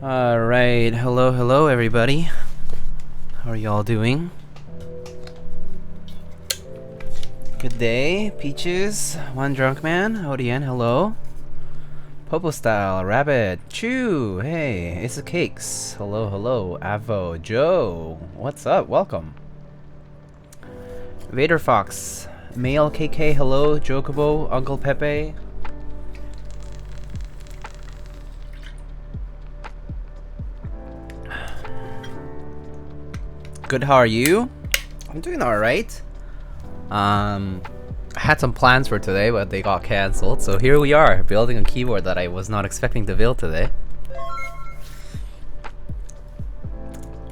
Alright, hello everybody. How are y'all doing? Good day, Peaches, One Drunk Man, ODN, hello. Popo Style, Rabbit, Chew, hey, it's the Cakes, hello, Avo, Joe, what's up, welcome. Vader Fox, Male KK, hello, Jokobo, Uncle Pepe. Good, how are you? I'm doing alright. I had some plans for today, but they got cancelled, so here we are, building a keyboard that I was not expecting to build today.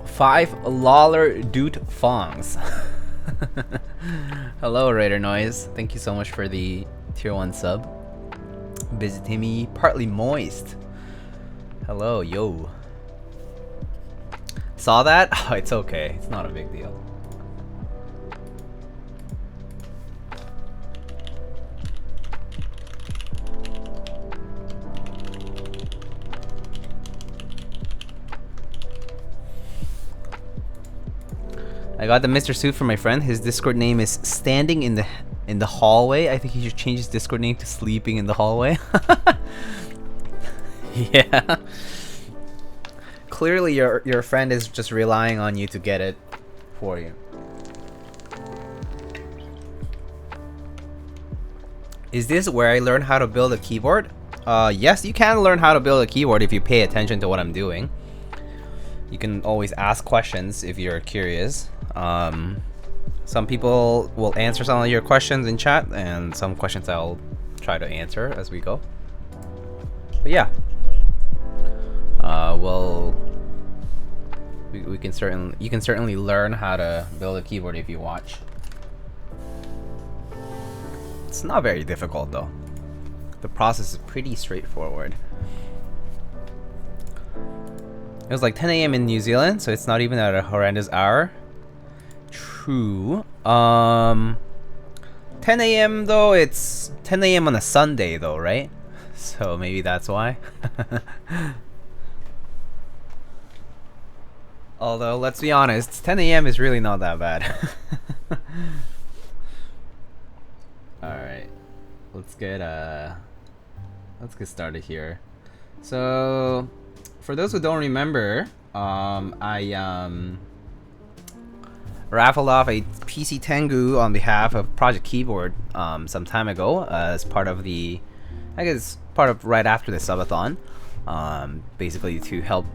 5 Lawler Doot Fongs. Hello, Raider Noise. Thank you so much for the tier 1 sub. Busy Timmy, Partly Moist. Hello, yo. Saw that? Oh, it's okay. It's not a big deal. I got the Mr. Suit from my friend. His Discord name is Standing in the Hallway. I think he should change his Discord name to Sleeping in the Hallway. Yeah. Clearly your friend is just relying on you to get it for you. Is this where I learn how to build a keyboard? Yes, you can learn how to build a keyboard if you pay attention to what I'm doing. You can always ask questions if you're curious. Some people will answer some of your questions in chat, and some questions I'll try to answer as we go. But yeah. You can certainly learn how to build a keyboard if you watch. It's not very difficult though. The process is pretty straightforward. It was like 10 AM in New Zealand, so it's not even at a horrendous hour. True. 10 AM though, it's 10 AM on a Sunday though, right? So maybe that's why. Although, let's be honest, 10 AM is really not that bad. Alright. Let's get started here. So, for those who don't remember, I raffled off a PC Tengu on behalf of Project Keyboard some time ago as part of the, I guess, right after the subathon, basically to help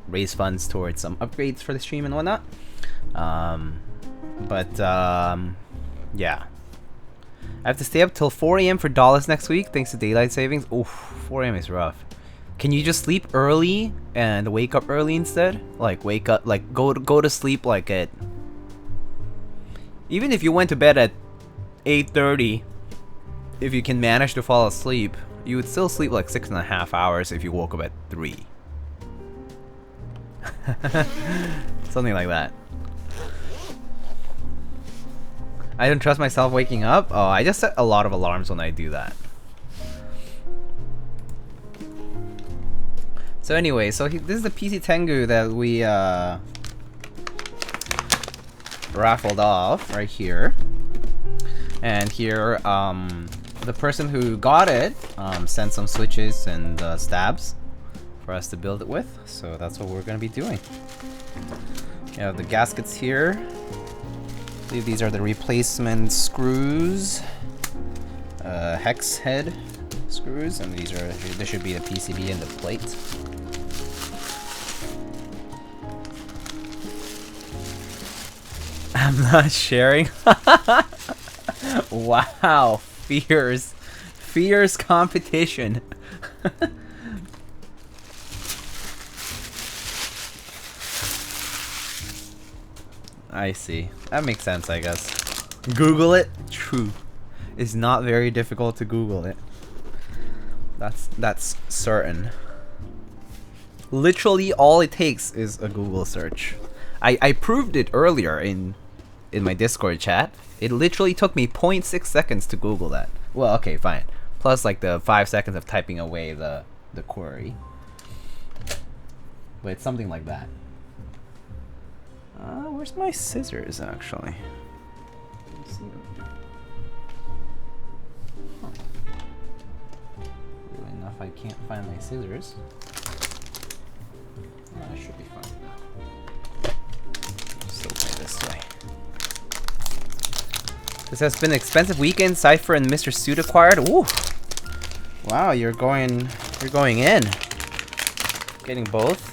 raise funds towards some upgrades for the stream and whatnot. Yeah. I have to stay up till 4 AM for dollars next week thanks to daylight savings. Oof, 4 AM is rough. Can you just sleep early and wake up early instead? Like wake up, like go to sleep like at, even if you went to bed at 8:30, if you can manage to fall asleep, you would still sleep like 6.5 hours if you woke up at 3. Something like that. I don't trust myself waking up. Oh, I just set a lot of alarms when I do that. So anyway, this is the PC Tengu that we raffled off right here. And here, the person who got it sent some switches and stabs for us to build it with. So that's what we're gonna be doing. You have the gaskets here. I believe these are the replacement screws, hex head screws, and this should be the PCB and the plate. I'm not sharing. Wow, fierce competition. I see. That makes sense, I guess. Google it? True. It's not very difficult to Google it. That's certain. Literally all it takes is a Google search. I proved it earlier in my Discord chat. It literally took me 0.6 seconds to Google that. Well, okay, fine. Plus like the 5 seconds of typing away the query. but it's something like that. Where's my scissors actually? Let's see. Huh. Really enough, I can't find my scissors. I should be fine. Just open it this way. This has been an expensive weekend. Cypher and Mr. Suit acquired. Ooh. Wow, you're going in. Getting both.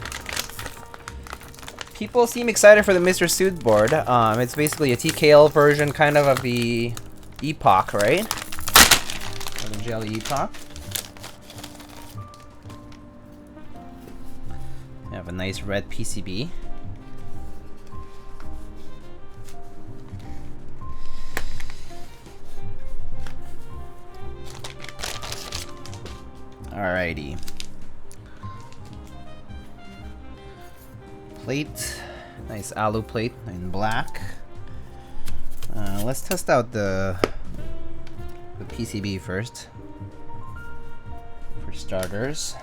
People seem excited for the Mr. Suit board. It's basically a TKL version kind of the Epoch, right? Or the Jelly Epoch. You have a nice red PCB. Alrighty. Plate. Nice alu plate in black. Let's test out the PCB first. For starters.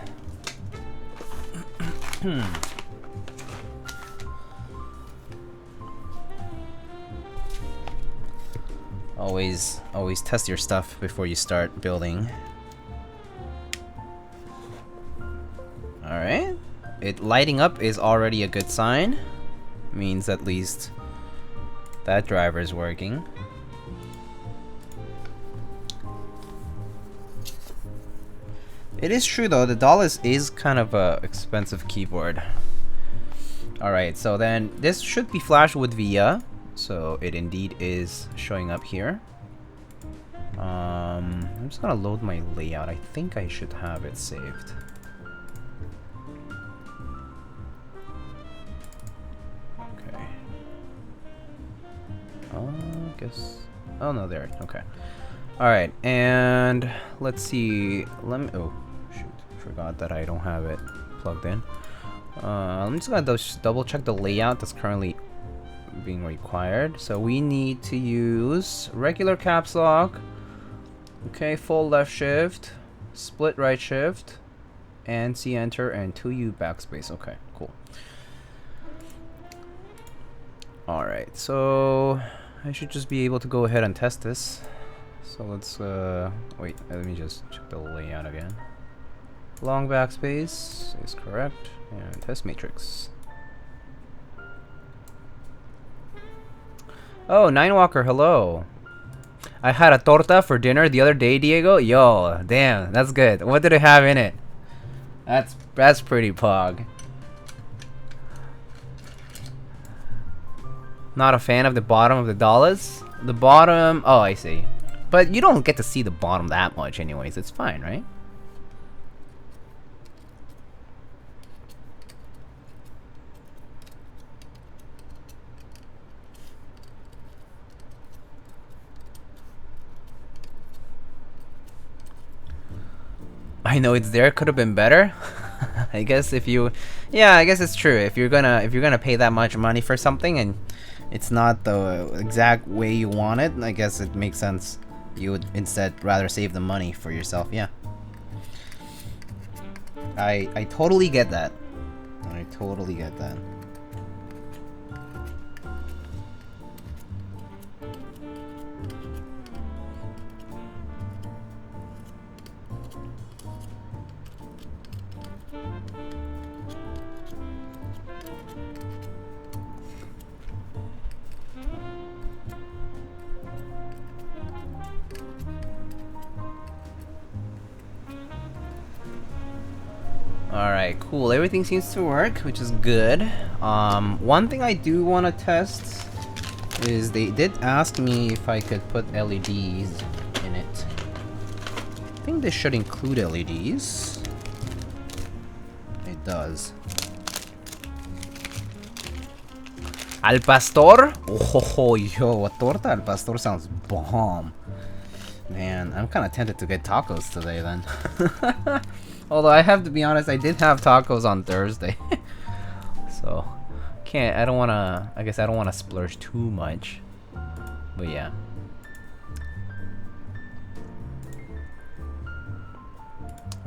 Always test your stuff before you start building. Alright. It lighting up is already a good sign. Means at least that driver is working. It is true though, the Dallas is kind of a expensive keyboard. Alright, so then this should be flashed with VIA. So it indeed is showing up here. I'm just gonna load my layout. I think I should have it saved. Okay. Guess. Oh no, there. Okay. Alright, and let's see. Let me. Oh, shoot. Forgot that I don't have it plugged in. I'm just gonna double check the layout that's currently being required. So we need to use regular caps lock. Okay, full left shift, split right shift, and C enter and 2U backspace. Okay, cool. Alright, so I should just be able to go ahead and test this. So let's wait, let me just check the layout again. Long backspace is correct, and test matrix. Oh, Ninewalker, hello. I had a torta for dinner the other day, Diego. Yo, damn, that's good. What did it have in it? That's pretty pog. Not a fan of the bottom of the dollars. The bottom, oh, I see. But you don't get to see the bottom that much anyways. It's fine, right? I know it's there. Could have been better. I guess if you, yeah, I guess it's true. If you're gonna pay that much money for something and it's not the exact way you want it, I guess it makes sense. You would instead rather save the money for yourself. Yeah. I totally get that. I totally get that. Alright, cool. Everything seems to work, which is good. One thing I do want to test is they did ask me if I could put LEDs in it. I think this should include LEDs. It does. Al pastor? Oh, yo, a torta al pastor sounds bomb. Man, I'm kind of tempted to get tacos today then. Although I have to be honest, I did have tacos on Thursday. So, I don't want to, I guess I don't want to splurge too much. But yeah.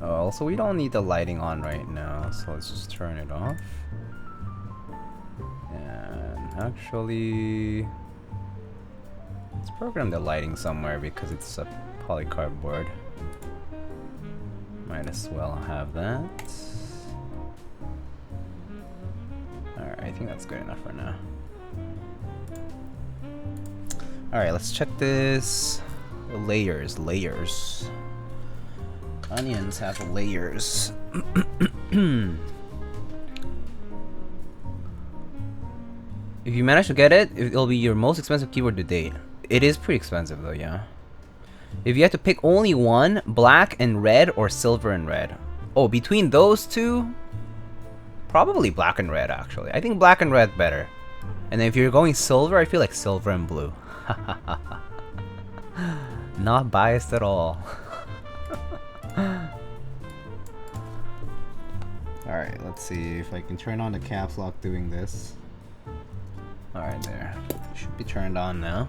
Oh, also we don't need the lighting on right now. So let's just turn it off. And actually, let's program the lighting somewhere because it's a polycarb board. Might as well have that. Alright, I think that's good enough for now. Alright, let's check this. Layers. Onions have layers. If you manage to get it, it'll be your most expensive keyboard to date. It is pretty expensive though, yeah. If you had to pick only one, black and red or silver and red. Oh, between those two, probably black and red actually. I think black and red better. And then if you're going silver, I feel like silver and blue. Not biased at all. Alright, let's see if I can turn on the caps lock doing this. Alright, there. It should be turned on now.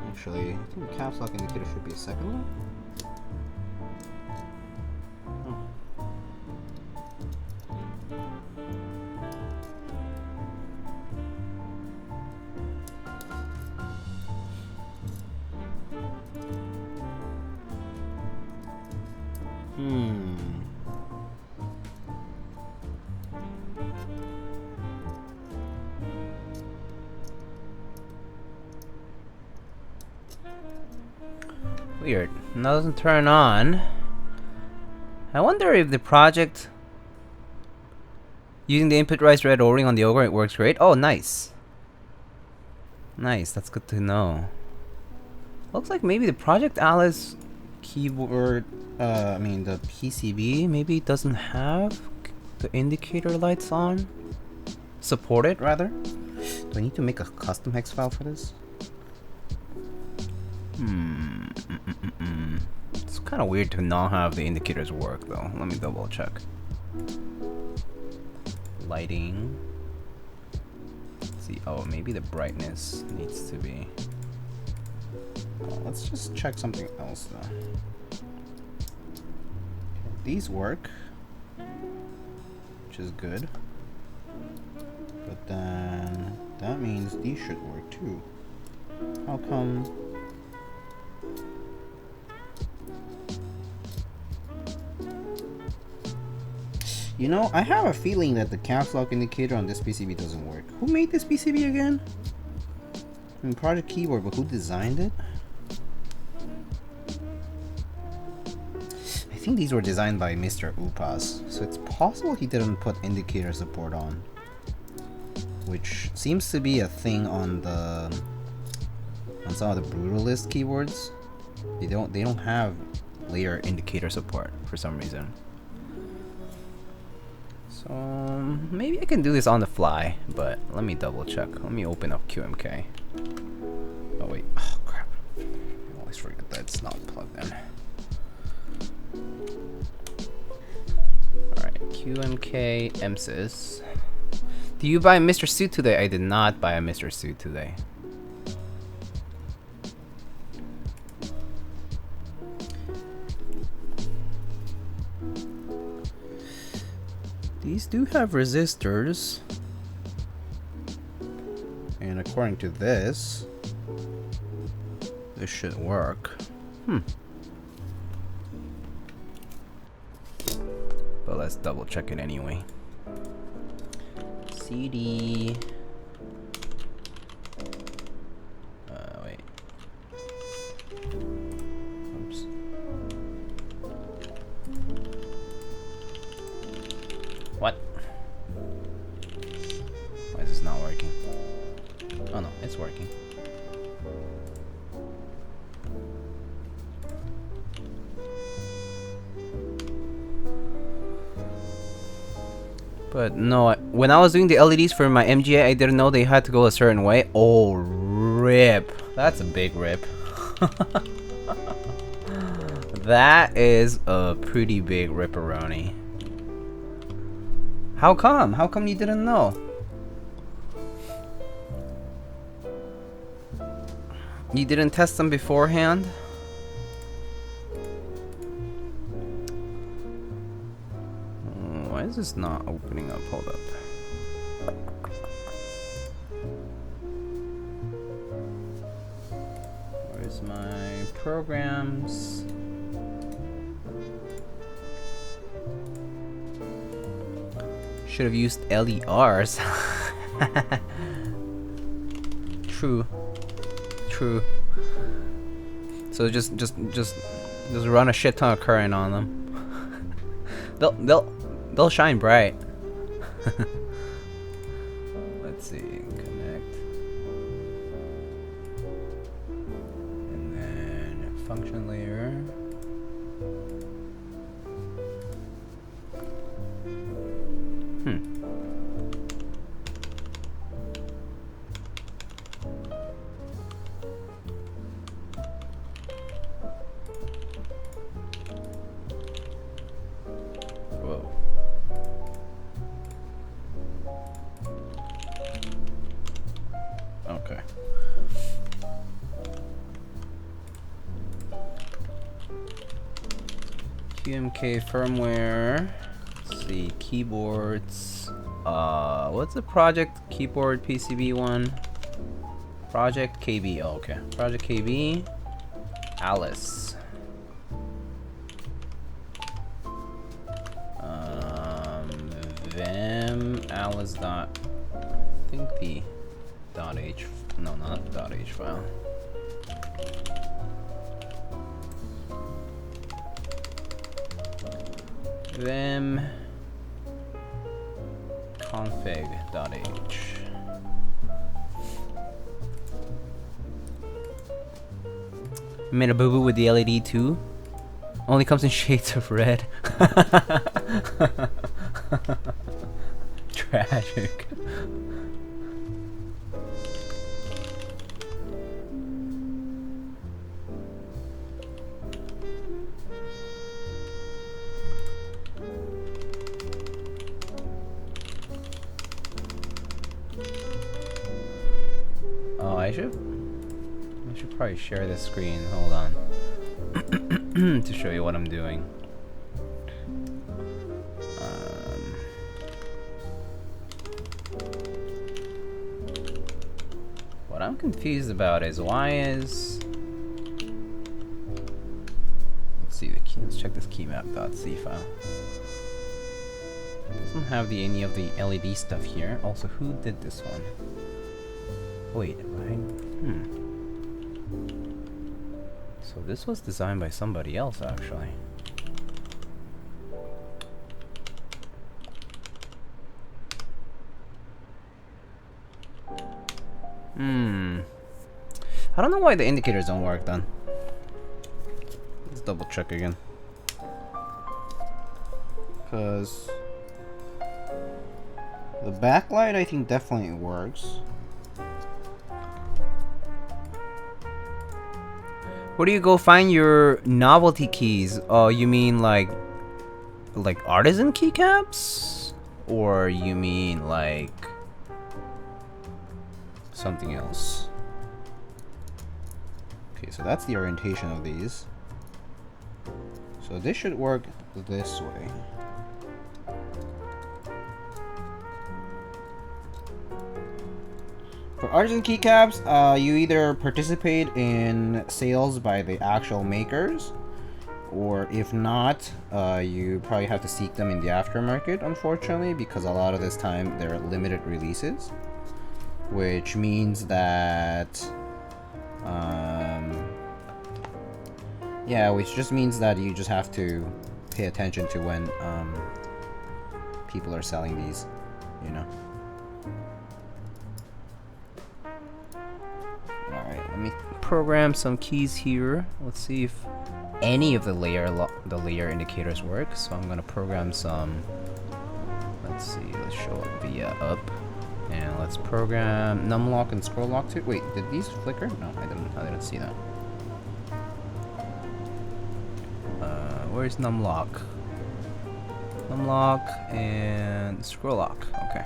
Actually, I think the caps lock indicator should be a second one. Weird. It doesn't turn on. I wonder if the project using the input rice red O-ring on the Ogre, it works great. Oh, nice. Nice, that's good to know. Looks like maybe the Project Alice keyboard, the PCB maybe doesn't have the indicator lights on. Support it, rather. Do I need to make a custom hex file for this? It's kind of weird to not have the indicators work though. Let me double check. Lighting. Let's see. Oh, maybe the brightness needs to be. Well, let's just check something else though. These work, which is good. But then that means these should work too. How come? You know, I have a feeling that the caps lock indicator on this PCB doesn't work. Who made this PCB again? I mean, Project Keyboard, but who designed it? I think these were designed by Mr. Upas, so it's possible he didn't put indicator support on, which seems to be a thing on some of the Brutalist keyboards. They don't have layer indicator support for some reason. So maybe I can do this on the fly, but let me double check. Let me open up QMK. Oh wait, oh crap. I always forget that it's not plugged in. Alright, QMK MSys. Do you buy a Mr. Suit today? I did not buy a Mr. Suit today. These do have resistors, and according to this should work. But let's double check it anyway. CD. Wait. Oops. What? Why is this not working? Oh no, it's working. But no, when I was doing the LEDs for my MGA, I didn't know they had to go a certain way. Oh, rip. That's a big rip. That is a pretty big ripperoni. How come? How come you didn't know? You didn't test them beforehand? is this not opening up? Hold up. Where's my programs? Should have used LERs. True. True. So just run a shit ton of current on them. they'll shine bright. Let's see, connect. And then function layer. GMK firmware. Let's see, keyboards. What's the project keyboard PCB one? Project KB. Oh, okay. Project KB. Alice. Vim Alice dot. I think the dot H. No, not dot H file. Vim config.h. Made a boo-boo with the LED too. Only comes in shades of red. Tragic. I should probably share this screen. Hold on. To show you what I'm doing. What I'm confused about is why is... Let's see the key. Let's check this keymap.c file. Doesn't have any of the LED stuff here. Also, who did this one? Wait, So this was designed by somebody else, actually. I don't know why the indicators don't work then. Let's double check again. Because the backlight I think definitely works. Where do you go find your novelty keys? Oh, you mean like artisan keycaps? Or you mean like something else? Okay, so that's the orientation of these. So this should work this way. For artisan keycaps, you either participate in sales by the actual makers, or if not, you probably have to seek them in the aftermarket, unfortunately, because a lot of this time they're limited releases, which means that, which just means that you just have to pay attention to when people are selling these, you know. Alright, let me program some keys here. Let's see if any of the layer indicators work. So I'm gonna program some. Let's see. Let's show it via up, and let's program numlock and scroll lock too. Wait, did these flicker? No, I didn't see that. Where's numlock? Numlock and scroll lock. Okay.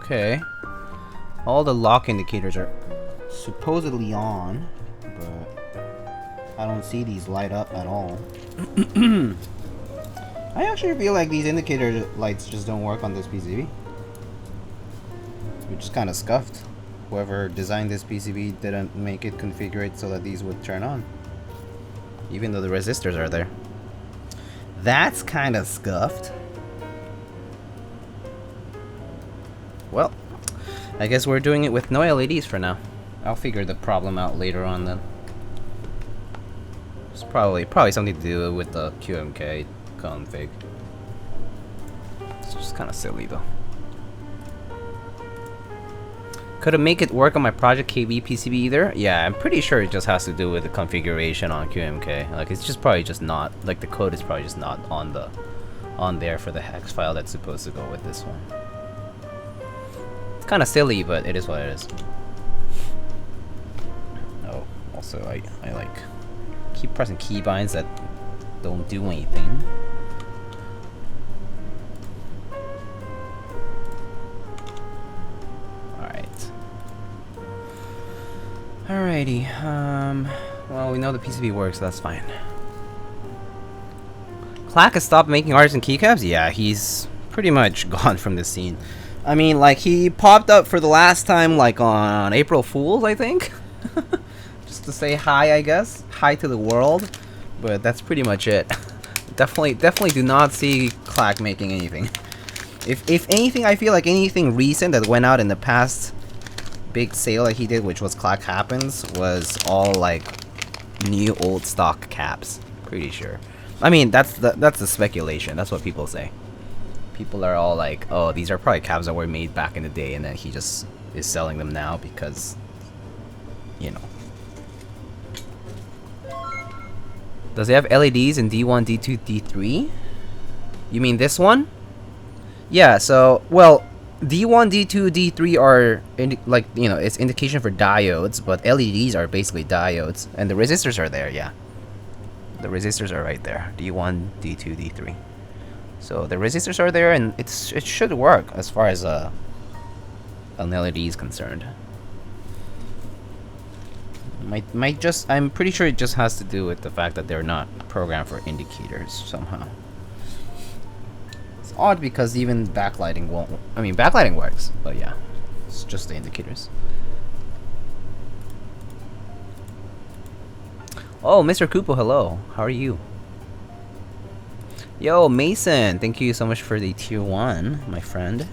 Okay. All the lock indicators are supposedly on, but I don't see these light up at all. I actually feel like these indicator lights just don't work on this PCB. Which is kind of scuffed. Whoever designed this PCB didn't make it configured so that these would turn on. Even though the resistors are there. That's kind of scuffed. Well, I guess we're doing it with no LEDs for now. I'll figure the problem out later on then. It's probably something to do with the QMK config. It's just kind of silly though. Couldn't make it work on my Project KB PCB either? Yeah, I'm pretty sure it just has to do with the configuration on QMK. Like, it's just probably just not, like, the code is probably just not on there for the hex file that's supposed to go with this one. It's kind of silly, but it is what it is. Oh, also I like keep pressing keybinds that don't do anything. Alrighty, well, we know the PCB works, so that's fine. Clack has stopped making artists and keycaps? Yeah, he's pretty much gone from the scene. I mean, like, he popped up for the last time, like, on April Fool's, I think? Just to say hi, I guess. Hi to the world. But that's pretty much it. Definitely do not see Clack making anything. If anything, I feel like anything recent that went out in the past big sale that he did, which was Clack Happens, was all like new old stock caps. Pretty sure. I mean, that's the speculation. That's what people say. People are all like, oh, these are probably caps that were made back in the day, and then he just is selling them now because, you know. Does it have LEDs in D1, D2, D3? You mean this one? Yeah, so, well, D1, D2, D3 are, like, you know, it's indication for diodes, but LEDs are basically diodes. And the resistors are there, yeah. The resistors are right there. D1, D2, D3. So the resistors are there, and it should work as far as an LED is concerned. I'm pretty sure it just has to do with the fact that they're not programmed for indicators somehow. It's odd because even backlighting won't. I mean, backlighting works, but yeah, it's just the indicators. Oh, Mr. Kupo, hello. How are you? Yo, Mason, thank you so much for the tier 1, my friend.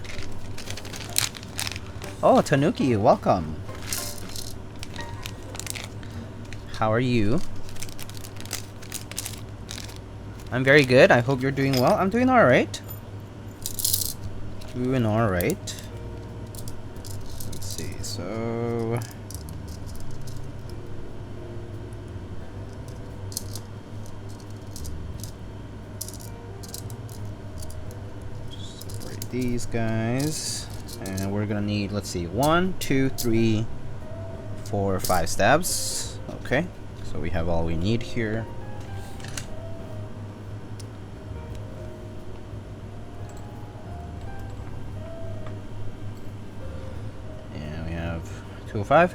Oh, Tanuki, welcome. How are you? I'm very good. I hope you're doing well. I'm doing alright. Doing alright. Let's see, so... separate these guys. And we're gonna need, let's see, 1, 2, 3, 4, 5 stabs. Okay, so we have all we need here. And we have 205.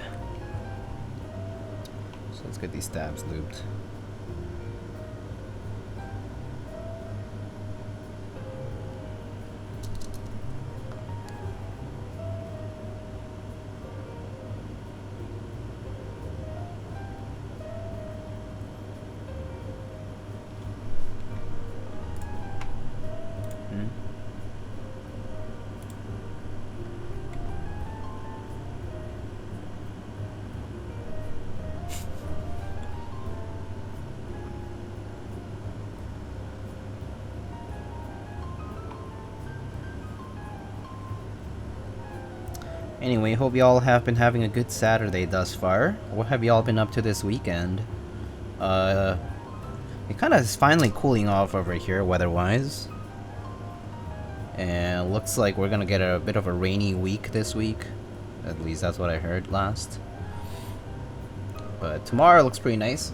So let's get these stabs lubed. Anyway, hope y'all have been having a good Saturday thus far. What have y'all been up to this weekend? It kind of is finally cooling off over here, weather-wise. And looks like we're gonna get a bit of a rainy week this week. At least that's what I heard last. But tomorrow looks pretty nice.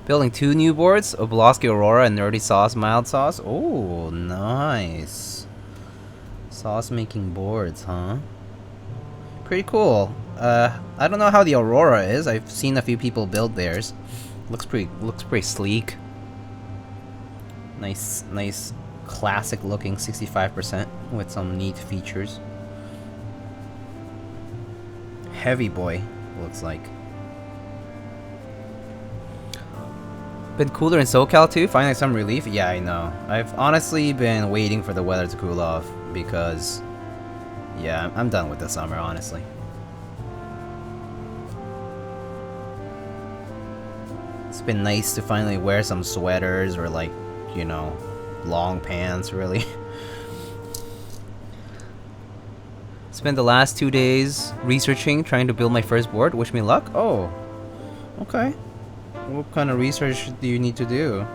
Building 2 new boards, Oblosky Aurora and Nerdy Sauce Mild Sauce. Oh, nice. Sauce making boards, huh? Pretty cool. I don't know how the Aurora is. I've seen a few people build theirs. Looks pretty sleek. Nice classic looking 65% with some neat features. Heavy boy, looks like. Been cooler in SoCal too, finding some relief? Yeah, I know. I've honestly been waiting for the weather to cool off because, yeah, I'm done with the summer, honestly. It's been nice to finally wear some sweaters or like, you know, long pants, really. Spent the last 2 days researching, trying to build my first board. Wish me luck. Oh, okay. What kind of research do you need to do?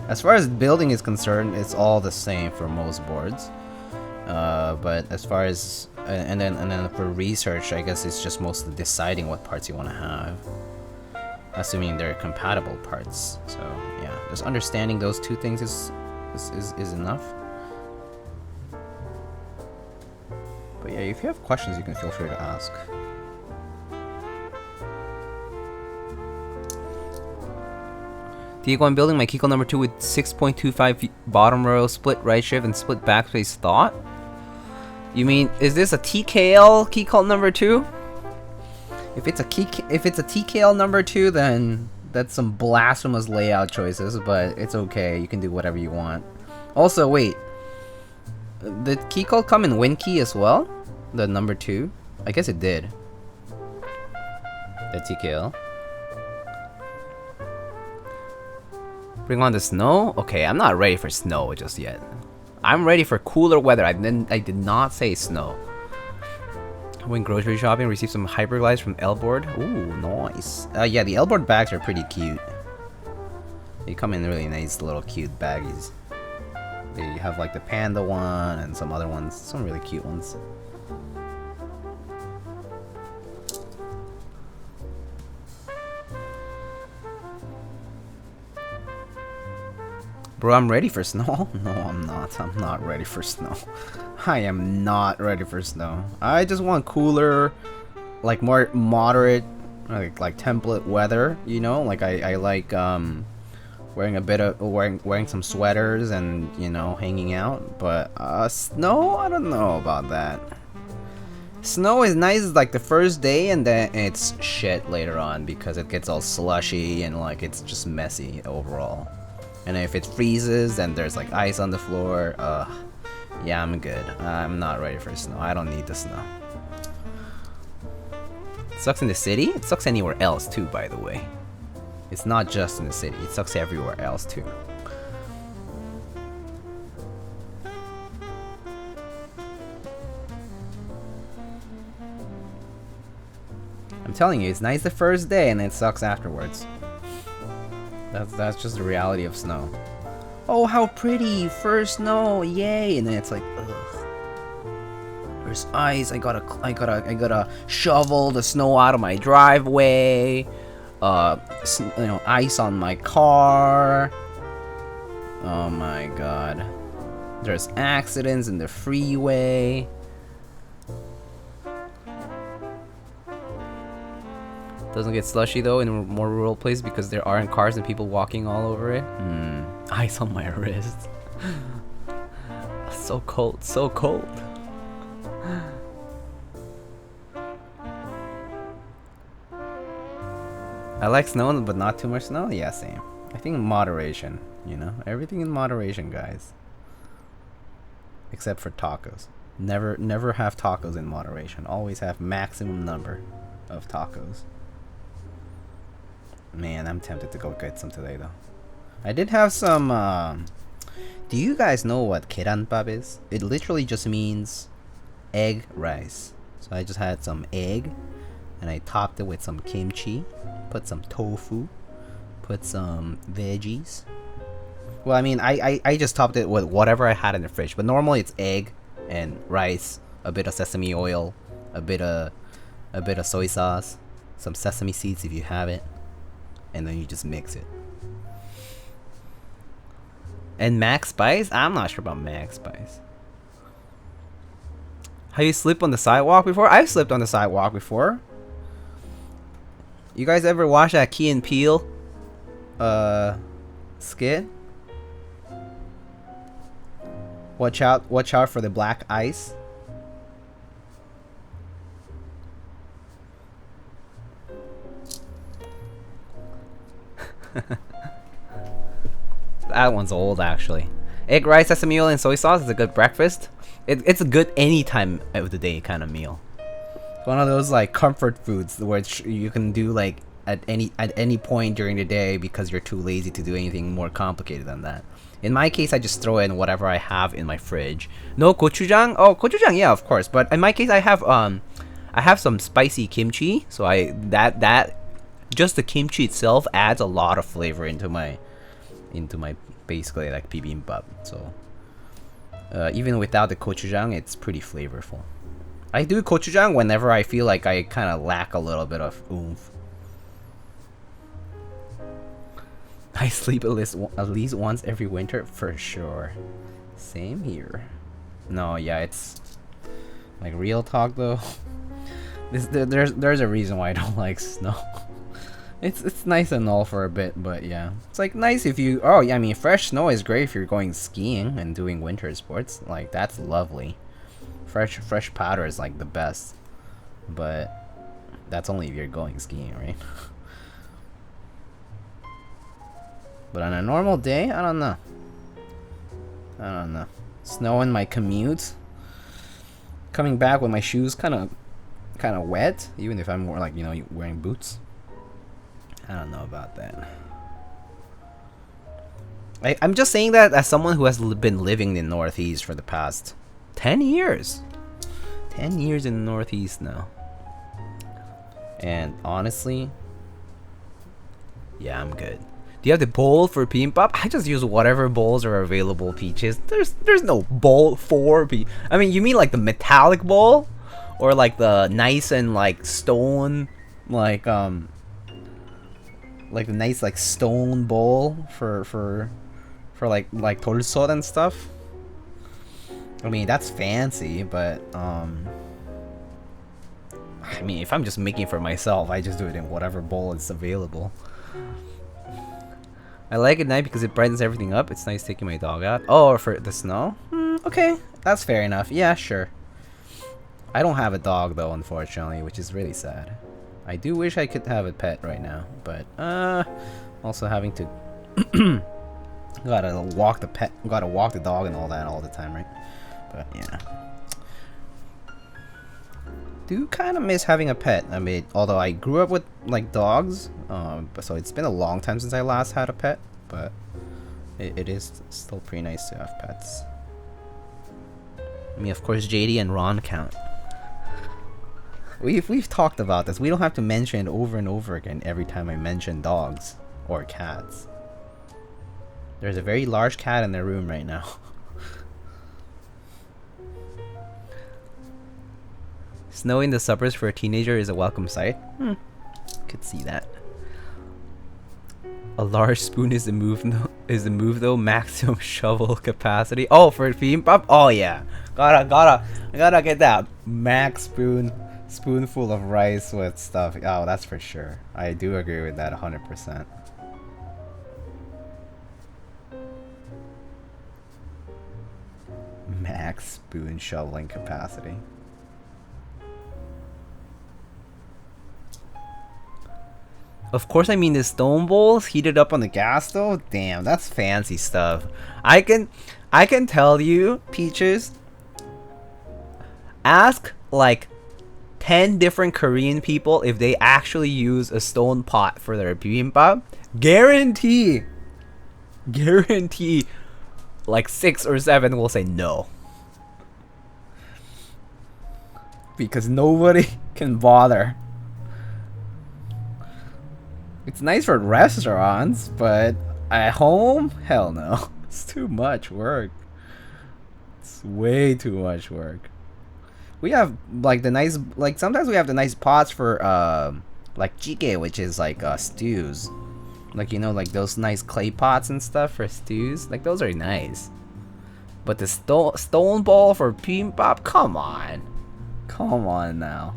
As far as building is concerned, it's all the same for most boards. But as far as and then for research, I guess it's just mostly deciding what parts you want to have, assuming they're compatible parts. So yeah, just understanding those two things is enough. But yeah, if you have questions, you can feel free to ask. Diego, I'm building my Keycap number 2 with 6.25 bottom row, split right shift, and split backspace thought. You mean, is this a TKL Keycap number 2? If it's a TKL number 2, then that's some blasphemous layout choices, but it's okay. You can do whatever you want. Also, wait. Did Keycap come in WinKey as well? The number 2? I guess it did. The TKL. Bring on the snow? Okay, I'm not ready for snow just yet. I'm ready for cooler weather. I did not say snow. Went grocery shopping, received some hyperglides from L-board. Ooh, nice. Yeah, the L-board bags are pretty cute. They come in really nice little cute baggies. They have like the panda one and some other ones, some really cute ones. Bro, I'm ready for snow. No, I'm not. I'm not ready for snow. I am not ready for snow. I just want cooler, like more moderate, like template weather. You know, like I like wearing a bit of wearing some sweaters and, you know, hanging out. But snow, I don't know about that. Snow is nice like the first day, and then it's shit later on because it gets all slushy and like it's just messy overall. And if it freezes and there's like ice on the floor, yeah, I'm good. I'm not ready for snow. I don't need the snow. It sucks in the city? It sucks anywhere else too, by the way. It's not just in the city. It sucks everywhere else too. I'm telling you, it's nice the first day and it sucks afterwards. That's just the reality of snow. Oh, how pretty! First snow, yay! And then it's like, ugh. There's ice. I gotta shovel the snow out of my driveway. You know, ice on my car. Oh my god. There's accidents in the freeway. Doesn't get slushy though in more rural places because there aren't cars and people walking all over it. Ice on my wrist. So cold, so cold. I like snow, but not too much snow. Yeah, same. I think moderation, you know? Everything in moderation, guys. Except for tacos. Never have tacos in moderation. Always have maximum number of tacos. Man, I'm tempted to go get some today, though. I did have some, do you guys know what keranbap is? It literally just means egg rice. So I just had some egg, and I topped it with some kimchi, put some tofu, put some veggies. Well, I mean, I just topped it with whatever I had in the fridge. But normally it's egg and rice, a bit of sesame oil, a bit of soy sauce, some sesame seeds if you have it. and then you just mix it. And max spice? I'm not sure about max spice. Have you slept on the sidewalk before? I've slept on the sidewalk before. You guys ever watch that Key and Peele skit? Watch out for the black ice. That one's old, actually. Egg, rice, sesame oil, and soy sauce is a good breakfast. It's a good any time of the day kind of meal. It's one of those like comfort foods where you can do like at any point during the day because you're too lazy to do anything more complicated than that. In my case, I just throw in whatever I have in my fridge. No gochujang? Oh, gochujang, yeah, of course. But in my case, I have some spicy kimchi. So that just the kimchi itself adds a lot of flavor into my basically like bibimbap. So even without the gochujang, it's pretty flavorful. I do gochujang whenever I feel like I kind of lack a little bit of oomph. I sleep at least once every winter for sure. Same here. No, yeah, it's like real talk though. There's a reason why I don't like snow. It's nice and all for a bit, but yeah, it's like nice if you. Oh yeah, I mean fresh snow is great if you're going skiing and doing winter sports. Like that's lovely. Fresh powder is like the best, but that's only if you're going skiing, right? But on a normal day, I don't know. Snow in my commute. Coming back with my shoes kind of wet, even if I'm more like wearing boots. I don't know about that. I'm just saying that as someone who has been living in the Northeast for the past 10 years. 10 years in the Northeast now. And honestly, yeah, I'm good. Do you have the bowl for bibimbap? I just use whatever bowls are available, Peaches. There's no bowl for I mean, you mean like the metallic bowl? Or like the nice and like stone like the nice like stone bowl for like torso and stuff? I mean, that's fancy, but I mean, if I'm just making for myself, I just do it in whatever bowl is available. I like it at night because it brightens everything up. It's nice taking my dog out. Oh, for the snow? Okay, that's fair enough. Yeah, sure. I don't have a dog though, unfortunately, which is really sad. I do wish I could have a pet right now, but also having to gotta walk the dog and all that all the time, right? But yeah, do kind of miss having a pet. I mean, although I grew up with like dogs, so it's been a long time since I last had a pet, but it is still pretty nice to have pets. I mean, of course, JD and Ron count. We've talked about this. We don't have to mention it over and over again every time I mention dogs or cats. There's a very large cat in their room right now. Snow in the suburbs for a teenager is a welcome sight. Could see that. A large spoon is the move though. Maximum shovel capacity. Oh, for bibimbap? Oh yeah. Gotta get that max spoonful of rice with stuff. Oh, that's for sure. I do agree with that 100%. Max spoon shoveling capacity. Of course, I mean the stone bowls heated up on the gas stove. Damn, that's fancy stuff. I can tell you, Peaches. Ask like 10 different Korean people if they actually use a stone pot for their bibimbap. Guarantee, like 6 or 7 will say no. Because nobody can bother. It's nice for restaurants, but at home? Hell no. It's too much work. It's way too much work. We have like the nice, like sometimes we have the nice pots for like jjigae, which is like stews. Like, you know, like those nice clay pots and stuff for stews. Like, those are nice. But the stone ball for bibimbap? Come on. Come on now.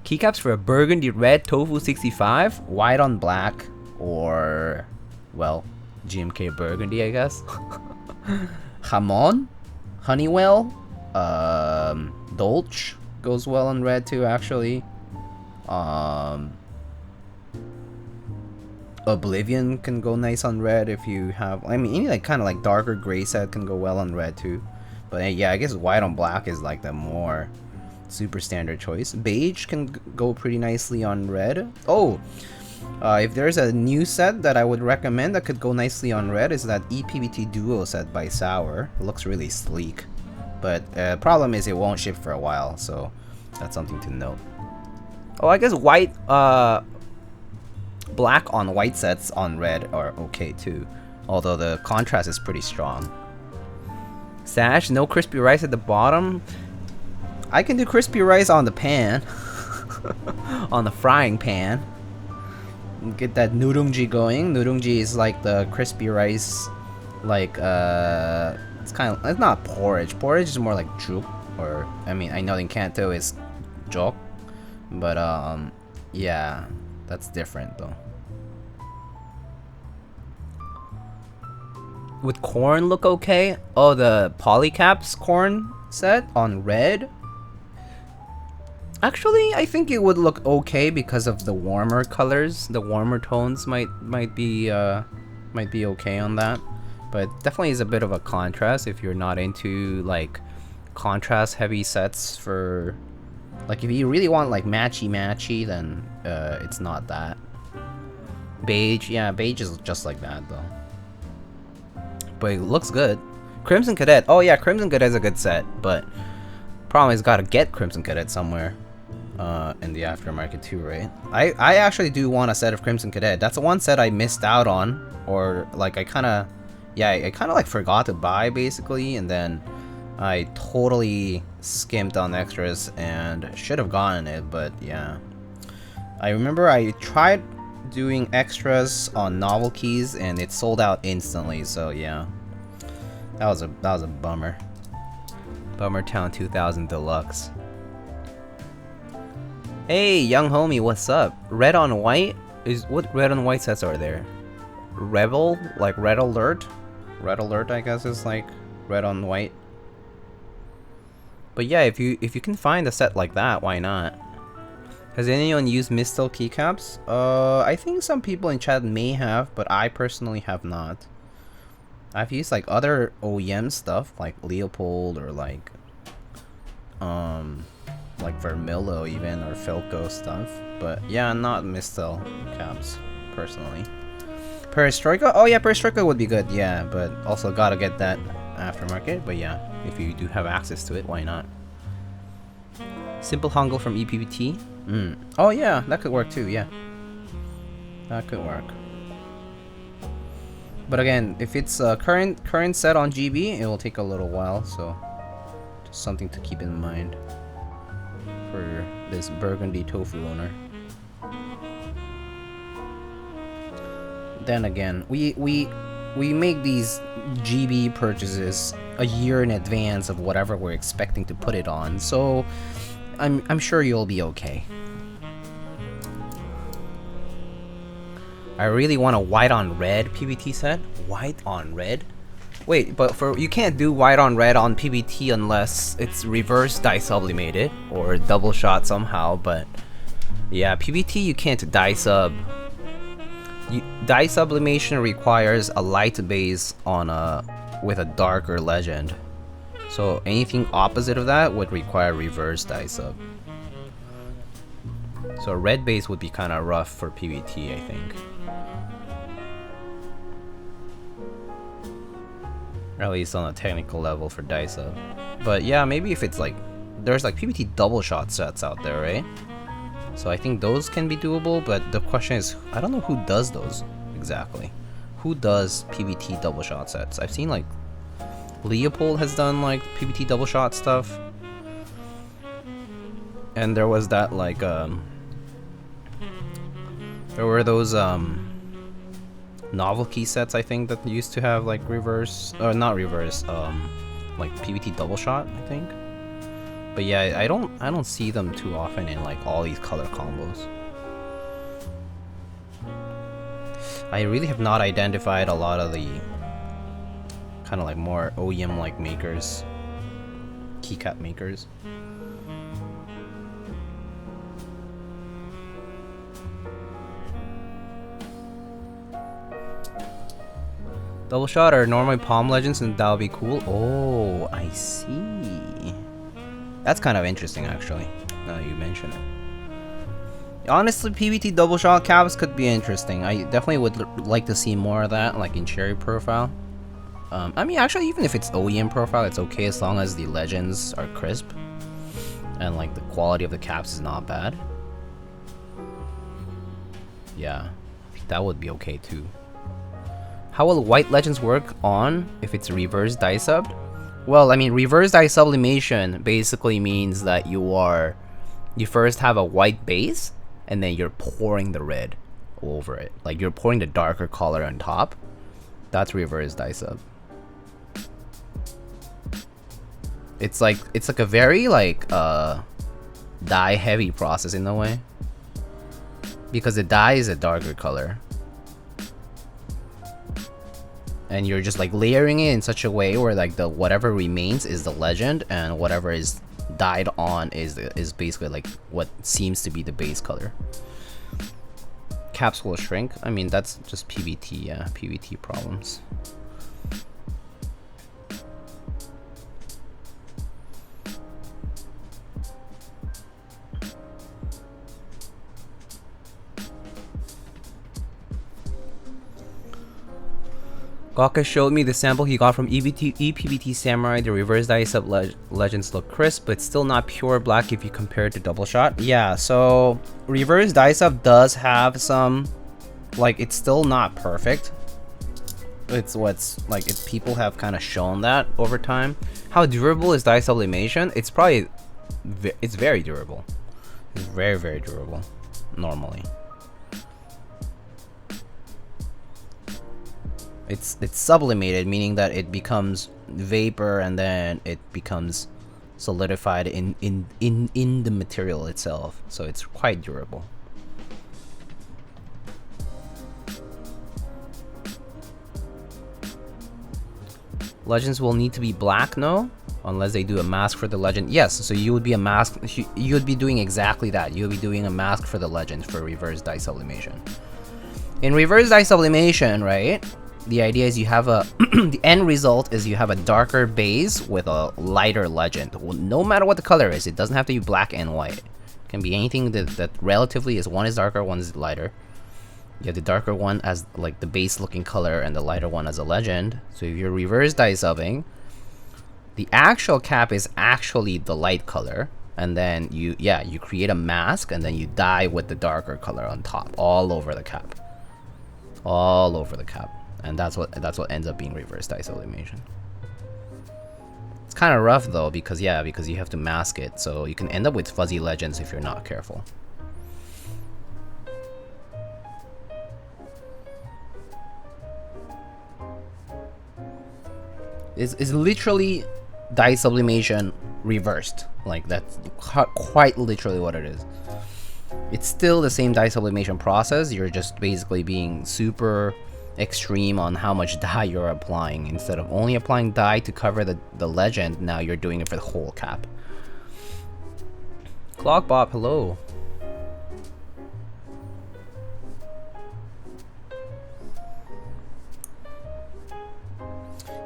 Keycaps for a burgundy red tofu 65, white on black, or, well, GMK burgundy, I guess. Jamon, Honeywell, Dolce goes well on red too, actually. Oblivion can go nice on red if you have, I mean, any like kind of like darker gray set can go well on red too. But yeah, I guess white on black is like the more super standard choice. Beige can go pretty nicely on red. Oh, if there's a new set that I would recommend that could go nicely on red, is that EPBT Duo set by Sour. It looks really sleek, but problem is it won't ship for a while, so that's something to note. Oh, I guess white, black on white sets on red are okay too, although the contrast is pretty strong. Sash, no crispy rice at the bottom. I can do crispy rice on the pan, on the frying pan. Get that nurungji going. Nurungji is like the crispy rice, like it's kind of, it's not porridge. Porridge is more like juk, or I mean, I know in Kanto is jok, but yeah, that's different though. Would corn look okay? Oh, the polycaps corn set on red. Actually, I think it would look okay because of the warmer colors. The warmer tones might be okay on that. But definitely is a bit of a contrast if you're not into like contrast heavy sets for, like, if you really want like matchy, then it's not that. Beige, yeah, beige is just like that though. But it looks good. Crimson Cadet, oh yeah, Crimson Cadet is a good set, but problem is gotta get Crimson Cadet somewhere in the aftermarket too, right? I actually do want a set of Crimson Cadet. That's the one set I missed out on, or like I kind of like forgot to buy basically, and then I totally skimped on extras and should have gotten it, but yeah. I remember I tried doing extras on novel keys and it sold out instantly, so yeah. That was a bummer. Bummer Town 2000 Deluxe. Hey, young homie, what's up? Red on white? What red on white sets are there? Rebel? Like Red Alert? Red Alert, I guess, is like red on white. But yeah, if you can find a set like that, why not? Has anyone used Mistel keycaps? I think some people in chat may have, but I personally have not. I've used like other OEM stuff, like Leopold or like Vermillo even, or Filco stuff. But yeah, not Mistel caps personally. Perestroika? Oh yeah, Perestroika would be good, yeah, but also gotta get that aftermarket. But yeah, if you do have access to it, why not? Simple Hangul from EPBT. Oh yeah, that could work too, yeah. That could work. But again, if it's current set on GB, it will take a little while, so just something to keep in mind for this burgundy tofu owner. Then again, we make these GB purchases a year in advance of whatever we're expecting to put it on, so I'm sure you'll be okay. I really want a white on red PBT set. White on red? Wait, but you can't do white on red on PBT unless it's reverse dye sublimated or double shot somehow. But yeah, PBT you can't dye sub. Dye sublimation requires a light base on with a darker legend. So anything opposite of that would require reverse dye sub. So a red base would be kind of rough for PBT, I think. At least on a technical level for dye sub. But yeah, maybe if it's like, there's like PBT double shot sets out there, right? So I think those can be doable, but the question is, I don't know who does those exactly. Who does PBT double shot sets? I've seen like Leopold has done like PBT double shot stuff. And there was that like There were those novelty sets, I think, that used to have like reverse, or not reverse, like PVT double shot, I think. But yeah, I don't see them too often in like all these color combos. I really have not identified a lot of the kind of like more OEM like makers, keycap makers. Double shot are normally Palm Legends, and that would be cool. Oh, I see. That's kind of interesting, actually, now that you mention it. Honestly, PVT double shot caps could be interesting. I definitely would like to see more of that, like in cherry profile. I mean, actually, even if it's OEM profile, it's okay as long as the legends are crisp and like the quality of the caps is not bad. Yeah, I think that would be okay too. How will white legends work on if it's reverse dye subbed? Well, I mean, reverse dye sublimation basically means that you first have a white base and then you're pouring the red over it. Like you're pouring the darker color on top. That's reverse dye sub. It's like a very like dye heavy process in a way, because the dye is a darker color. And you're just like layering it in such a way where like the whatever remains is the legend, and whatever is dyed on is basically like what seems to be the base color. Caps will shrink. I mean, that's just PVT, yeah, PVT problems. Gaka showed me the sample he got from EPVT Samurai. The reverse dye sub legends look crisp, but still not pure black if you compare it to double shot. Yeah, so reverse dye sub does have some, like, it's still not perfect. It's what's like, people have kind of shown that over time. How durable is dye sublimation? It's probably, it's very durable. It's very, very durable normally. It's sublimated, meaning that it becomes vapor and then it becomes solidified in the material itself, so it's quite durable. Legends will need to be black, no? Unless they do a mask for the legend. Yes, so you would be a mask, you would be doing exactly that. You would be doing a mask for the legend for reverse dye sublimation. In reverse dye sublimation, right? The idea is you have a the end result is you have a darker base with a lighter legend. No matter what the color is, it doesn't have to be black and white. It can be anything that relatively is, one is darker, one is lighter. You have the darker one as like the base looking color and the lighter one as a legend. So if you're reverse dye subbing, the actual cap is actually the light color, and then you create a mask and then you dye with the darker color on top, all over the cap. All over the cap. And that's what ends up being reverse dye sublimation. It's kind of rough though, because you have to mask it, so you can end up with fuzzy legends if you're not careful. It's literally dye sublimation reversed. Like, that's quite literally what it is. It's still the same dye sublimation process. You're just basically being super extreme on how much dye you're applying. Instead of only applying dye to cover the legend, now you're doing it for the whole cap. Clockbop, hello.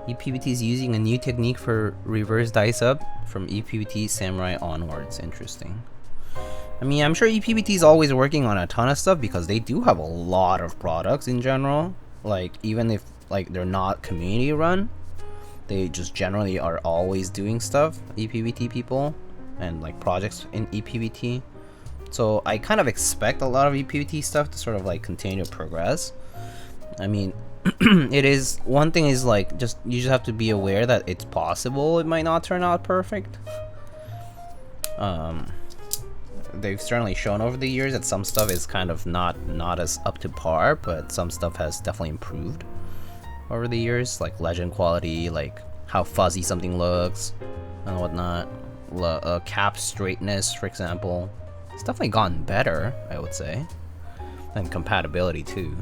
EPVT is using a new technique for reverse dye sub from EPVT Samurai onwards. Interesting. I mean, I'm sure EPVT is always working on a ton of stuff because they do have a lot of products in general. Like, even if like they're not community run, they just generally are always doing stuff, EPVT people, and like projects in EPVT. So I kind of expect a lot of EPVT stuff to sort of like continue to progress. I mean, it is, one thing is like, you just have to be aware that it's possible it might not turn out perfect. they've certainly shown over the years that some stuff is kind of not as up to par, but some stuff has definitely improved over the years, like legend quality, like how fuzzy something looks and whatnot. Cap straightness, for example, it's definitely gotten better, I would say, and compatibility too.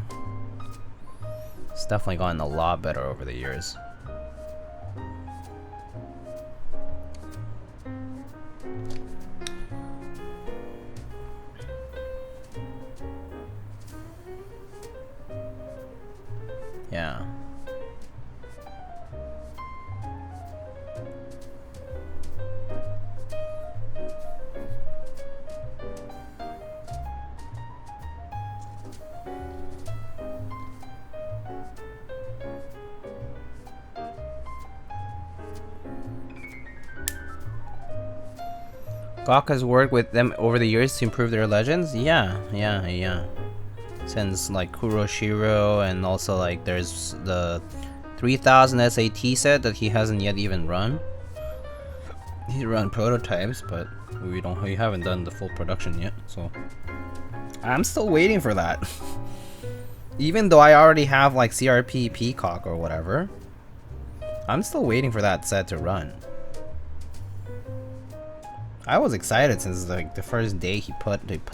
It's definitely gotten a lot better over the years. Yeah. GWK has worked with them over the years to improve their legends? Yeah. Since like Kuroshiro, and also like there's the 3000 SAT set that he hasn't yet even run. He run prototypes, but we haven't done the full production yet, so I'm still waiting for that. Even though I already have like CRP Peacock or whatever, I'm still waiting for that set to run. I was excited since like the first day he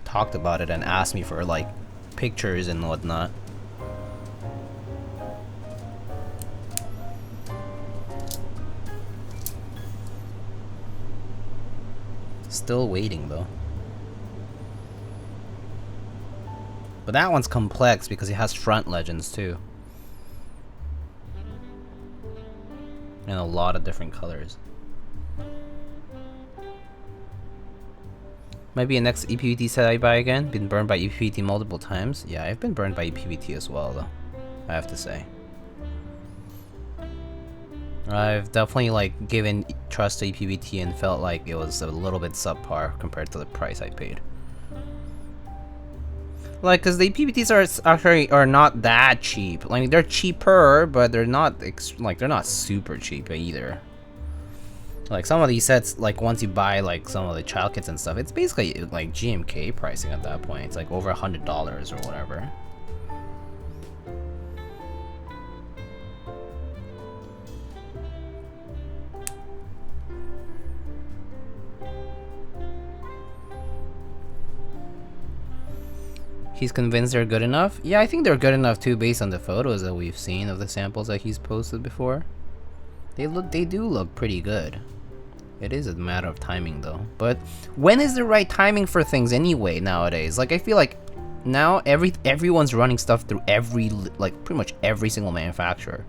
talked about it and asked me for like pictures and whatnot. Still waiting though. But that one's complex because it has front legends too. And a lot of different colors. Might be a next EPVT set I buy again. Been burned by EPVT multiple times. Yeah, I've been burned by EPVT as well though, I have to say. I've definitely like given trust to EPVT and felt like it was a little bit subpar compared to the price I paid. Like, cause the EPVTs are not that cheap. Like, they're cheaper, but they're not they're not super cheap either. Like some of these sets, like once you buy like some of the child kits and stuff, it's basically like GMK pricing at that point. It's like over $100 or whatever. He's convinced they're good enough? Yeah, I think they're good enough too, based on the photos that we've seen of the samples that he's posted before. They do look pretty good. It is a matter of timing though. But when is the right timing for things anyway nowadays? Like, I feel like now everyone's running stuff through pretty much every single manufacturer.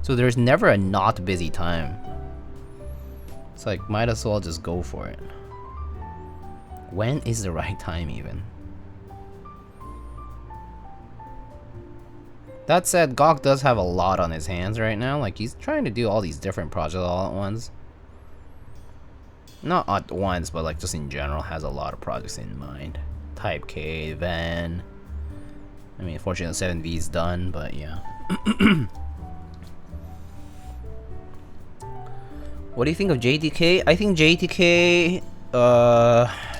So there's never a not busy time. It's like, might as well just go for it. When is the right time even? That said, GWK does have a lot on his hands right now. Like, he's trying to do all these different projects all at once. Not at once, but like just in general, has a lot of projects in mind. Type K, Van. I mean, fortunately 7V is done, but yeah. What do you think of JWK? I think JWK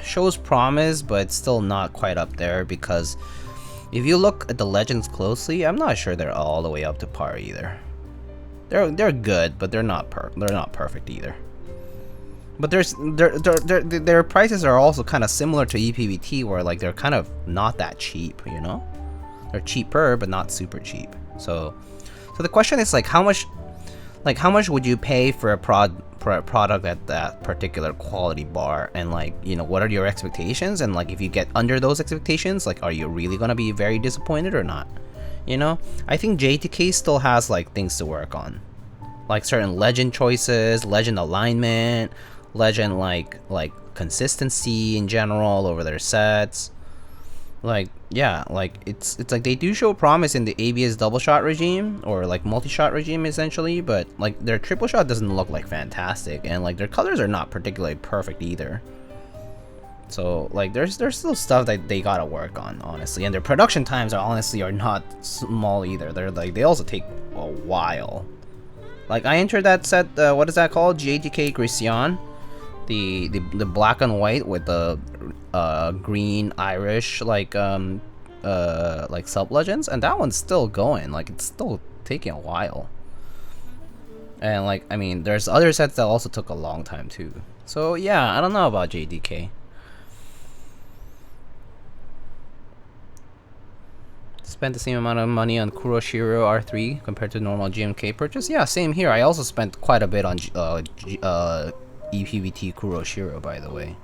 shows promise, but still not quite up there, because if you look at the legends closely, I'm not sure they're all the way up to par either. They're good, but they're not perfect either. But their prices are also kind of similar to EPVT, where like they're kind of not that cheap, you know? They're cheaper, but not super cheap. So the question is like, how much would you pay for a product at that particular quality bar? And like, you know, what are your expectations? And like, if you get under those expectations, like, are you really gonna be very disappointed or not? You know, I think JWK still has like things to work on, like certain legend choices, legend alignment, legend like consistency in general over their sets. Like, yeah, like it's like they do show promise in the ABS double shot regime, or like multi-shot regime essentially, but like their triple shot doesn't look like fantastic, and like their colors are not particularly perfect either. So like there's still stuff that they gotta work on, honestly, and their production times are not small either. They also take a while. Like, I entered that set, what is that called? JWK Christian. the black and white with the green Irish like sub legends, and that one's still going. Like it's still taking a while. And like I mean, there's other sets that also took a long time too. So yeah, I don't know about JDK. Spent the same amount of money on Kuroshiro R3 compared to normal GMK purchase. Yeah, same here. I also spent quite a bit on EPVT Kuroshiro, by the way.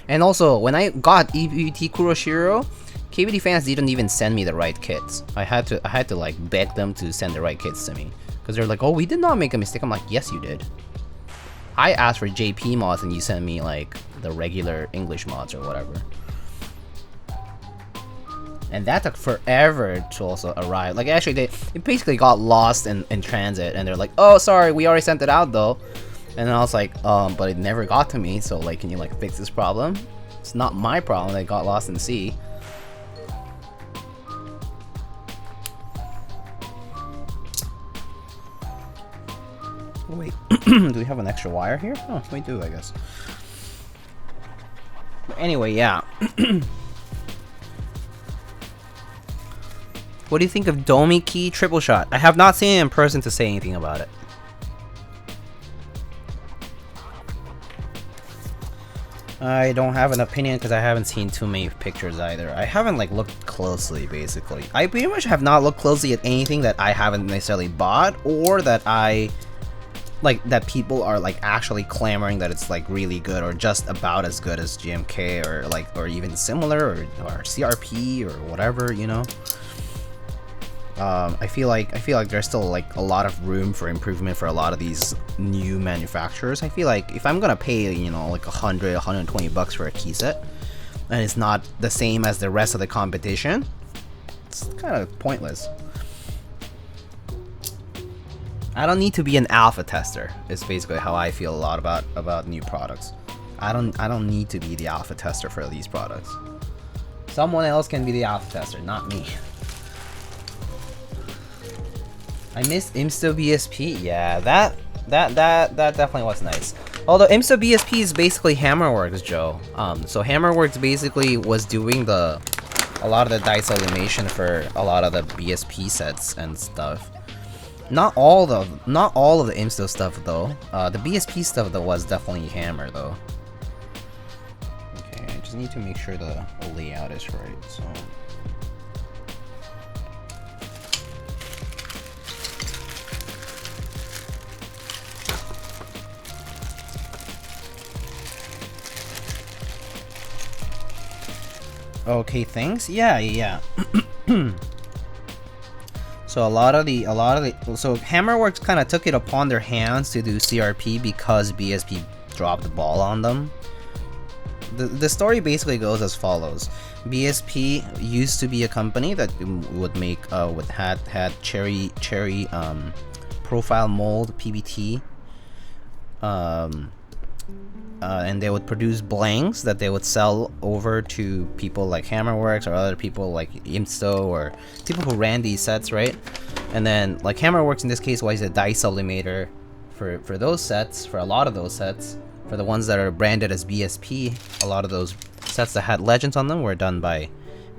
And also, when I got EPVT Kuroshiro, KBD fans didn't even send me the right kits. I had to like beg them to send the right kits to me, because they're like, "Oh, we did not make a mistake." I'm like, "Yes, you did. I asked for JP mods and you sent me like the regular English mods or whatever." And that took forever to also arrive. Like actually, it basically got lost in transit, and they're like, "Oh, sorry, we already sent it out though." And I was like, but it never got to me. So like, can you like fix this problem? It's not my problem. It got lost in the sea. Oh, wait, do we have an extra wire here? Oh, we do, I guess. But anyway, yeah. What do you think of Domi Key Triple Shot? I have not seen it in person to say anything about it. I don't have an opinion because I haven't seen too many pictures either. I haven't like looked closely, basically. I pretty much have not looked closely at anything that I haven't necessarily bought, or that I like that people are like actually clamoring that it's like really good or just about as good as GMK or like or even similar or CRP or whatever, you know. I feel like there's still like a lot of room for improvement for a lot of these new manufacturers. I feel like if I'm gonna pay, you know, like 120 bucks for a key set, and it's not the same as the rest of the competition, it's kind of pointless. I don't need to be an alpha tester. It's basically how I feel a lot about new products. I don't need to be the alpha tester for these products. Someone else can be the alpha tester, not me. I missed Imsto BSP. Yeah, that definitely was nice. Although Imsto BSP is basically Hammerworks, Joe. So Hammerworks basically was doing a lot of the dice sublimation for a lot of the BSP sets and stuff. Not all of the Imsto stuff though. The BSP stuff though was definitely Hammer though. Okay, I just need to make sure the layout is right. So. Okay, thanks. Yeah. So a lot of the so Hammerworks kind of took it upon their hands to do CRP because BSP dropped the ball on them. The story basically goes as follows: BSP used to be a company that would make had cherry profile mold PBT. And they would produce blanks that they would sell over to people like Hammerworks or other people like Imsto or people who ran these sets, right? And then like Hammerworks in this case was a dice sublimator for those sets, for a lot of those sets. For the ones that are branded as BSP, a lot of those sets that had legends on them were done by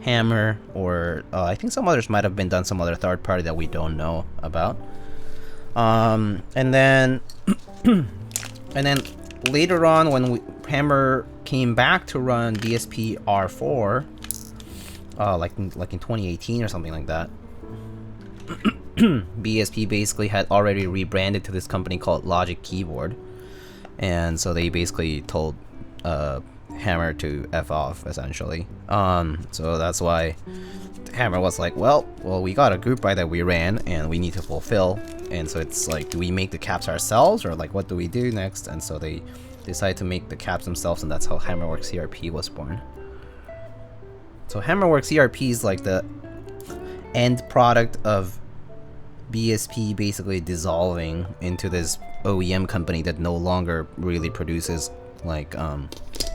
Hammer, or I think some others might have been done some other third party that we don't know about. And then later on, when Hammer came back to run BSP R4, like in 2018 or something like that, BSP basically had already rebranded to this company called Logic Keyboard, and so they basically told Hammer to F off, essentially. So that's why Hammer was like, well, we got a group buy that we ran, and we need to fulfill. And so it's like, do we make the caps ourselves, or like what do we do next? And so they decided to make the caps themselves, and that's how Hammerworks CRP was born. So Hammerworks CRP is like the end product of BSP basically dissolving into this OEM company that no longer really produces like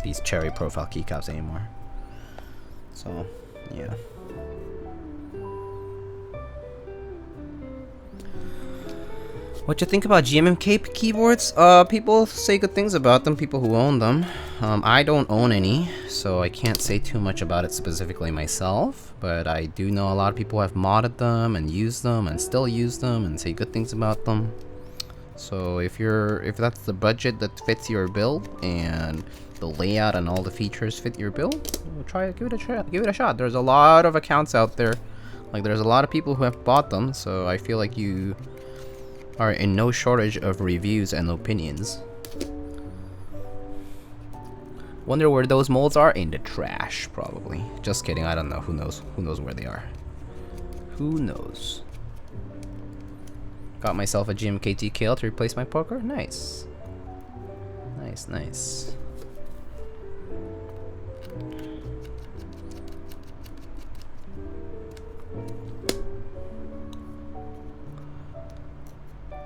these cherry profile keycaps anymore. So yeah. What you think about GMK keyboards? People say good things about them, people who own them. I don't own any, so I can't say too much about it specifically myself, but I do know a lot of people have modded them and used them and still use them and say good things about them. So if that's the budget that fits your build and the layout and all the features fit your build, give it a shot. There's a lot of accounts out there. Like, there's a lot of people who have bought them, so I feel like you are in no shortage of reviews and opinions. Wonder where those molds are? In the trash, probably. Just kidding, I don't know. Who knows? Who knows where they are? Who knows? Got myself a GMK TKL to replace my poker. Nice. Nice, nice.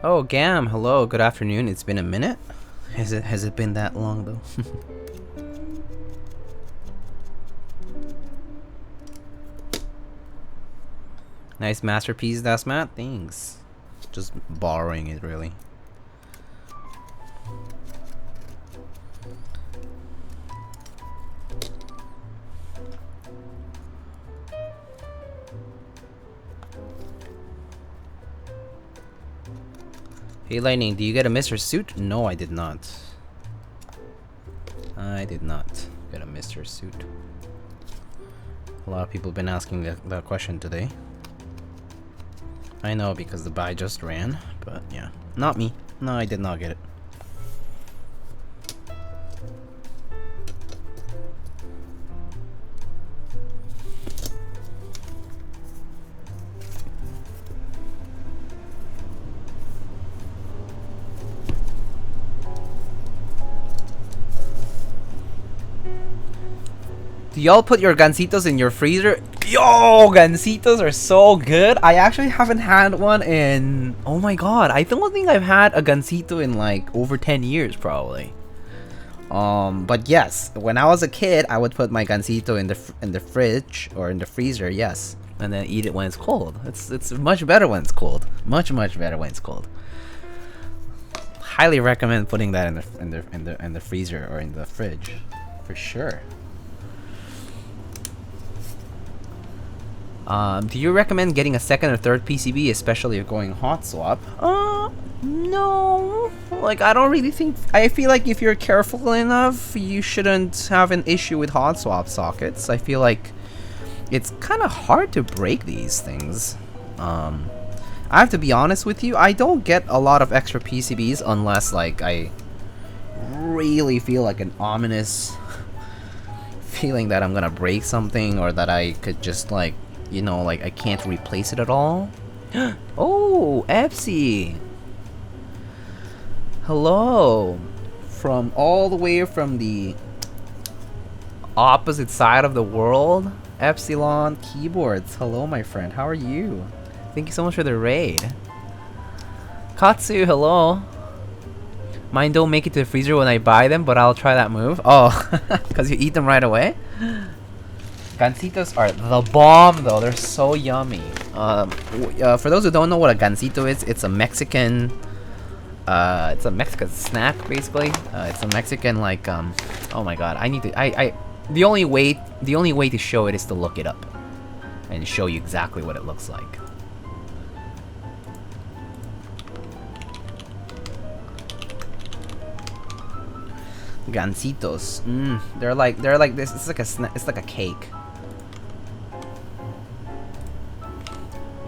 Oh, Gam, hello, good afternoon. It's been a minute. Has it been that long though? Nice masterpiece, that's Matt. Thanks. Just borrowing it, really. Hey Lightning, do you get a Mr. Suit? No, I did not. I did not get a Mr. Suit. A lot of people have been asking that question today. I know because the buy just ran, but yeah. Not me. No, I did not get it. Do y'all put your gancitos in your freezer? Yo, gancitos are so good. I actually haven't had one in... Oh my god, I don't think I've had a gancito in like over 10 years probably. But yes, when I was a kid, I would put my gancito in the fridge or in the freezer, yes, and then eat it when it's cold. It's much better when it's cold. Much better when it's cold. Highly recommend putting that in the freezer or in the fridge, for sure. Do you recommend getting a second or third PCB, especially if going hot swap? No. Like, I don't really think... I feel like if you're careful enough, you shouldn't have an issue with hot swap sockets. I feel like it's kind of hard to break these things. I have to be honest with you, I don't get a lot of extra PCBs unless, like, I really feel like an ominous feeling that I'm gonna break something or that I could just, like, you know, like I can't replace it at all. Oh, Epsy! Hello! From all the way from the opposite side of the world, Epsilon Keyboards. Hello, my friend. How are you? Thank you so much for the raid. Katsu, hello. Mine don't make it to the freezer when I buy them, but I'll try that move. Oh, because you eat them right away? Gancitos are the bomb though, they're so yummy. For those who don't know what a gancito is, it's a Mexican snack basically. It's a Mexican like oh my god, I need to the only way to show it is to look it up and show you exactly what it looks like. Gancitos. They're like this. It's like a cake.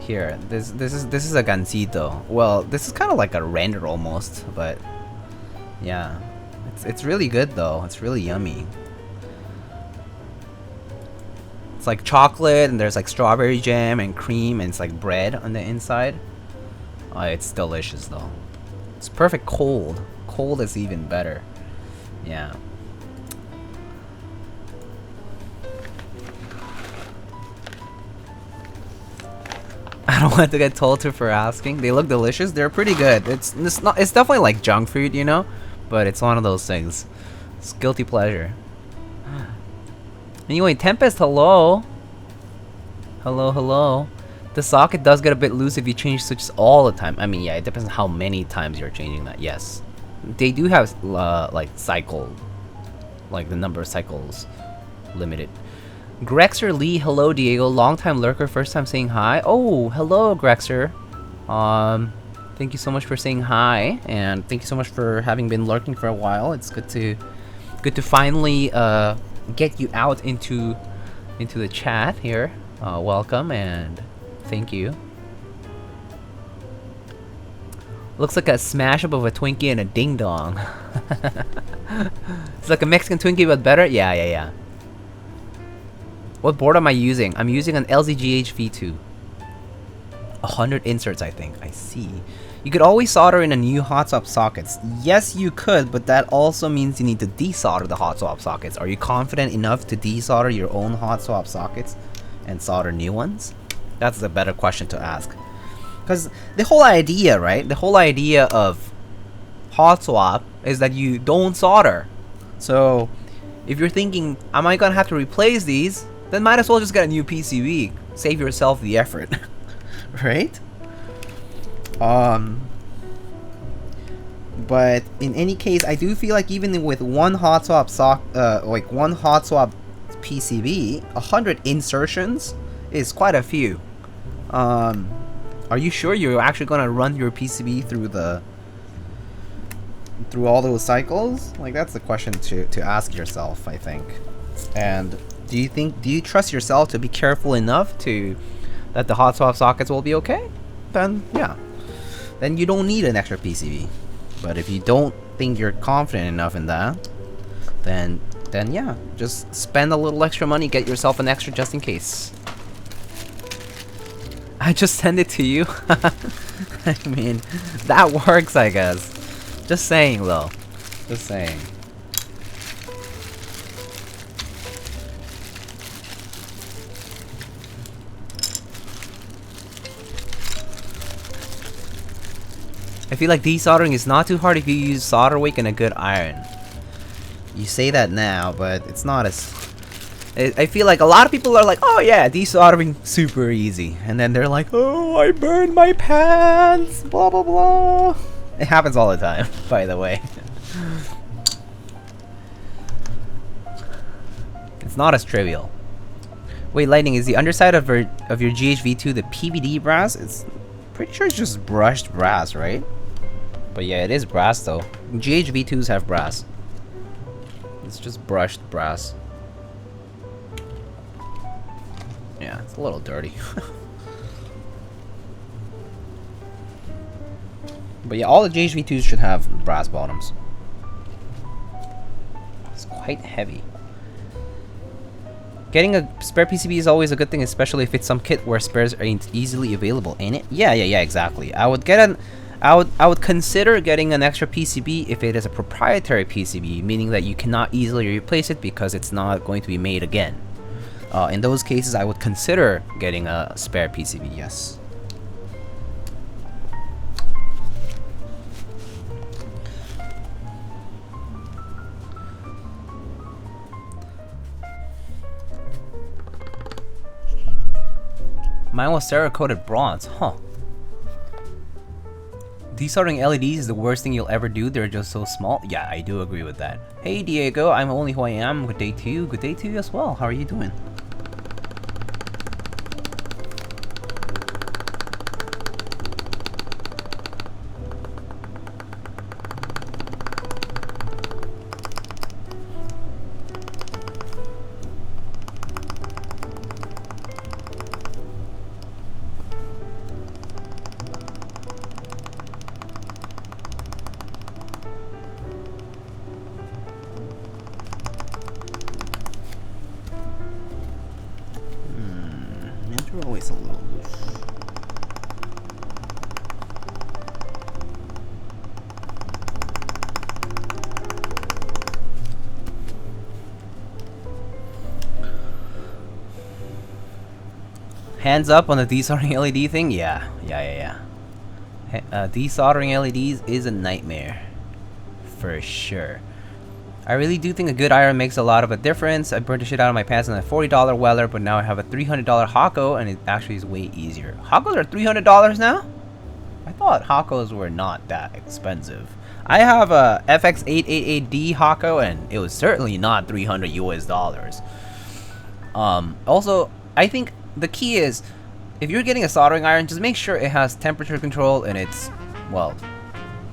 Here, this is a gancito. Well, this is kind of like a render almost, but yeah, it's really good though. It's really yummy. It's like chocolate, and there's like strawberry jam and cream, and it's like bread on the inside. Oh, it's delicious though. It's perfect cold. Cold is even better. Yeah. I don't want to get told to for asking. They look delicious. They're pretty good. It's definitely like junk food, you know, but it's one of those things. It's guilty pleasure. Anyway, Tempest, hello. Hello. The socket does get a bit loose if you change switches all the time. I mean, yeah, it depends on how many times you're changing that. Yes, they do have like cycle, like the number of cycles limited. Grexer Lee, hello Diego, long time lurker, first time saying hi. Oh, hello Grexer. Thank you so much for saying hi, and thank you so much for having been lurking for a while. It's good to finally get you out into the chat here. Welcome and thank you. Looks like a smash up of a Twinkie and a ding dong. It's like a Mexican Twinkie but better. Yeah. What board am I using? I'm using an LZGH V2. 100 inserts, I think. I see. You could always solder in a new hot swap sockets. Yes, you could, but that also means you need to desolder the hot swap sockets. Are you confident enough to desolder your own hot swap sockets and solder new ones? That's a better question to ask. Because the whole idea, right? The whole idea of hot swap is that you don't solder. So if you're thinking, am I gonna have to replace these? Then might as well just get a new PCB. Save yourself the effort. Right? But in any case, I do feel like even with one hot swap one hot swap PCB, 100 insertions is quite a few. Are you sure you're actually gonna run your PCB through all those cycles? Like, that's the question to ask yourself, I think. And do you trust yourself to be careful enough that the hot swap sockets will be okay? Then yeah. Then you don't need an extra PCB. But if you don't think you're confident enough in that, then yeah, just spend a little extra money, get yourself an extra just in case. I just send it to you. I mean, that works, I guess. Just saying though. Just saying. I feel like desoldering is not too hard if you use solder wick and a good iron. You say that now, but it's not as... I feel like a lot of people are like, oh yeah, desoldering super easy. And then they're like, oh, I burned my pants, blah blah blah. It happens all the time, by the way. It's not as trivial. Wait, Lightning, is the underside of your GHV2 the PVD brass? It's pretty sure it's just brushed brass, right? But yeah, it is brass though. GHV2s have brass. It's just brushed brass. Yeah, it's a little dirty. But yeah, all the GHV2s should have brass bottoms. It's quite heavy. Getting a spare PCB is always a good thing, especially if it's some kit where spares ain't easily available, ain't it? Yeah, exactly. I would consider getting an extra PCB if it is a proprietary PCB, meaning that you cannot easily replace it because it's not going to be made again. In those cases, I would consider getting a spare PCB, yes. Mine was Cerakoted bronze, huh? Desoldering LEDs is the worst thing you'll ever do, they're just so small. Yeah, I do agree with that. Hey Diego, I'm only who I am. Good day to you. Good day to you as well. How are you doing? Always a little loose. Hands up on the desoldering LED thing? Yeah. Desoldering LEDs is a nightmare. For sure. I really do think a good iron makes a lot of a difference. I burned the shit out of my pants on a $40 Weller, but now I have a $300 Hako, and it actually is way easier. Hakos are $300 now? I thought Hakos were not that expensive. I have a FX888D Hako, and it was certainly not $300 US. Also, I think the key is, if you're getting a soldering iron, just make sure it has temperature control and it's, well,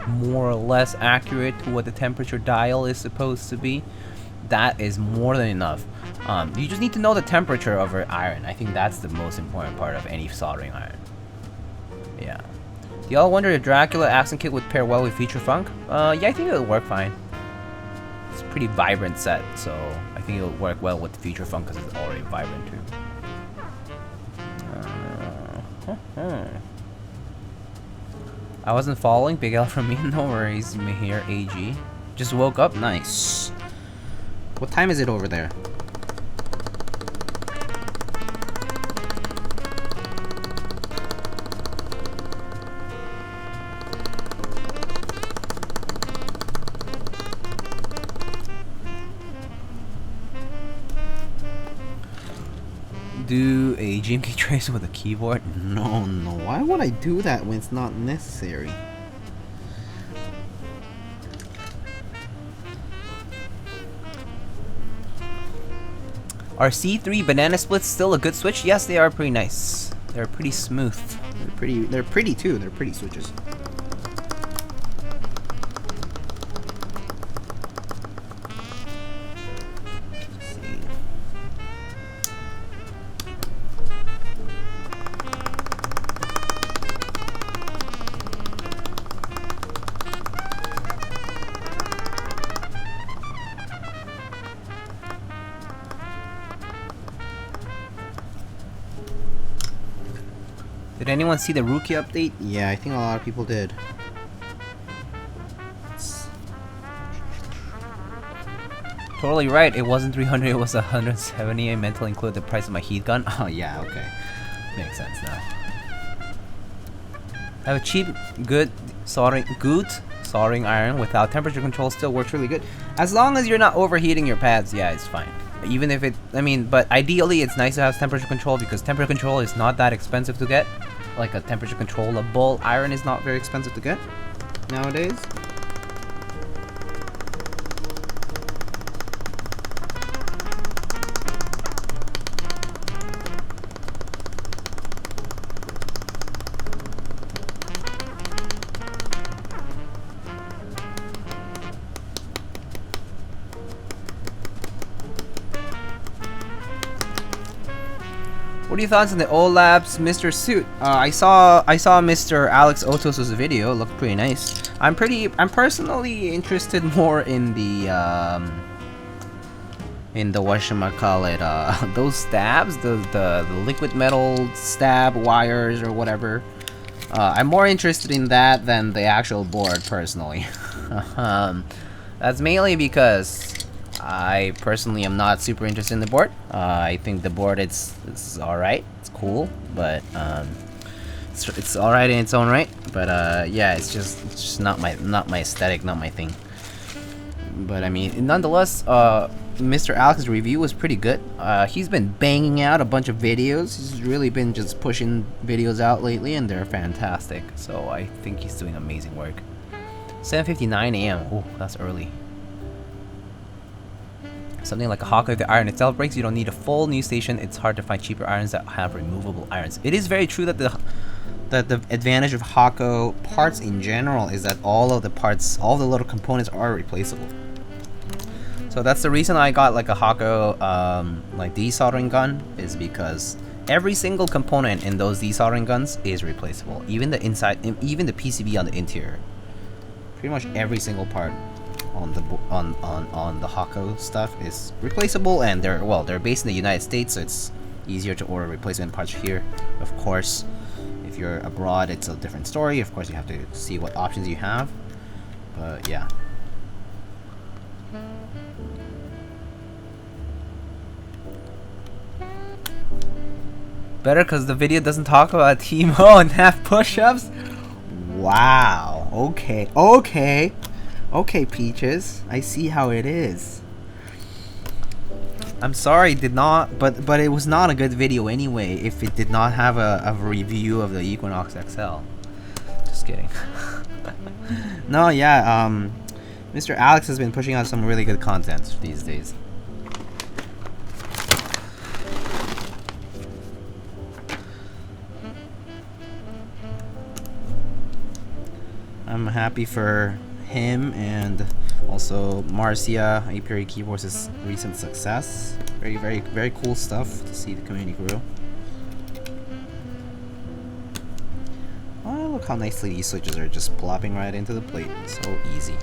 more or less accurate to what the temperature dial is supposed to be. That is more than enough. You just need to know the temperature of your iron. I think that's the most important part of any soldering iron. Yeah. Do y'all wonder if Dracula accent kit would pair well with Feature Funk? Yeah, I think it would work fine. It's a pretty vibrant set, so I think it would work well with Feature Funk because it's already vibrant too. I wasn't following. Big L from me. No worries, Mahir AG. Just woke up. Nice. What time is it over there? Do a GMK trace with a keyboard? No, no. Why would I do that when it's not necessary? Are C3 banana splits still a good switch? Yes, they are pretty nice. They're pretty smooth. They're pretty too. They're pretty switches. Did anyone see the rookie update? Yeah, I think a lot of people did. Totally right, it wasn't 300, it was 170. I meant to include the price of my heat gun. Oh yeah, okay. Makes sense now. I have a cheap, good soldering iron without temperature control, still works really good. As long as you're not overheating your pads, yeah, it's fine. Even if it, I mean, but ideally it's nice to have temperature control because temperature control is not that expensive to get. Like a temperature controllable iron is not very expensive to get nowadays. What are your thoughts on the old labs Mr. Suit? I saw Mr. Alex Otos' video. It looked pretty nice. I'm personally interested more in the whatchamacallit, those stabs, the liquid metal stab wires or whatever. I'm more interested in that than the actual board personally. That's mainly because I personally am not super interested in the board. I think the board it's alright, it's cool, but it's alright in its own right. But yeah, it's just not my aesthetic, not my thing. But I mean, nonetheless, Mr. Alex's review was pretty good. He's been banging out a bunch of videos. He's really been just pushing videos out lately, and they're fantastic. So I think he's doing amazing work. 7:59 AM. Oh, that's early. Something like a Hawkeye, if the iron itself breaks, you don't need a full new station. It's hard to find cheaper irons that have removable irons. It is very true that the advantage of Hako parts in general is that all of the parts, all the little components are replaceable. So that's the reason I got like a Hako like desoldering gun, is because every single component in those desoldering guns is replaceable. Even the inside, even the PCB on the interior. Pretty much every single part on the Hako stuff is replaceable, and they're based in the United States, so it's easier to order replacement parts here. Of course, if you're abroad, it's a different story. Of course, you have to see what options you have. But yeah. Better because the video doesn't talk about Timo and half push-ups. Wow. Okay. Okay, Peaches, I see how it is. I'm sorry, did not, but it was not a good video anyway if it did not have a review of the Equinox XL. Just kidding. No, yeah, Mr. Alex has been pushing out some really good content these days. I'm happy for him and also Marcia, Apiary Keyboards' recent success. Very cool stuff to see the community grow. Oh, look how nicely these switches are just plopping right into the plate. So easy.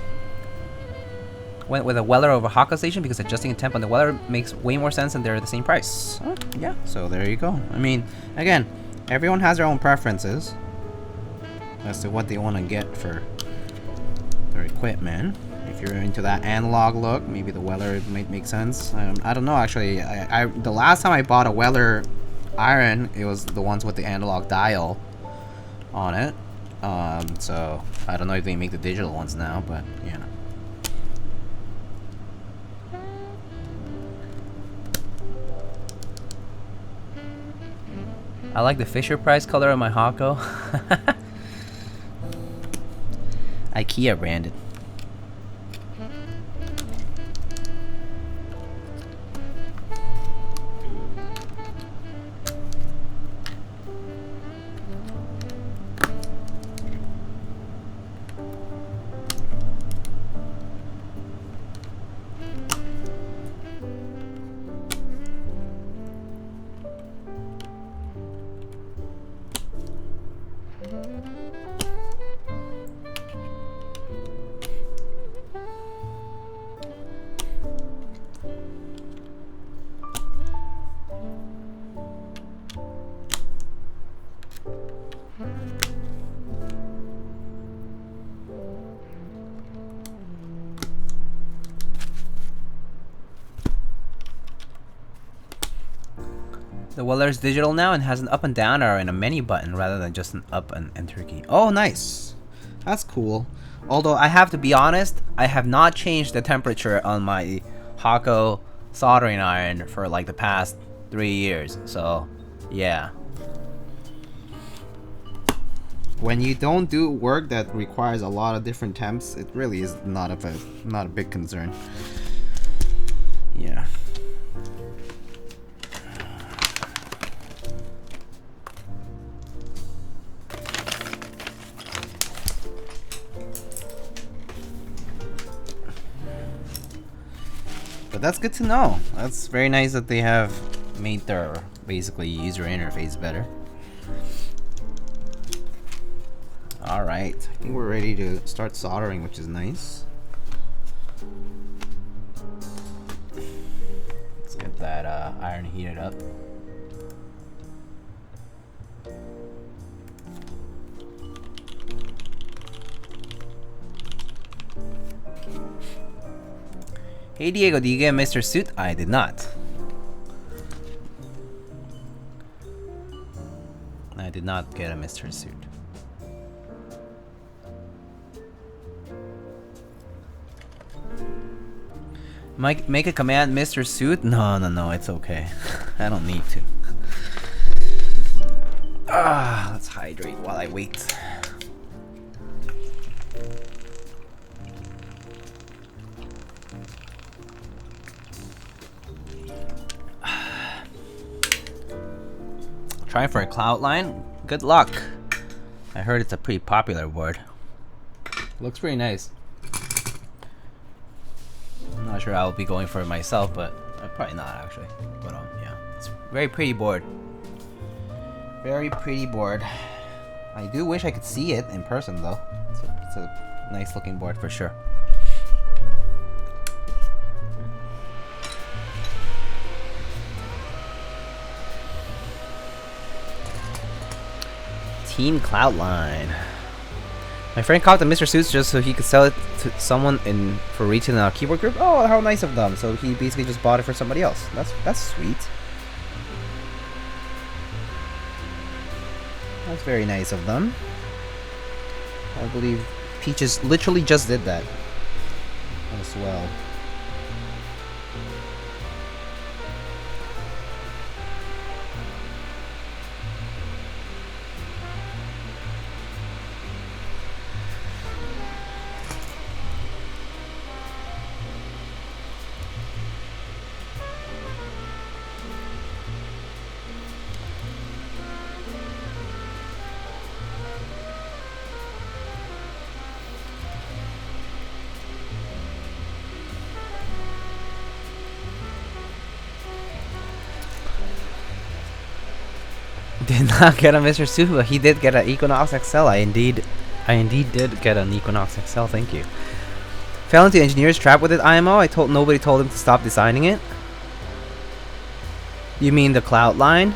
Went with a Weller over Haka Station because adjusting the temp on the Weller makes way more sense and they're the same price. Oh, yeah, so there you go. I mean, again, everyone has their own preferences as to what they want to get for their equipment. If you're into that analog look, maybe the Weller might make sense. I don't know, actually. The last time I bought a Weller iron, it was the ones with the analog dial on it. So I don't know if they make the digital ones now, but you know. I like the Fisher Price color of my Hako. IKEA branded. The Weller's digital now and has an up and down arrow and a menu button rather than just an up and enter key. Oh, nice. That's cool. Although I have to be honest, I have not changed the temperature on my Hako soldering iron for like the past 3 years. So, yeah. When you don't do work that requires a lot of different temps, it really is not a big concern. Yeah. But that's good to know. That's very nice that they have made their basically user interface better. Alright, I think we're ready to start soldering, which is nice. Let's get that iron heated up. Hey Diego, do you get a Mr. Suit? I did not. I did not get a Mr. Suit. Make a command, Mr. Suit? No, it's okay. I don't need to. Let's hydrate while I wait. Trying for a cloud line? Good luck. I heard it's a pretty popular board. Looks pretty nice. I'm not sure I'll be going for it myself, but probably not actually. But yeah, it's a very pretty board. Very pretty board. I do wish I could see it in person though. It's a nice looking board for sure. Team Cloudline. My friend caught the Mr. Suits just so he could sell it to someone for reaching a keyboard group. Oh, how nice of them! So he basically just bought it for somebody else. That's sweet. That's very nice of them. I believe Peaches literally just did that. as well. Did not get a Mr. Suva. He did get an Equinox XL. I indeed did get an Equinox XL. Thank you. Fell into engineer's trap with it. IMO. Nobody told him to stop designing it. You mean the cloud line?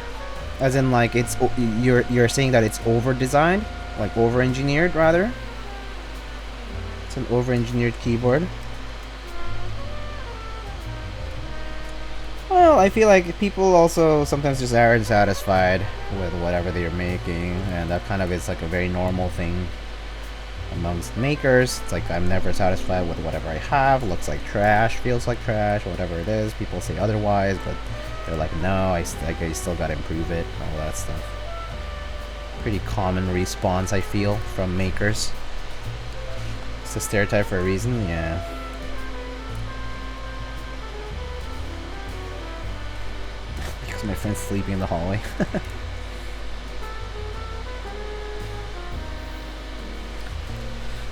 As in, like, it's you're saying that it's over designed, like over engineered rather. It's an over engineered keyboard. Well, I feel like people also sometimes just aren't satisfied with whatever they're making, and that kind of is like a very normal thing amongst makers. It's like, I'm never satisfied with whatever I have. Looks like trash, feels like trash, whatever it is. People say otherwise, but they're like, no, I still gotta improve it, all that stuff. Pretty common response, I feel, from makers. It's a stereotype for a reason, yeah. My friend's sleeping in the hallway.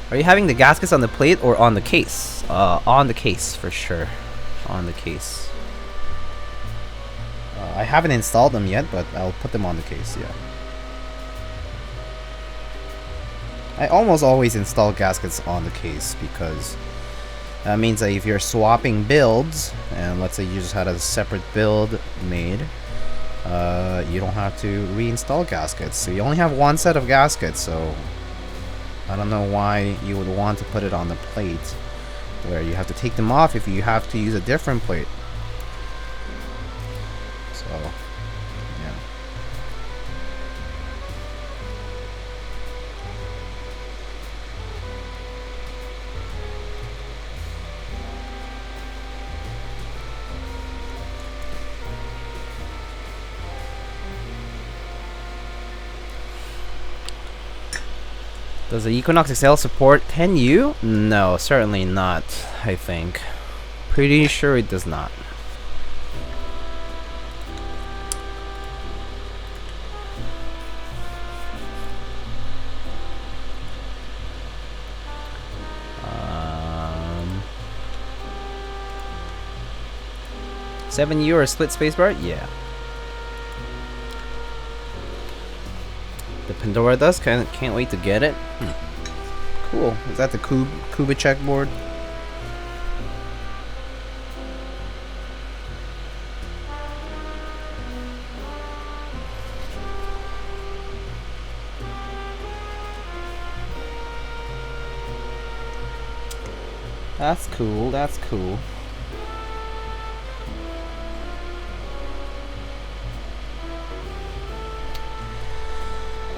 Are you having the gaskets on the plate or on the case? On the case for sure. On the case. I haven't installed them yet, but I'll put them on the case, yeah. I almost always install gaskets on the case because that means that if you're swapping builds, and let's say you just had a separate build made, you don't have to reinstall gaskets. So you only have one set of gaskets, so I don't know why you would want to put it on the plate where you have to take them off if you have to use a different plate. So, yeah. Does the Equinox XL support Tengu? No, certainly not, I think. Pretty sure it does not. €7 or split spacebar? Yeah. The Pandora does. Can't wait to get it. Cool. Is that the Kubicek board? That's cool. That's cool.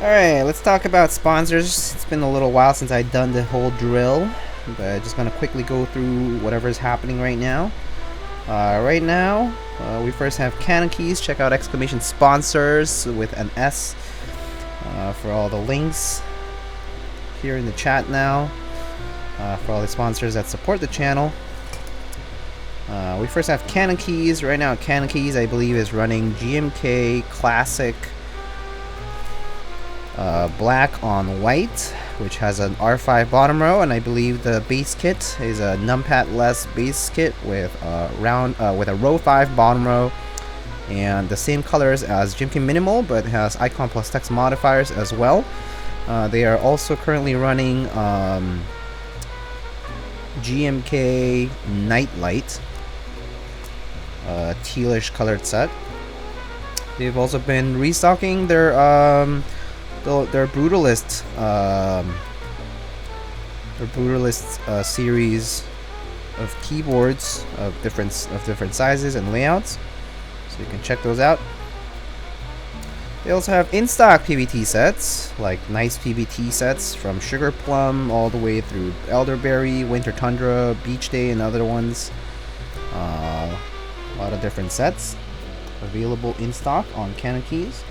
Alright, let's talk about sponsors. It's been a little while since I've done the whole drill, but I'm just going to quickly go through whatever is happening right now. Right now, we first have CannonCaps. Check out exclamation sponsors with an S for all the links here in the chat now. For all the sponsors that support the channel. We first have CannonCaps. Right now, CannonCaps, I believe, is running GMK Classic black on white, which has an R5 bottom row, and I believe the base kit is a numpad-less base kit with a row 5 bottom row, and the same colors as GMK Minimal, but has icon plus text modifiers as well. They are also currently running GMK Nightlight, tealish colored set. They've also been restocking their Brutalist series of keyboards of different sizes and layouts, so you can check those out. They also have in-stock PBT sets, like nice PBT sets from Sugar Plum all the way through Elderberry, Winter Tundra, Beach Day, and other ones. A lot of different sets available in stock on CannonCaps.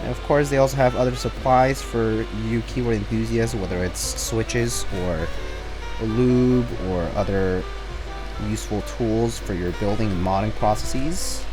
And of course, they also have other supplies for you keyword enthusiasts, whether it's switches or lube or other useful tools for your building and modding processes.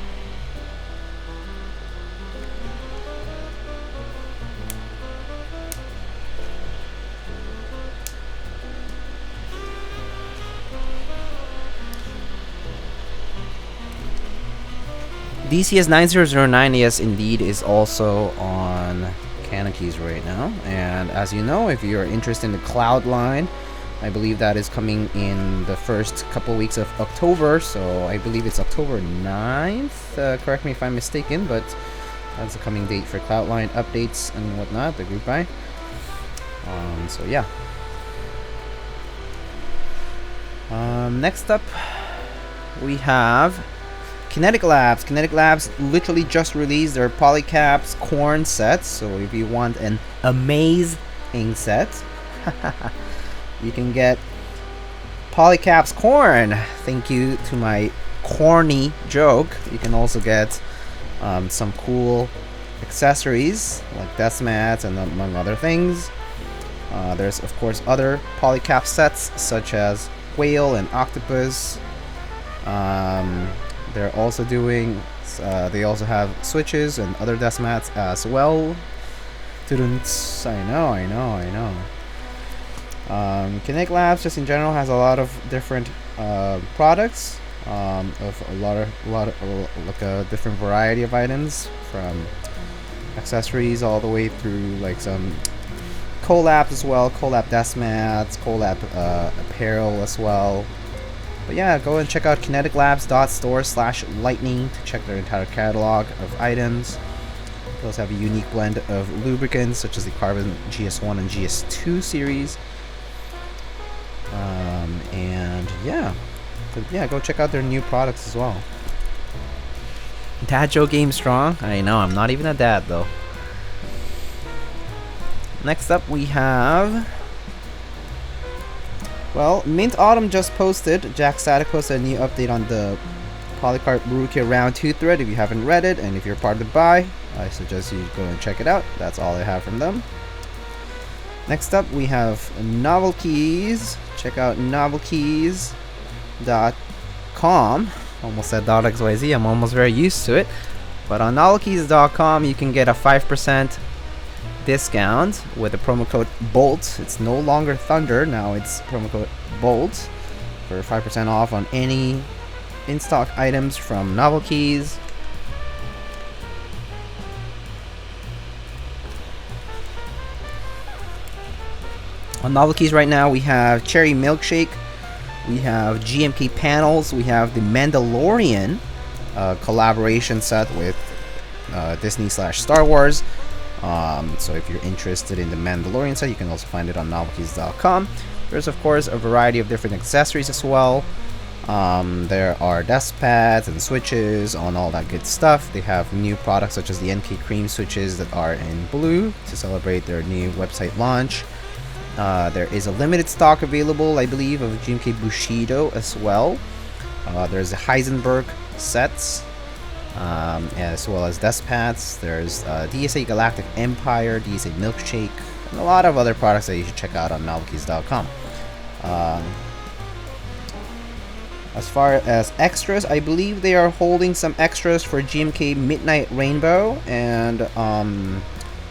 DCS 9009 yes indeed is also on CannonCaps right now, and as you know, if you're interested in the cloud line, I believe that is coming in the first couple weeks of October, so I believe it's October 9th, correct me if I'm mistaken, but that's the coming date for cloud line updates and whatnot, the group buy. So yeah. Next up we have Kinetic Labs. Kinetic Labs literally just released their Polycaps corn sets, so if you want an amazing set, you can get Polycaps corn. Thank you to my corny joke. You can also get some cool accessories like desk mats and among other things. There's of course other Polycap sets such as whale and octopus. They're also doing, they also have switches and other desk mats as well. I know. Kinetic Labs just in general has a lot of different products, of a lot of like a different variety of items, from accessories all the way through like some collabs as well, collab desk mats, collab apparel as well. But yeah, go and check out kineticlabs.store/lightning to check their entire catalog of items. They also have a unique blend of lubricants such as the Carbon GS1 and GS2 series. And yeah, go check out their new products as well. Dad joke game strong? I know, I'm not even a dad though. Next up we have, well, Mint Autumn just posted, Jack Static posted a new update on the Polycarp Rookie Round 2 thread if you haven't read it, and if you're part of the buy, I suggest you go and check it out. That's all I have from them. Next up we have Novel Keys. Check out novelkeys.com. Almost said .xyz, I'm almost very used to it. But on novelkeys.com you can get a 5% discount with the promo code BOLT. It's no longer Thunder, now it's promo code BOLT for 5% off on any in-stock items from Novel Keys. On Novel Keys right now we have Cherry Milkshake, we have GMK panels, we have the Mandalorian collaboration set with Disney/Star Wars. So if you're interested in the Mandalorian set, you can also find it on novelkeys.com. There's of course a variety of different accessories as well. There are desk pads and switches on all that good stuff. They have new products such as the NK Cream switches that are in blue to celebrate their new website launch. There is a limited stock available, I believe, of GMK Bushido as well. There's the Heisenberg sets, as well as desk pads. There's DSA Galactic Empire, DSA Milkshake, and a lot of other products that you should check out on novelkeys.com. As far as extras, I believe they are holding some extras for GMK Midnight Rainbow and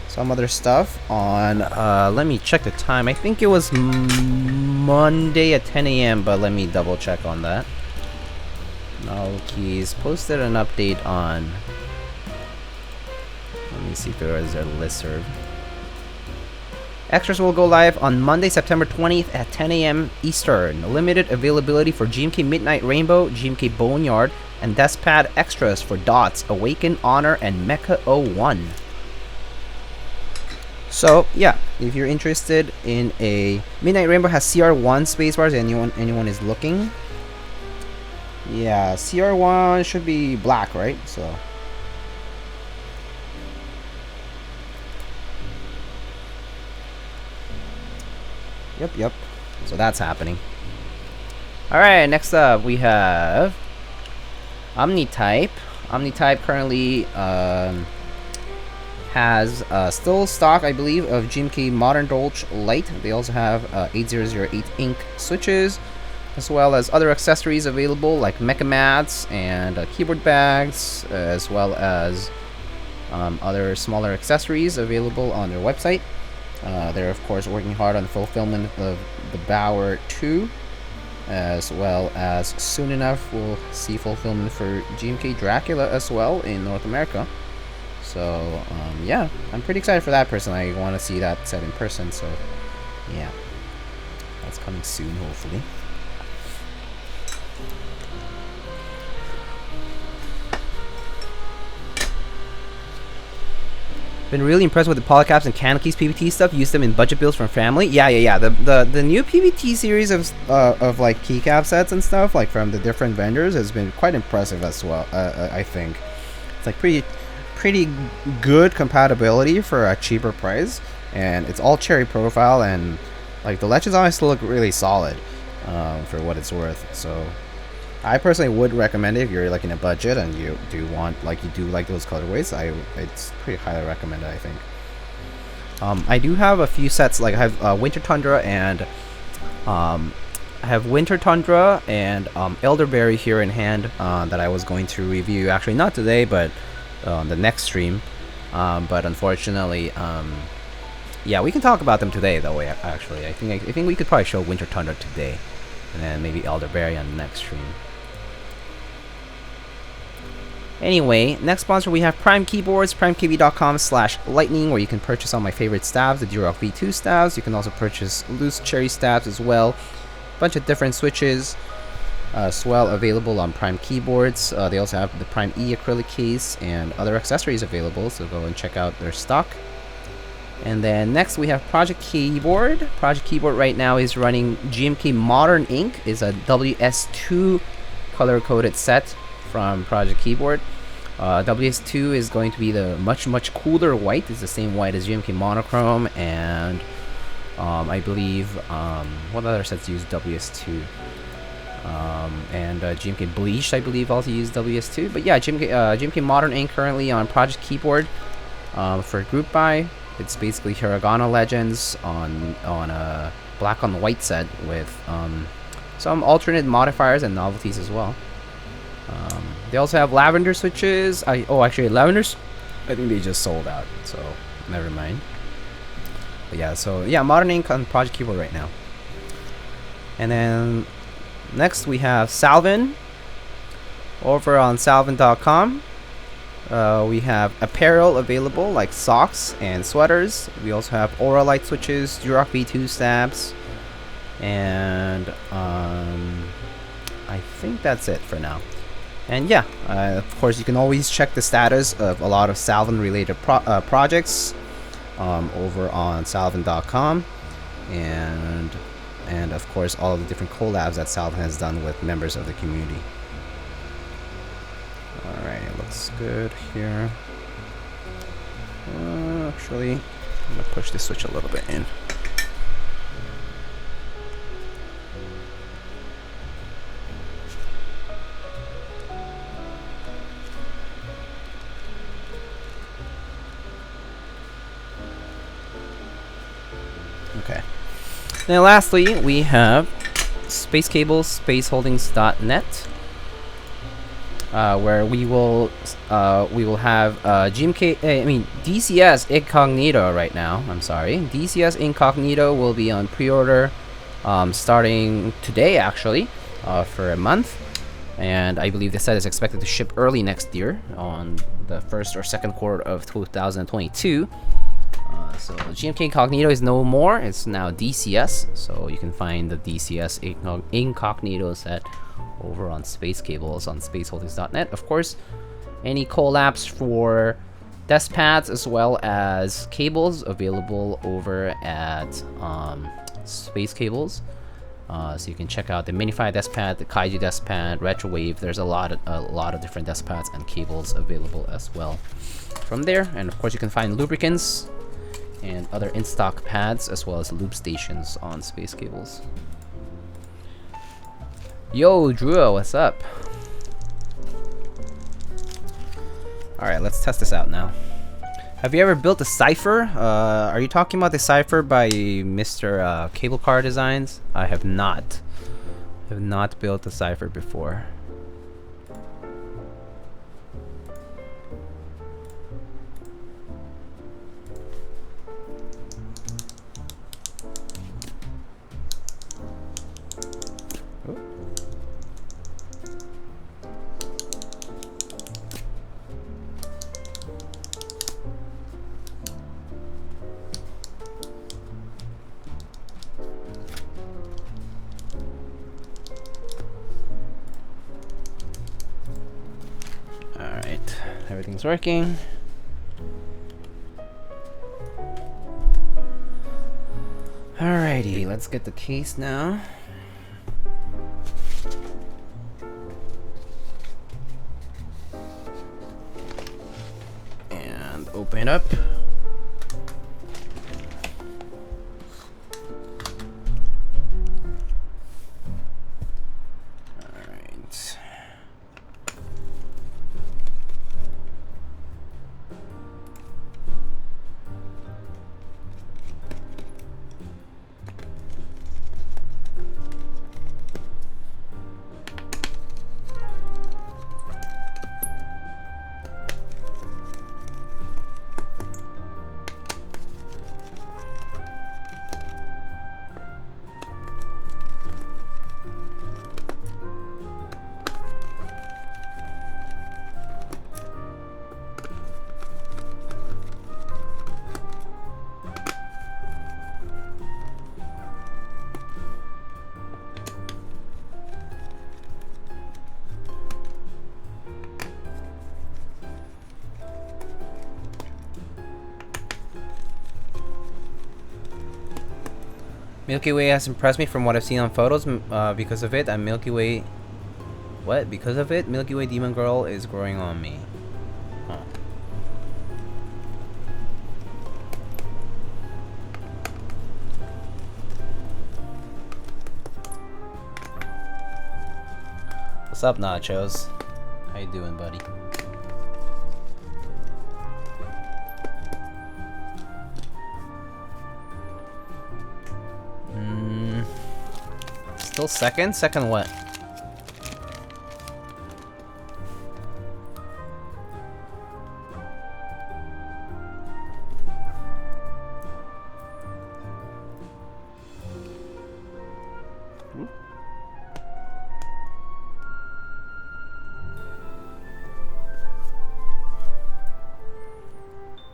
some other stuff on, let me check the time. I think it was Monday at 10 AM, but let me double check on that. Novel Keys posted an update on, let me see if there is a listserv. Extras will go live on Monday, September 20th at 10 AM Eastern. Limited availability for GMK Midnight Rainbow, GMK Boneyard, and Deskpad extras for Dots, Awaken, Honor, and Mecha 01. So yeah, if you're interested in a Midnight Rainbow, has CR1 spacebars. Anyone is looking? Yeah, CR1 should be black, right? So Yep. So that's happening. Alright, next up we have Omnitype. Omnitype currently has still stock, I believe, of GMK Modern Dolch Light. They also have 8008 ink switches, as well as other accessories available like mecha mats and keyboard bags, as well as other smaller accessories available on their website. They're of course working hard on the fulfillment of the Bower 2, as well as soon enough we'll see fulfillment for GMK Dracula as well in North America. So yeah, I'm pretty excited for that personally. I want to see that set in person, so yeah, that's coming soon hopefully. Been really impressed with the polycaps and CannonCaps PVT stuff. Used them in budget builds from family. Yeah. The new PVT series of like keycap sets and stuff, like from the different vendors, has been quite impressive as well. I think it's like pretty good compatibility for a cheaper price, and it's all cherry profile, and like the ledges honestly look really solid for what it's worth. So I personally would recommend it if you're like in a budget and you do like those colorways. It's pretty highly recommended, I think. I do have a few sets, like I have Winter Tundra and Elderberry here in hand that I was going to review, actually not today, but on the next stream. But unfortunately, yeah, we can talk about them today though. Actually, I think we could probably show Winter Tundra today, and then maybe Elderberry on the next stream. Anyway, next sponsor we have Prime Keyboards, primekb.com/lightning, where you can purchase all my favorite stabs, the Durock V2 stabs. You can also purchase loose cherry stabs as well. Bunch of different switches as well available on Prime Keyboards. They also have the Prime E acrylic case and other accessories available, so go and check out their stock. And then next we have Project Keyboard. Project Keyboard right now is running GMK Modern Ink. Is a WS2 color-coded set from Project Keyboard. WS2 is going to be the much cooler white. It's the same white as GMK Monochrome, and I believe what other sets use WS2? And GMK Bleached, I believe, also use WS2. But yeah, GMK Modern Ink currently on Project Keyboard for group buy. It's basically Hiragana Legends on a black on white set with some alternate modifiers and novelties as well. They also have lavender switches. Actually, lavenders, I think they just sold out, so never mind. But yeah, so yeah, Modern Ink on Project Keyboard right now. And then next we have Salvin over on salvin.com. We have apparel available like socks and sweaters. We also have Aura Light switches, Durock V2 stabs, and I think that's it for now. And yeah, of course you can always check the status of a lot of Salvin related projects over on salvin.com, and of course all of the different collabs that Salvin has done with members of the community. Alright, it looks good here. Actually, I'm gonna push this switch a little bit in. Okay. Then lastly, we have Space Cables, spaceholdings.net, where we will have DCS Incognito right now. I'm sorry, DCS Incognito will be on pre-order starting today, actually, for a month, and I believe the set is expected to ship early next year on the first or second quarter of 2022. So GMK Incognito is no more, it's now DCS, so you can find the DCS Incognito set over on Space Cables on spaceholdings.net. Of course, any collabs for desk pads as well as cables available over at Space Cables. So you can check out the Minify desk pad, the Kaiju desk pad, Retrowave. There's a lot of different desk pads and cables available as well from there. And of course, you can find lubricants and other in-stock pads, as well as loop stations on space cables. Yo, Drew, what's up? Alright, let's test this out now. Have you ever built a cipher? Are you talking about the cipher by Mr. Cable Car Designs? I have not. I have not built a cipher before. Everything's working. Alrighty, let's get the case now. And open it up. Milky Way has impressed me from what I've seen on photos. Because of it, I'm Milky Way. What? Because of it, Milky Way Demon Girl is growing on me. Oh. What's up, Nachos? How you doing, buddy? Still second? Second what?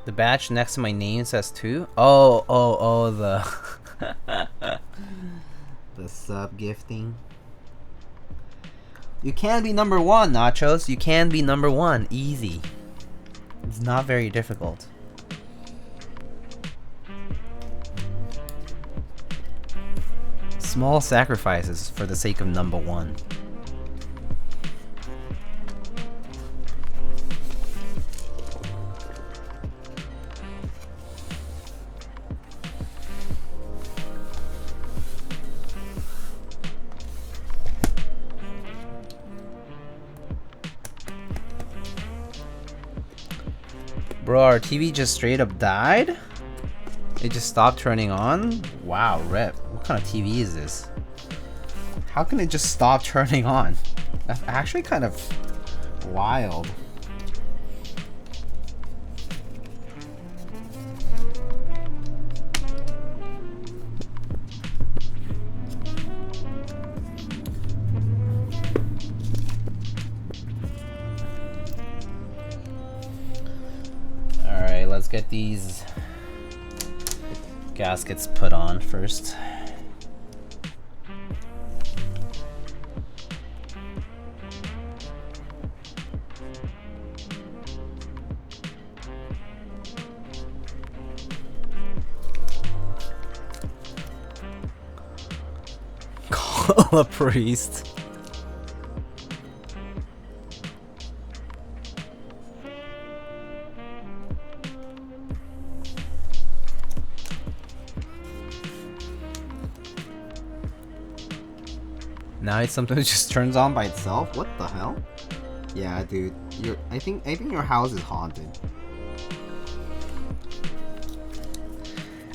The badge next to my name says 2. Oh, the the sub gifting. You can be number 1, Nachos. You can be number 1. Easy. It's not very difficult. Small sacrifices for the sake of number 1. Bro, our TV just straight up died? It just stopped turning on? Wow, rip. What kind of TV is this? How can it just stop turning on? That's actually kind of wild. Let's get these gaskets put on first. Call a priest. Now it's something that just turns on by itself? What the hell? Yeah, dude. I think your house is haunted.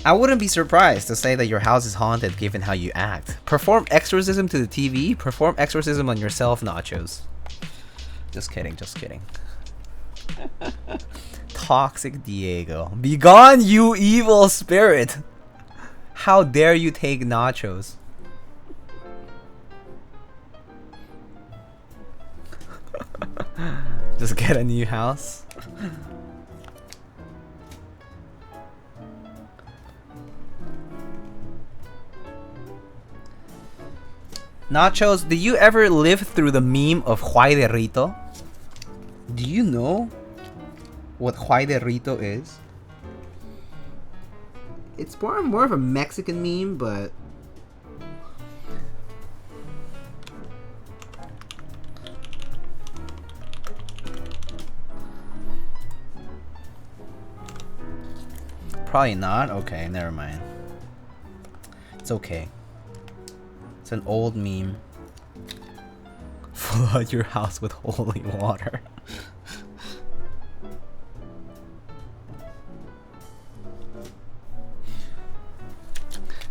I wouldn't be surprised to say that your house is haunted given how you act. Perform exorcism to the TV, perform exorcism on yourself, Nachos. Just kidding, just kidding. Toxic Diego. Be gone, you evil spirit! How dare you take Nachos? Just get a new house. Nachos, do you ever live through the meme of Juay de Rito? Do you know what Juay de Rito is? It's more of a Mexican meme, but probably not. Okay, never mind. It's okay. It's an old meme. Flood your house with holy water.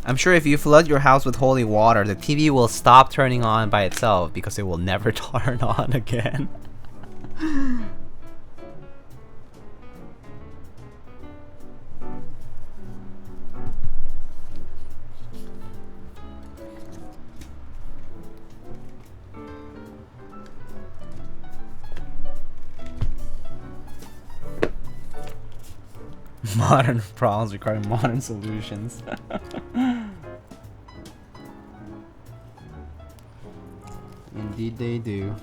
I'm sure if you flood your house with holy water, the TV will stop turning on by itself because it will never turn on again. Modern problems require modern solutions. Indeed they do.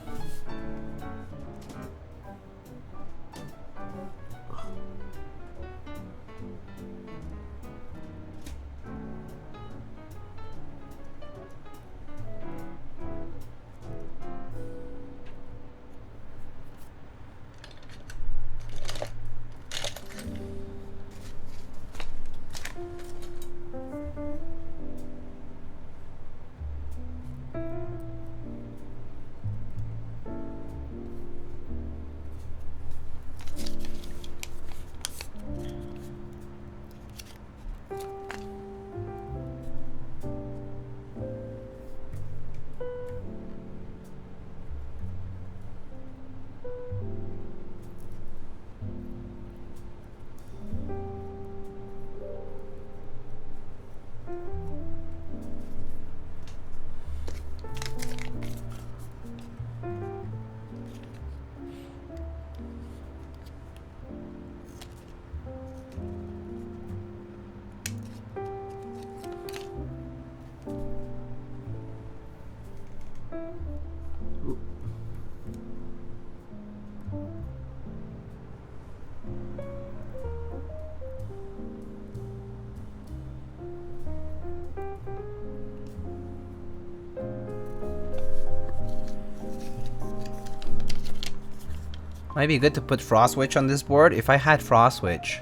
Might be good to put Frost Witch on this board if I had Frost Witch.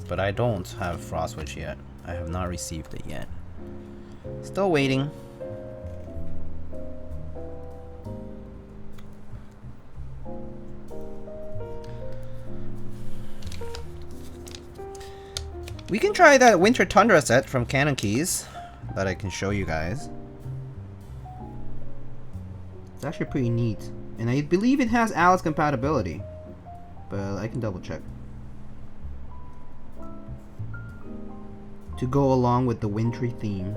But I don't have Frost Witch yet. I have not received it yet. Still waiting. We can try that Winter Tundra set from CannonCaps that I can show you guys. It's actually pretty neat. And I believe it has Alice compatibility. But I can double check. To go along with the wintry theme.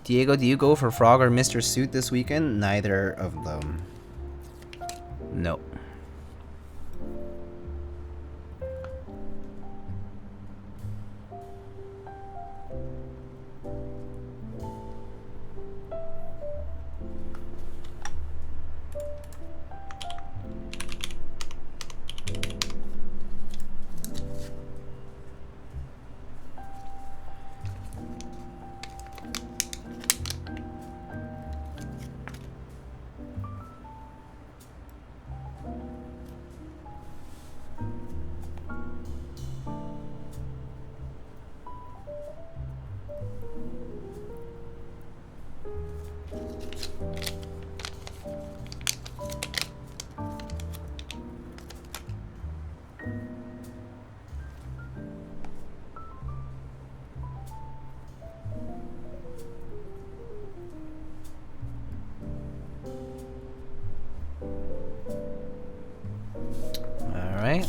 Diego, do you go for Frog or Mr. Suit this weekend? Neither of them. No.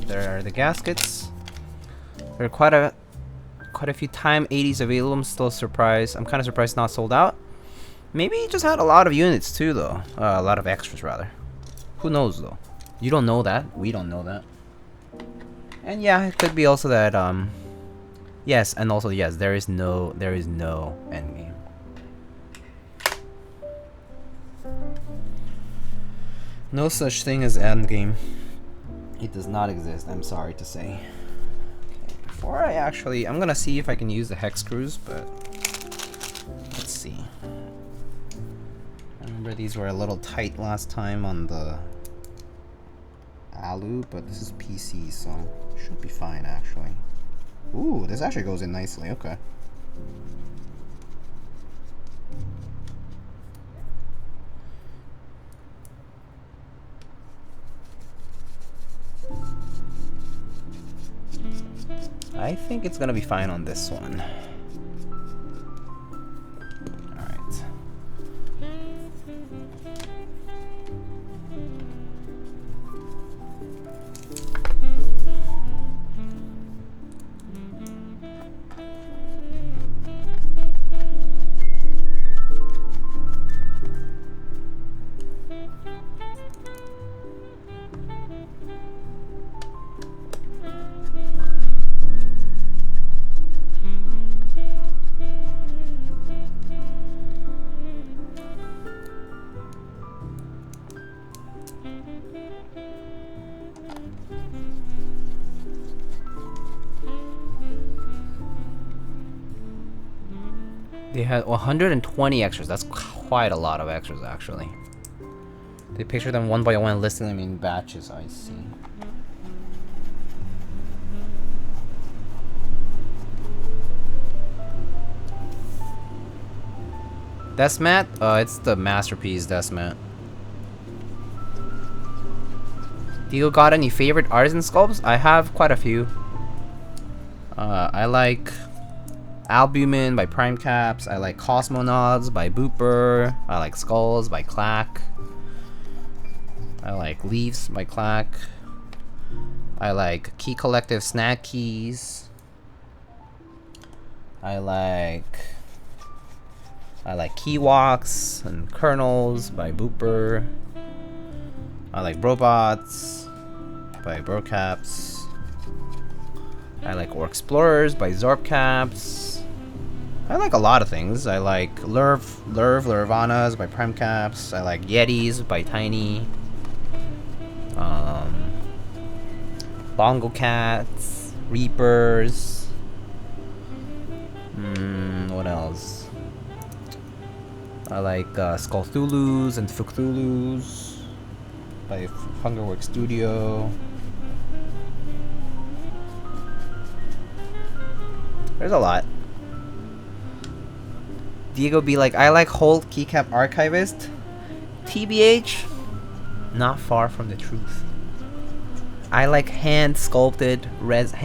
there are the gaskets. There are quite a few time 80s available. I'm still surprised. I'm kind of surprised not sold out. Maybe he just had a lot of units too, though. A lot of extras, rather. Who knows, though? You don't know that. We don't know that. And yeah, it could be also that yes, and also yes, there is no endgame. No such thing as endgame. It does not exist, I'm sorry to say. Okay, before I'm gonna see if I can use the hex screws, but let's see. I remember these were a little tight last time on the Alu, but this is PC, so should be fine actually. Ooh, this actually goes in nicely, okay. I think it's gonna be fine on this one. Alright. They had 120 extras. That's quite a lot of extras, actually. They picture them one by one, listing them in batches. I see. Desk mat? It's the masterpiece desk mat. Do you got any favorite artisan sculpts? I have quite a few. I like Albumin by Caps. I like Cosmonauts by Booper. I like Skulls by Clack. I like Leaves by Clack. I like Key Collective Snack Keys. I like Key Walks and Kernels by Booper. I like Robots by Caps. I like Or Explorers by Caps. I like a lot of things. I like Lurvanas by Caps. I like Yetis by Tiny. Bongo Cats, Reapers. What else? I like Skullthulus and Fucthulus by Hungerworks Studio. There's a lot. Diego be like, I like Holt Keycap Archivist. TBH, not far from the truth. I like hand sculpted and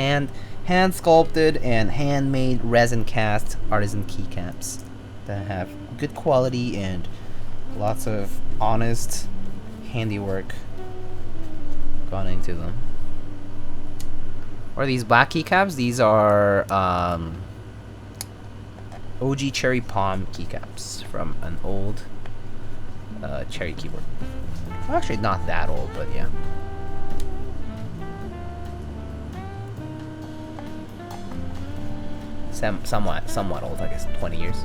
handmade resin cast artisan keycaps that have good quality and lots of honest handiwork gone into them. What are these black keycaps? These are OG Cherry Palm keycaps from an old Cherry keyboard. Well, actually, not that old, but yeah. Somewhat old, I guess. 20 years.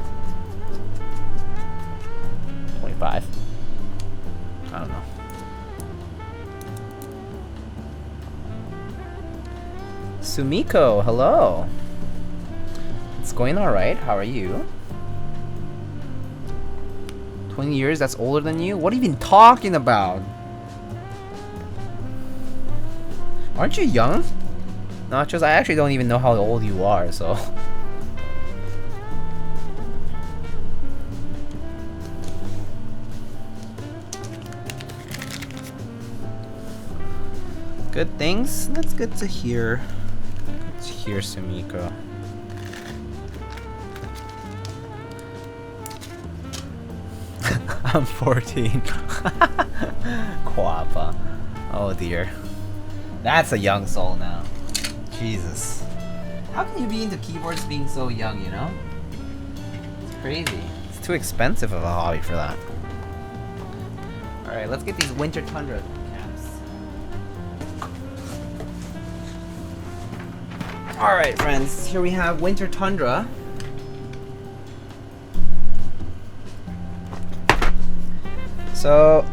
25. I don't know. Sumiko, hello. It's going alright. How are you? 20 years? That's older than you? What are you even talking about? Aren't you young? Nachos, I actually don't even know how old you are, so... Good things? That's good to hear. Good to hear, Sumiko. I'm 14. Quappa. Oh dear. That's a young soul now. Jesus. How can you be into keyboards being so young, you know? It's crazy. It's too expensive of a hobby for that. Alright, let's get these Winter Tundra caps. Alright, friends. Here we have Winter Tundra. So,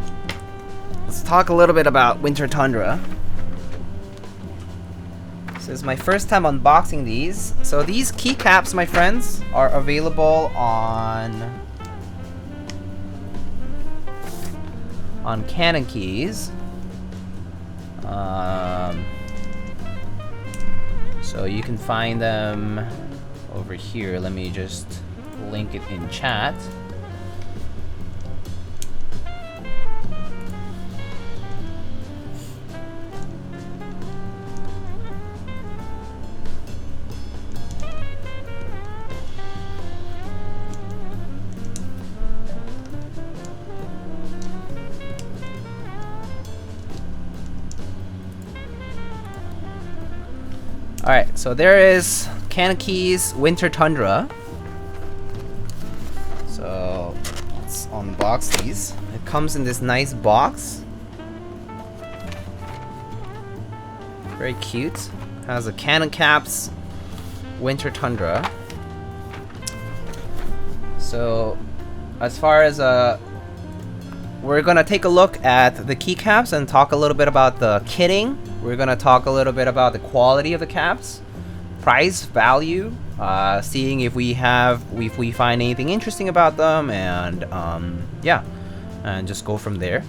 let's talk a little bit about Winter Tundra. This is my first time unboxing these. So these keycaps, my friends, are available on CannonCaps. So you can find them over here. Let me just link it in chat. Alright, so there is CannonCaps Winter Tundra. So let's unbox these. It comes in this nice box. Very cute. Has a CannonCaps Winter Tundra. So as far as we're gonna take a look at the keycaps and talk a little bit about the kitting. We're gonna talk a little bit about the quality of the caps, price, value, seeing if we find anything interesting about them, and yeah, and just go from there.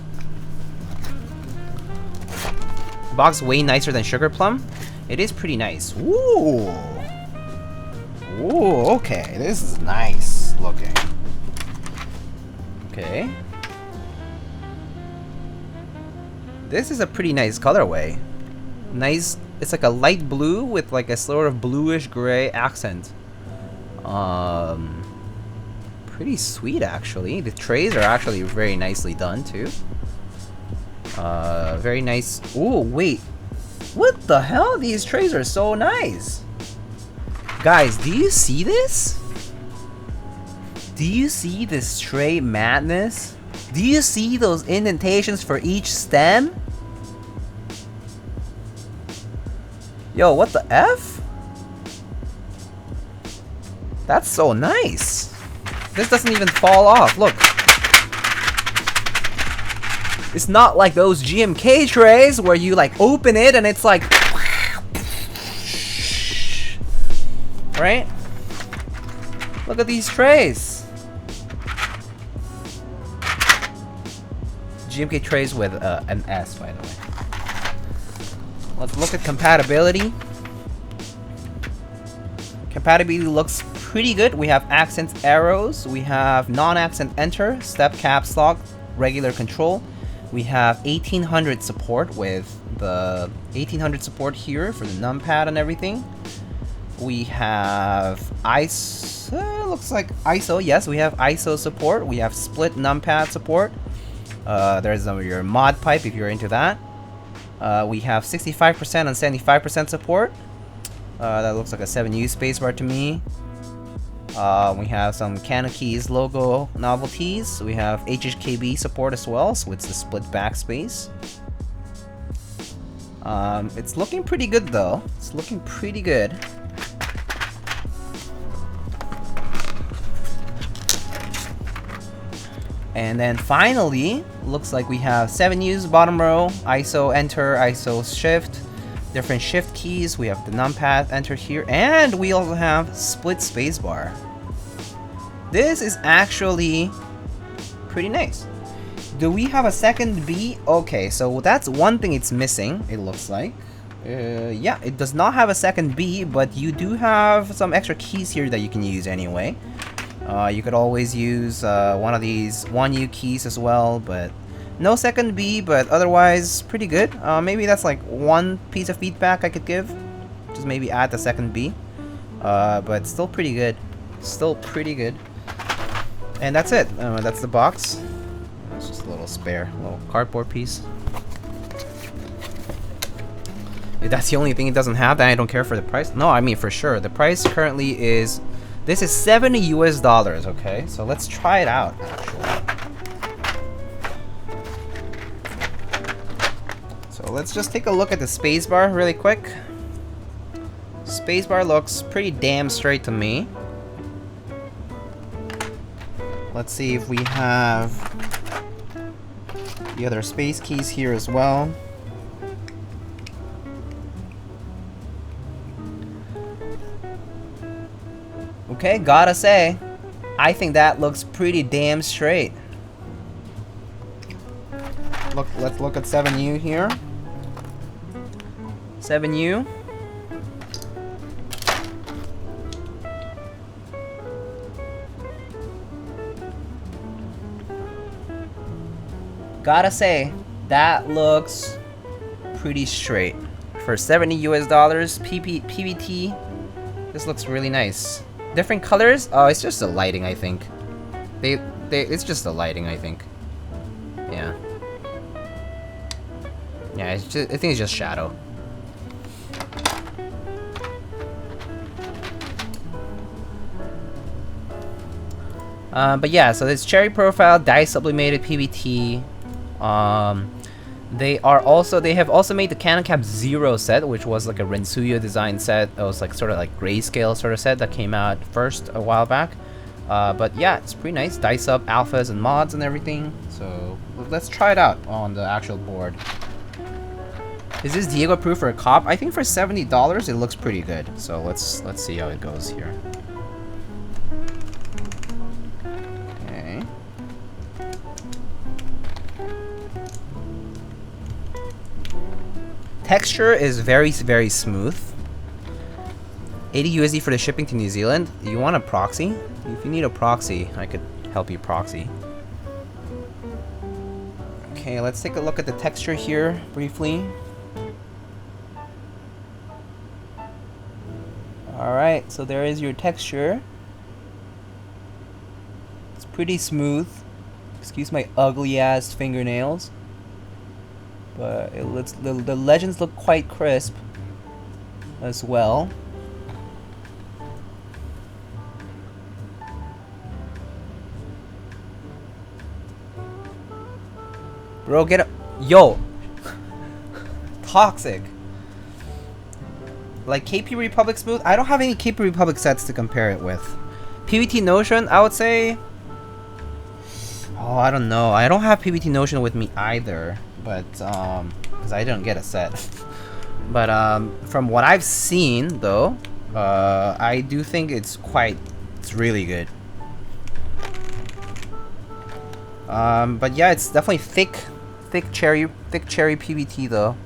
Box way nicer than Sugar Plum. It is pretty nice. Ooh, ooh, okay, this is nice looking. Okay. This is a pretty nice colorway. Nice, it's like a light blue with like a sort of bluish gray accent. Pretty sweet actually. The trays are actually very nicely done too. Very nice. Oh wait, what the hell? These trays are so nice. Guys, do you see this? Do you see this tray madness? Do you see those indentations for each stem? Yo, what the F? That's so nice. This doesn't even fall off, look. It's not like those GMK trays where you like open it and it's like... Right? Look at these trays. GMK trays with an S, by the way. Let's look at compatibility. Compatibility looks pretty good. We have accent arrows. We have non-accent enter, step caps lock, regular control. We have 1800 support with the 1800 support here for the numpad and everything. We have ISO, looks like ISO. Yes, we have ISO support. We have split numpad support. There's your mod pipe if you're into that. We have 65% and 75% support. That looks like a 7U spacebar to me. We have some CannonCaps logo novelties. We have HHKB support as well, so it's the split backspace. It's looking pretty good though. It's looking pretty good. And then finally, looks like we have 7U's bottom row, ISO enter, ISO shift, different shift keys. We have the numpad enter here, and we also have split spacebar. This is actually pretty nice. Do we have a second B? Okay, so that's one thing it's missing, it looks like. Yeah, it does not have a second B, but you do have some extra keys here that you can use anyway. You could always use one of these 1U keys as well, but no second B, but otherwise pretty good. Maybe that's like one piece of feedback I could give. Just maybe add the second B. But still pretty good. Still pretty good. And that's it. That's the box. It's just a little spare, little cardboard piece. If that's the only thing it doesn't have, then I don't care for the price. No, I mean for sure. The price currently is, this is $70 US, okay? So let's try it out, actually. So let's just take a look at the spacebar really quick. Spacebar looks pretty damn straight to me. Let's see if we have the other space keys here as well. Okay, gotta say, I think that looks pretty damn straight. Let's look at 7U here. 7U. Gotta say, that looks pretty straight. For $70 US, PBT, this looks really nice. Different colors? Oh, it's just the lighting, I think. It's just the lighting, I think. Yeah. Yeah, it's just, I think it's just shadow. But yeah, so this cherry profile, dye sublimated PBT. They have also made the CannonCaps Zero set, which was like a Rensuyo design set. It was like sort of like grayscale sort of set that came out first a while back. But yeah, it's pretty nice. Dice up alphas and mods and everything. So let's try it out on the actual board. Is this Diego approved for a cop? I think for $70 it looks pretty good. So let's see how it goes here. Okay. Texture is very, very smooth. 80 USD for the shipping to New Zealand. You want a proxy? If you need a proxy, I could help you proxy. Okay, let's take a look at the texture here briefly. Alright, so there is your texture. It's pretty smooth. Excuse my ugly ass fingernails. But it looks, the legends look quite crisp as well. Bro, get up. Yo! Toxic. Like KP Republic smooth? I don't have any KP Republic sets to compare it with. PBT Notion, I would say... Oh, I don't know. I don't have PBT Notion with me either. But, because I didn't get a set. But, from what I've seen, though, I do think it's really good. But yeah, it's definitely thick cherry PBT, though.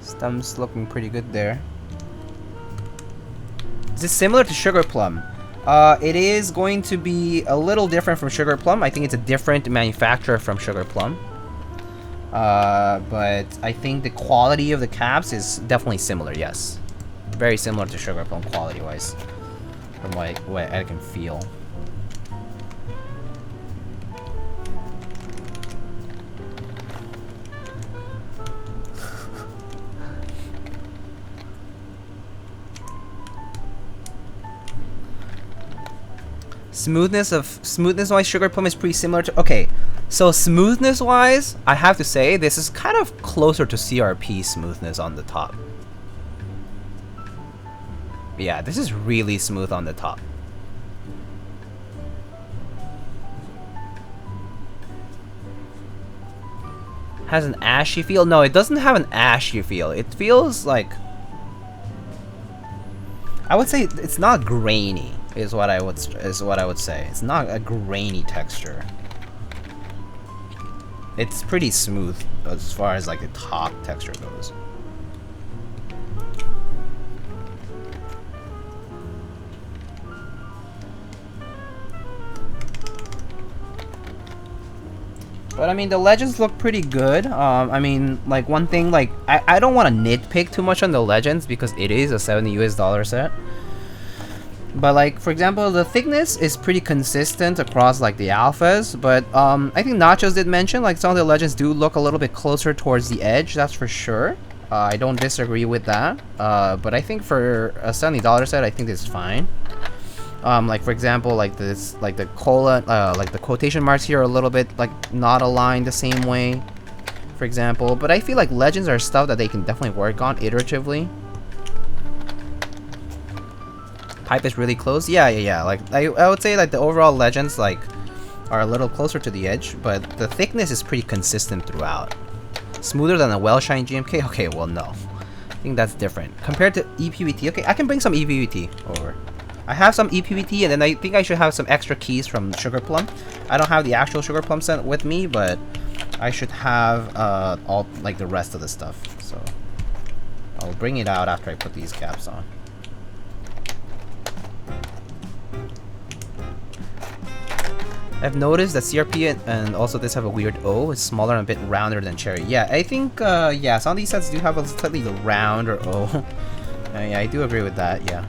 Stem's looking pretty good there. Is this similar to Sugar Plum? It is going to be a little different from Sugar Plum. I think it's a different manufacturer from Sugar Plum. But I think the quality of the caps is definitely similar, yes. Very similar to Sugar Plum quality-wise, from what I can feel. Smoothness-wise, Sugar Plum is pretty similar to... Okay, so smoothness-wise, I have to say, this is kind of closer to CRP smoothness on the top. Yeah, this is really smooth on the top. Has an ashy feel? No, it doesn't have an ashy feel. It feels like... I would say it's not grainy. Is what I would say. It's not a grainy texture. It's pretty smooth as far as like the top texture goes. But I mean, the legends look pretty good. I mean, like one thing, like I don't want to nitpick too much on the legends because it is a $70 US set. But like, for example, the thickness is pretty consistent across like the alphas, but I think Nachos did mention like some of the legends do look a little bit closer towards the edge, that's for sure. I don't disagree with that. But I think for a $70 set, I think this is fine. Like for example, like this, like the colon, like the quotation marks here are a little bit like not aligned the same way, for example. But I feel like legends are stuff that they can definitely work on iteratively. Pipe is really close. Yeah. Like I would say like the overall legends like are a little closer to the edge, but the thickness is pretty consistent throughout. Smoother than a well-shined GMK? Okay, well no. I think that's different. Compared to EPVT, okay, I can bring some EPVT over. I have some EPVT, and then I think I should have some extra keys from Sugar Plum. I don't have the actual Sugar Plum set with me, but I should have all like the rest of the stuff. So I'll bring it out after I put these caps on. I've noticed that CRP and also this have a weird O. It's smaller and a bit rounder than Cherry. Yeah, I think yeah, some of these sets do have a slightly rounder O. Yeah, I do agree with that. Yeah.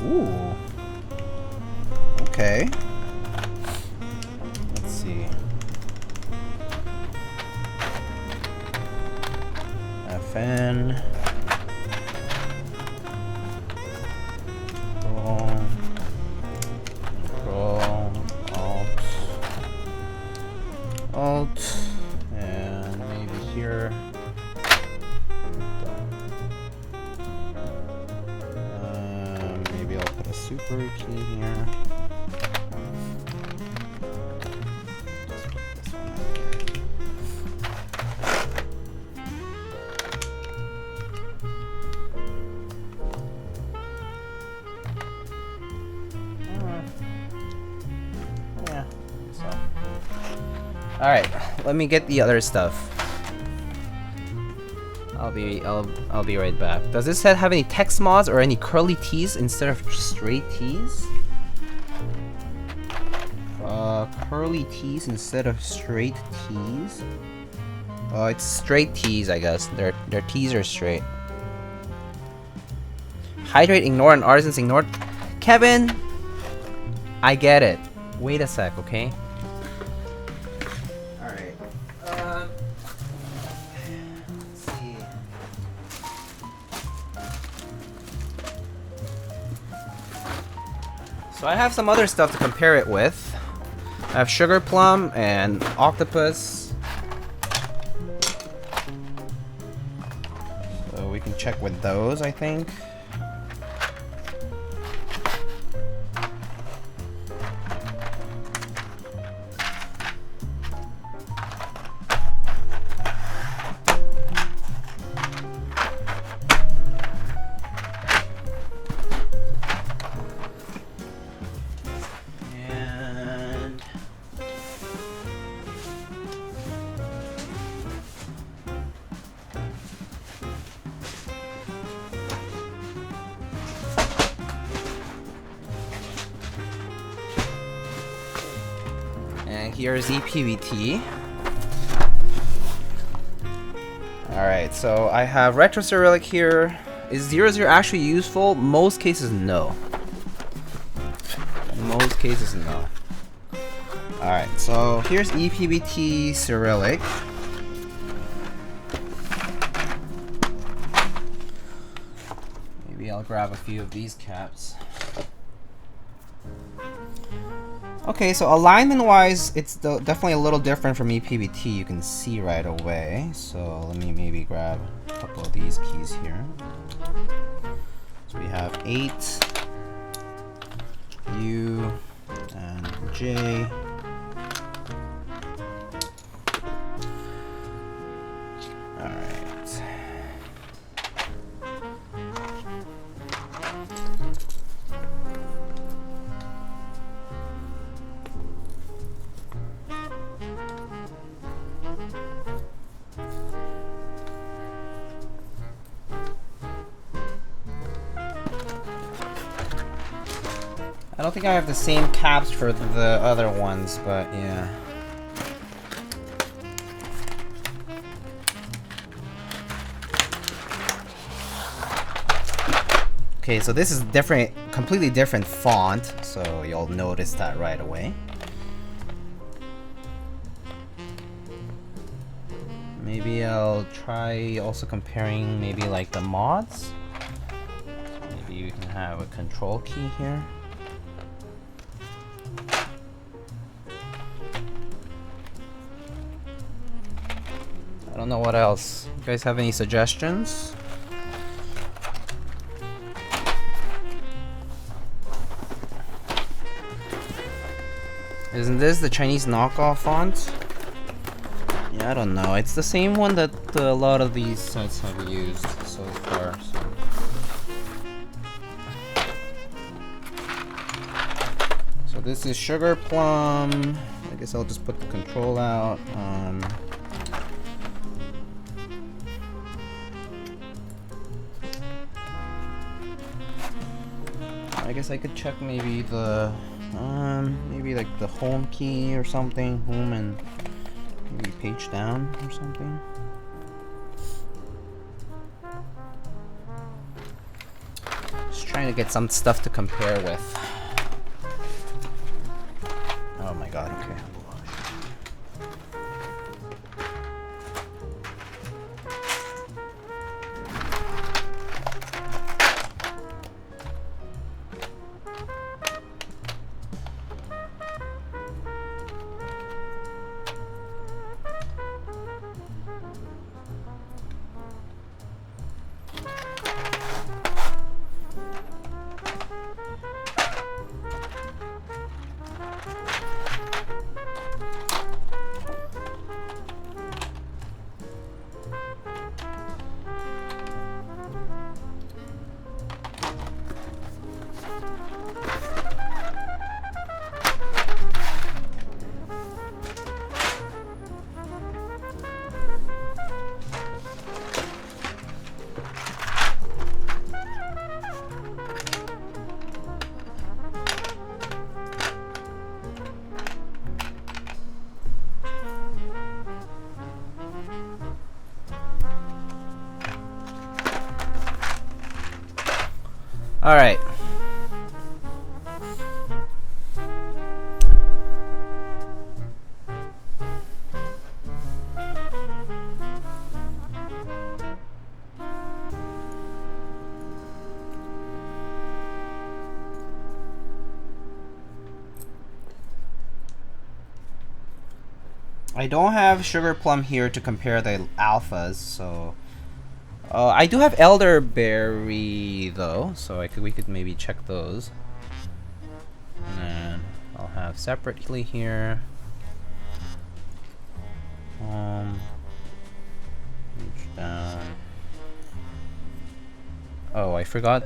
Ooh. Okay. Let's see. FN. Control. Alt. And maybe here. Super key here. Just put this one out here. Yeah. So. All right. Let me get the other stuff. I'll be right back. Does this set have any text mods or any curly T's instead of straight T's? Curly T's instead of straight T's? Oh, it's straight T's, I guess. Their T's are straight. Hydrate, ignore, and artisans ignored. Kevin, I get it. Wait a sec, okay? So I have some other stuff to compare it with. I have Sugar Plum and Octopus. So we can check with those, I think. Here's EPVT. Alright, so I have Retro Cyrillic here. Is 00 actually useful? Most cases, no. In most cases, no. Alright, so here's EPVT Cyrillic. Maybe I'll grab a few of these caps. Okay, so alignment-wise, it's definitely a little different from EPVT. You can see right away. So let me maybe grab a couple of these keys here. So we have 8, U, and J. Alright. I don't think I have the same caps for the other ones, but yeah. Okay, so this is different, completely different font, so you'll notice that right away. Maybe I'll try also comparing maybe like the mods. Maybe we can have a control key here. I don't know what else. You guys have any suggestions? Isn't this the Chinese knockoff font? Yeah, I don't know. It's the same one that a lot of these sites have used so far. So this is Sugar Plum. I guess I'll just put the control out. I guess I could check maybe the maybe like the home key or something. Home and maybe page down or something. Just trying to get some stuff to compare with. Oh my god, okay. All right. I don't have Sugar Plum here to compare the alphas, so I do have Elderberry though, so we could maybe check those. And then I'll have separately here. Reach down. Oh, I forgot.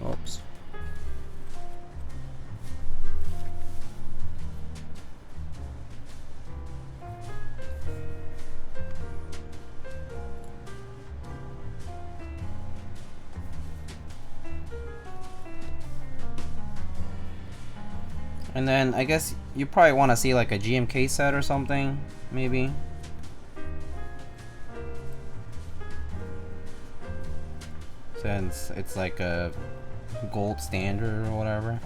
Oops. And then I guess you probably want to see like a GMK set or something, maybe. Since it's like a gold standard or whatever.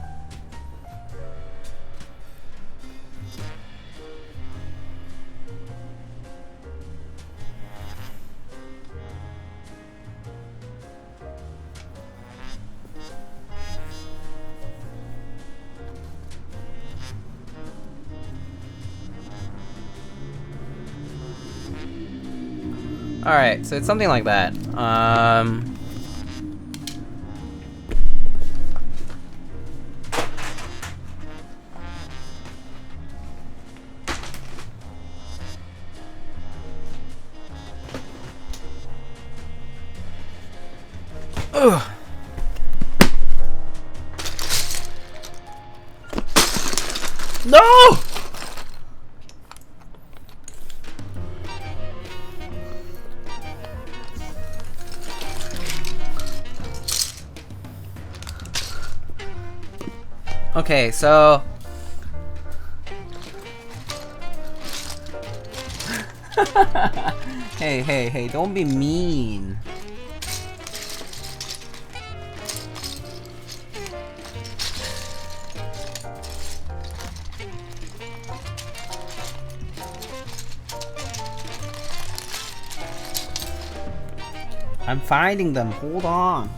Alright, so it's something like that. Ugh. No! Okay, so hey, don't be mean. I'm finding them. Hold on.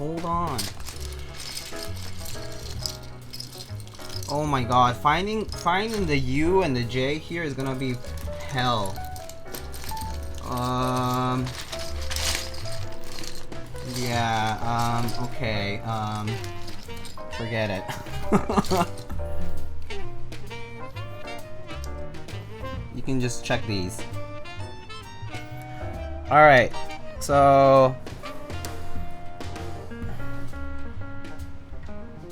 Oh my god, finding the U and the J here is gonna be hell. Yeah, okay, forget it. You can just check these. Alright, so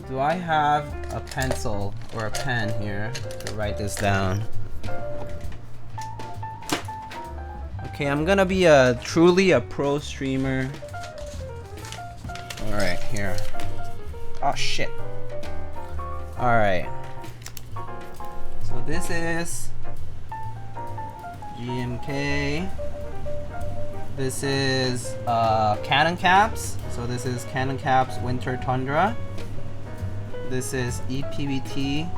do I have a pencil or a pen here to write this down? Okay, I'm gonna be truly a pro streamer. Alright, here. Oh shit. Alright. So this is GMK. This is CannonCaps. So this is CannonCaps Winter Tundra. This is EPBT.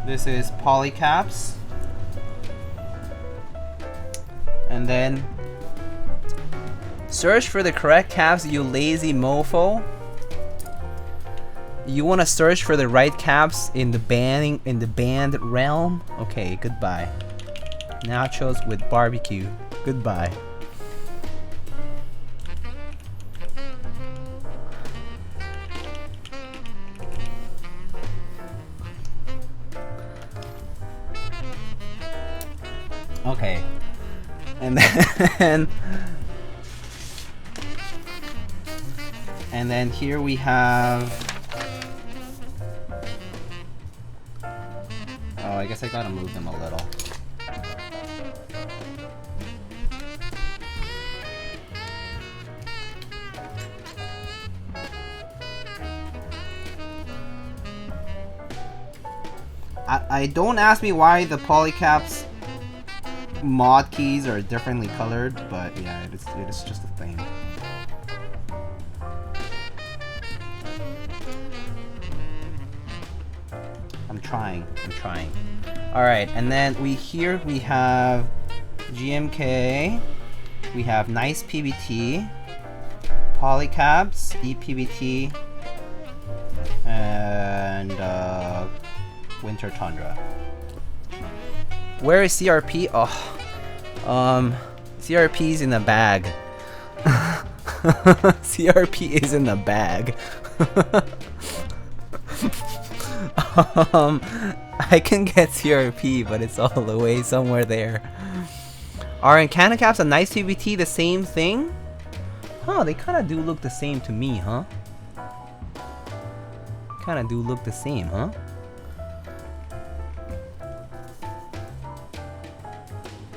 This is polycaps. And then search for the correct caps, you lazy mofo. You want to search for the right caps in the banned realm? Okay, goodbye. Nachos with barbecue. Goodbye. Okay. And then here we have, oh, I guess I gotta move them a little. I don't ask me why the polycaps mod keys are differently colored, but yeah, it is just a thing. I'm trying. Alright, and then we have GMK, we have nice PBT, polycaps, EPBT, and Winter Tundra. Where is CRP? Oh, CRP's in the bag. CRP is in the bag. I can get CRP, but it's all the way somewhere there. Are CannonCaps a nice PBT the same thing? Huh, they kind of do look the same to me, huh? Kind of do look the same, huh?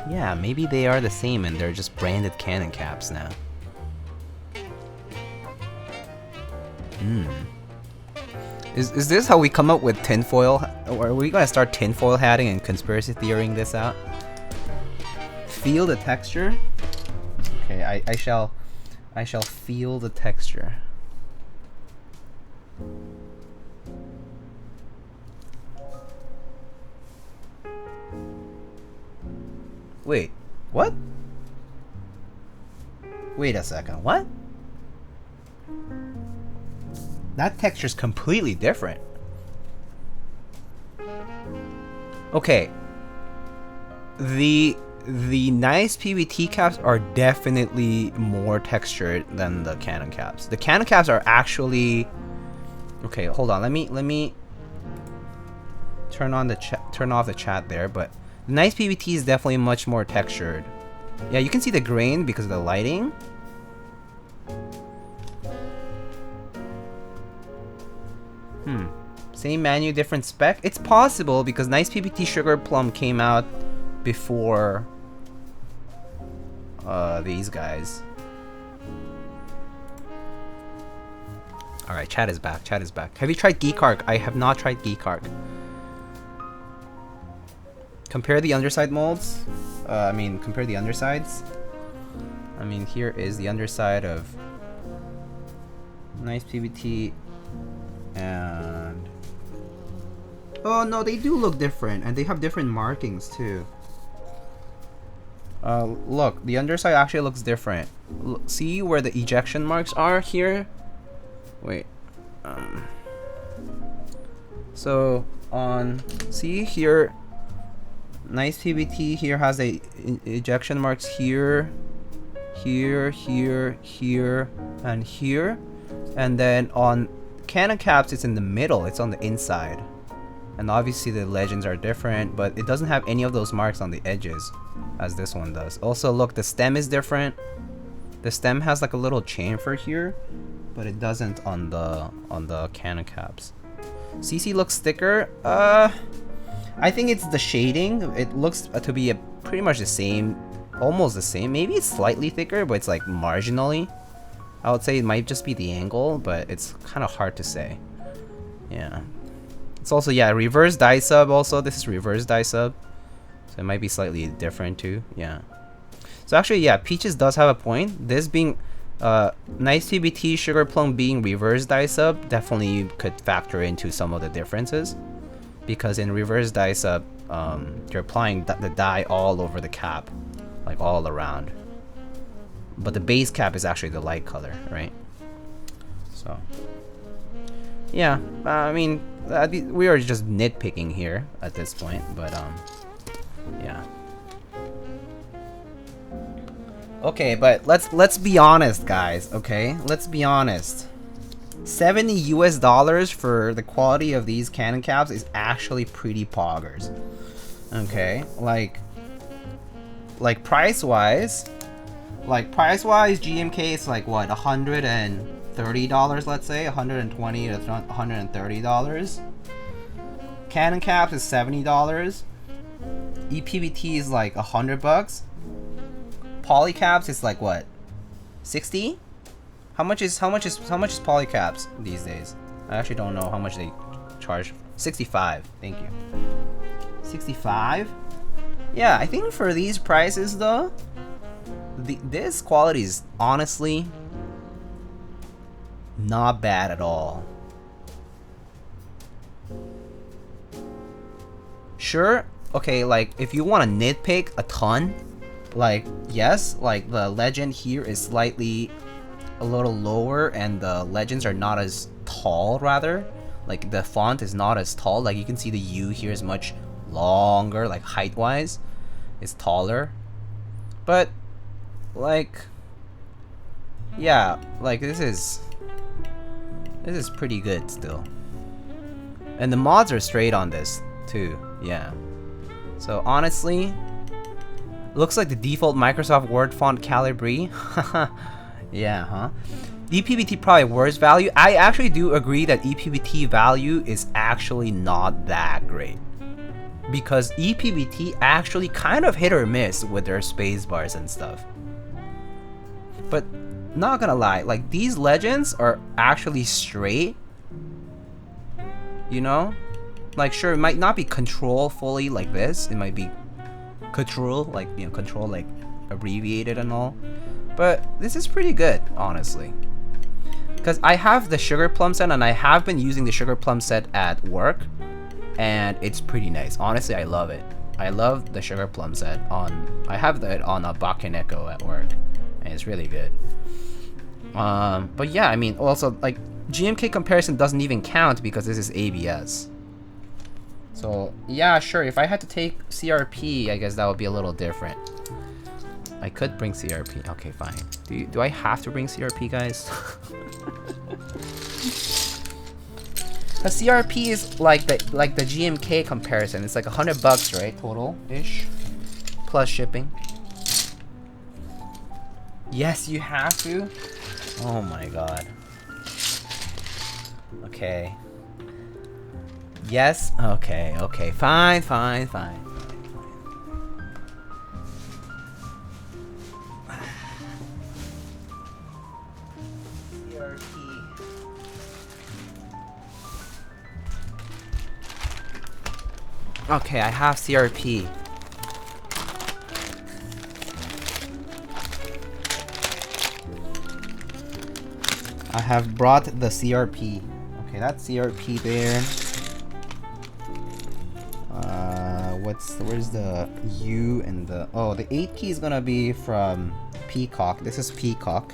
Yeah, maybe they are the same and they're just branded CannonCaps now. Is this how we come up with tinfoil? Or are we gonna start tinfoil hatting and conspiracy theorying this out? Feel the texture? Okay, I shall feel the texture. Wait, what? Wait a second, what? That texture's completely different. Okay. The nice PBT caps are definitely more textured than the CannonCaps. The CannonCaps are actually, okay, hold on. Let me turn off the chat there, but the nice PBT is definitely much more textured. Yeah, you can see the grain because of the lighting. Same menu, different spec? It's possible because Nice PBT Sugar Plum came out before these guys. Alright, chat is back. Chat is back. Have you tried Geek Arc? I have not tried Geek Arc. Compare the underside molds. Compare the undersides. Here is the underside of Nice PBT and... Oh no, they do look different, and they have different markings too. Look, the underside actually looks different. See where the ejection marks are here? Wait. So on, see here, Nice PBT here has a ejection marks here, here, here, here, and here, and then on CannonCaps it's in the middle. It's on the inside, and obviously the legends are different, but it doesn't have any of those marks on the edges as this one does. Also, look, the stem is different. The stem has like a little chamfer here, but it doesn't on the CannonCaps. CC looks thicker. I think it's the shading. It looks to be pretty much the same, almost the same. Maybe it's slightly thicker, but it's like marginally. I would say it might just be the angle, but it's kind of hard to say. Yeah. It's also, yeah, reverse dye sub also. This is reverse dye sub. So it might be slightly different too. Yeah. So actually, yeah, Peaches does have a point. This being Nice PBT Sugar Plum being reverse dye sub definitely could factor into some of the differences. Because in reverse dye sub, you're applying the dye all over the cap, like all around. But the base cap is actually the light color, right? So, yeah, we are just nitpicking here at this point, but yeah. Okay, but let's be honest, guys. Okay, let's be honest. $70 US for the quality of these CannonCaps is actually pretty poggers. Okay, like price wise, GMK is like what, $130, let's say, $120 to $130. CannonCaps is $70. EPBT is like $100. Polycaps is like what, 60? How much is Polycaps these days? I actually don't know how much they charge. 65. Thank you. 65? Yeah, I think for these prices though, this quality is honestly not bad at all. Sure, okay, like if you want to nitpick a ton, like yes, like the legend here is slightly a little lower and the legends are not as tall, rather. Like the font is not as tall. Like you can see the U here is much longer, like height wise it's taller. But like, yeah, like this is pretty good still. And the mods are straight on this too, yeah. So honestly, looks like the default Microsoft Word font Calibri. Yeah, huh? EPBT probably worse value. I actually do agree that EPBT value is actually not that great, because EPBT actually kind of hit or miss with their space bars and stuff. But not gonna lie, like these legends are actually straight, you know? Like sure, it might not be control fully like this. It might be control, like, you know, control like abbreviated and all. But this is pretty good, honestly. Because I have the Sugar Plum set and I have been using the Sugar Plum set at work, and it's pretty nice. Honestly, I love it. I love the Sugar Plum set on, I have that on a Bakeneko at work, and it's really good. But yeah, I mean, also like GMK comparison doesn't even count because this is ABS. So yeah, sure, if I had to take CRP, I guess that would be a little different. I could bring CRP. Okay, fine. Do I have to bring CRP, guys? Cause CRP is like the GMK comparison. It's like $100, right, total-ish, plus shipping. Yes, you have to. Oh my god. Okay. Yes? Okay, okay. Fine, fine, fine. Okay, I have CRP. I have brought the CRP. Okay, that's CRP there. Where's the U and the... Oh, the 8 key is gonna be from Peacock. This is Peacock.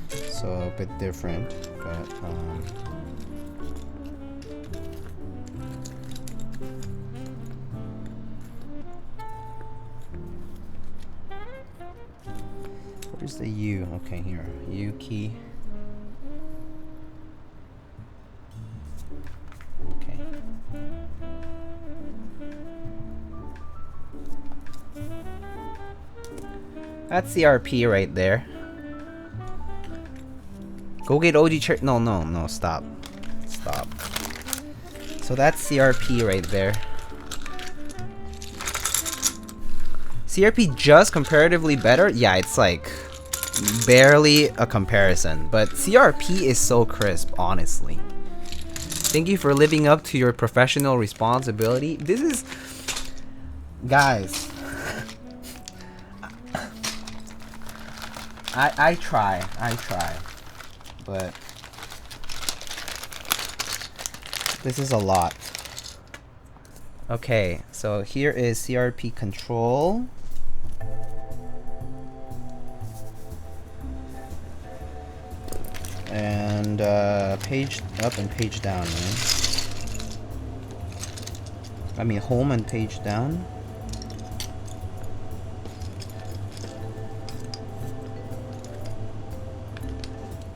So, a bit different, but... Where's the U? Okay, here. U key. Okay. That's CRP right there. Go get OG chair. No, no, no, stop. Stop. So that's CRP right there. CRP just comparatively better? Yeah, it's like barely a comparison. But CRP is so crisp, honestly. Thank you for living up to your professional responsibility. This is... Guys. I try, but this is a lot. Okay, so here is CRP control. And page up and page down, right? I mean home and page down.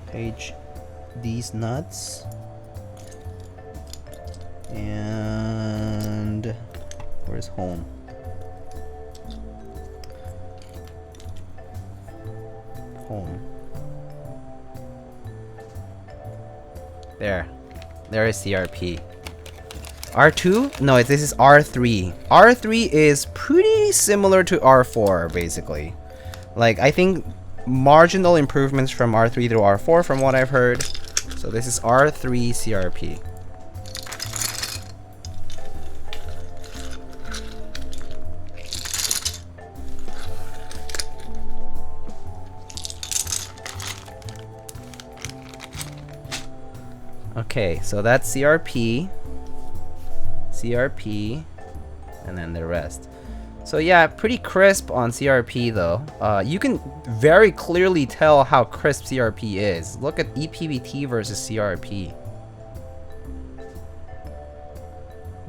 Page these nuts. And where's home? Home. There is CRP. R2? No, this is R3. R3 is pretty similar to R4, basically. Like, I think marginal improvements from R3 through R4 from what I've heard. So this is R3 CRP. Okay, so that's CRP, and then the rest. So yeah, pretty crisp on CRP though. You can very clearly tell how crisp CRP is. Look at EPBT versus CRP.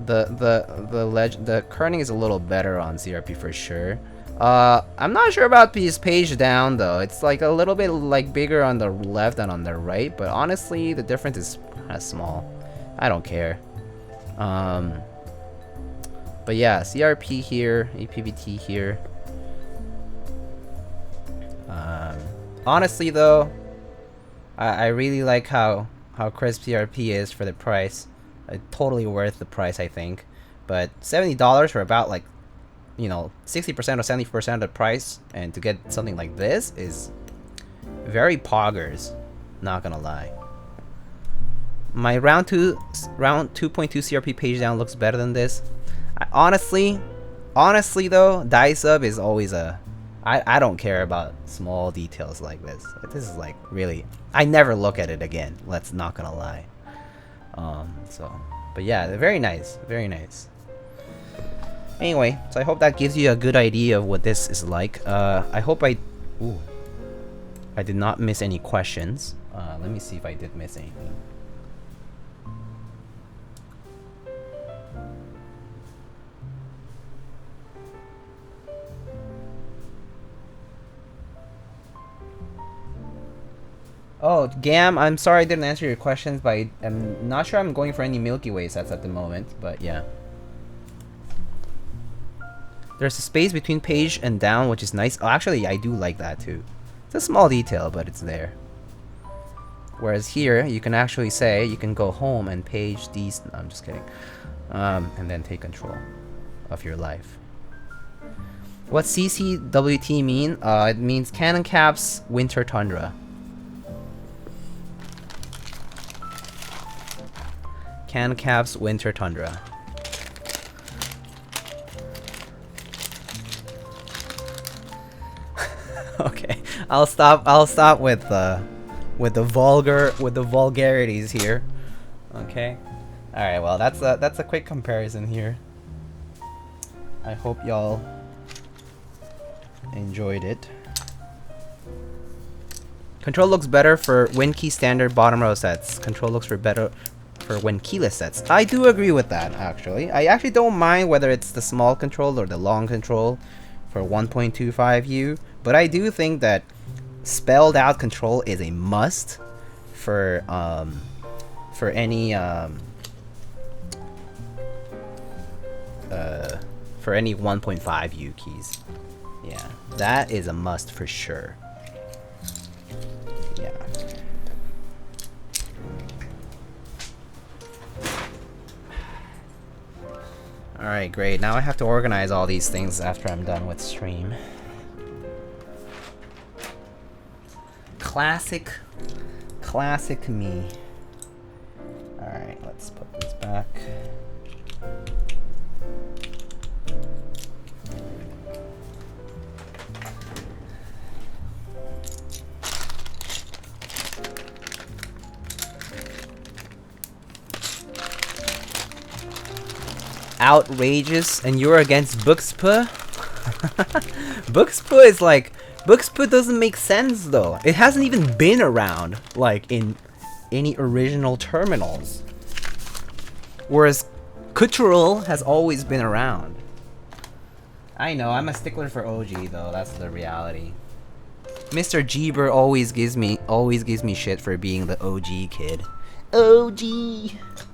The kerning is a little better on CRP for sure. I'm not sure about this page down though. It's like a little bit like bigger on the left than on the right, but honestly the difference is kind of small. I don't care. But yeah, CRP here, EPBT here. Honestly though, I really like how crisp CRP is for the price. Totally worth the price, I think. But $70 for about like, you know, 60% or 70% of the price, and to get something like this is very poggers. Not gonna lie. My round 2.2 CRP page down looks better than this. Honestly though, die sub is always a... I don't care about small details like this. This is like really... I never look at it again. Let's not gonna lie. But yeah, very nice. Very nice. Anyway, so I hope that gives you a good idea of what this is like. I hope I did not miss any questions. Let me see if I did miss anything. Oh, Gam, I'm sorry I didn't answer your questions, but I'm not sure I'm going for any Milky Way sets at the moment, but yeah. There's a space between page and down, which is nice. Oh, actually, I do like that too. It's a small detail, but it's there. Whereas here, you can actually say, you can go home and page these... No, I'm just kidding. and then take control of your life. What CCWT mean? It means CannonCaps Winter Tundra. CannonCaps Winter Tundra. Okay, I'll stop with the vulgarities here. Okay. All right. Well, that's a quick comparison here. I hope y'all enjoyed it. Control looks better for WinKey standard bottom row sets. Control looks better for when keyless sets. I do agree with that, actually. I actually don't mind whether it's the small control or the long control for 1.25U, but I do think that spelled out control is a must for any 1.5U keys. Yeah, that is a must for sure. Yeah. Alright, great. Now I have to organize all these things after I'm done with stream. Classic me. Alright, let's put this back. Outrageous, and you're against Buxpa? Buxpa is like, Buxpa doesn't make sense though. It hasn't even been around like in any original terminals, whereas Cultural has always been around. I know, I'm a stickler for OG though. That's the reality. Mr. Jeeber always gives me shit for being the OG kid. OG.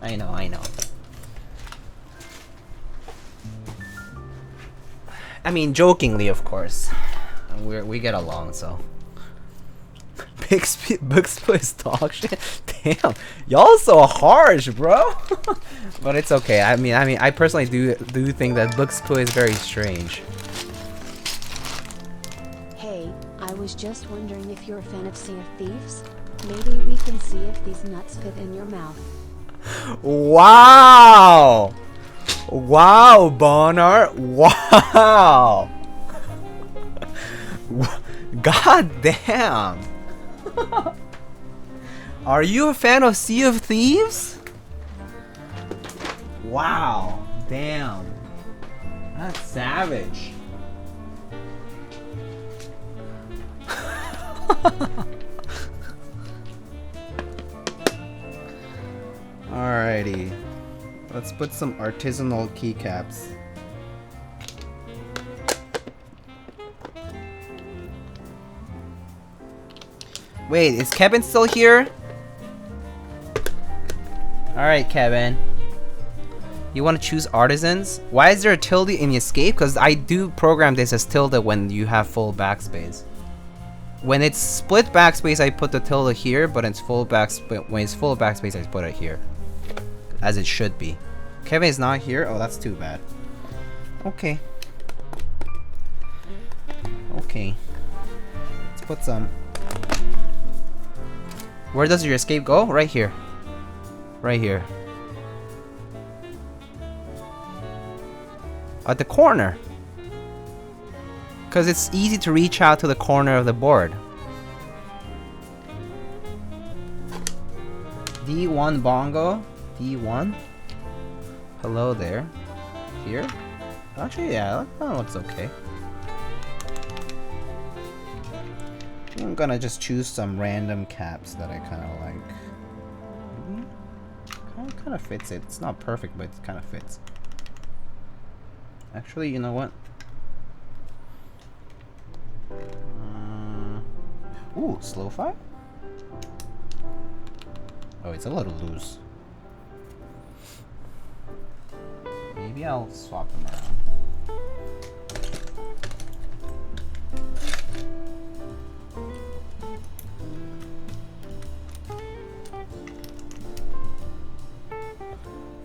I know. I mean, jokingly, of course. We get along, so. Buxpa is dog shit. Damn, y'all so harsh, bro. But it's okay. I mean, I personally do think that Buxpa is very strange. Hey, I was just wondering if you're a fan of Sea of Thieves. Maybe we can see if these nuts fit in your mouth. Wow! Wow, Bonar! Wow! God damn! Are you a fan of Sea of Thieves? Wow! Damn! That's savage! Alrighty. Let's put some artisanal keycaps. Wait, is Kevin still here? Alright, Kevin. You want to choose artisans? Why is there a tilde in escape? Because I do program this as tilde when you have full backspace. When it's split backspace, I put the tilde here, but when it's full backspace, I put it here. As it should be. Kevin is not here? Oh, that's too bad. Okay. Okay. Let's put some. Where does your escape go? Right here. Right here. At the corner. Because it's easy to reach out to the corner of the board. D1 bongo. D1. Hello there. Here? Actually, yeah, that looks okay. I'm gonna just choose some random caps that I kind of like. Kind of fits it. It's not perfect, but it kind of fits. Actually, you know what? Ooh, slow-fi? Oh, it's a little loose. Maybe I'll swap them around.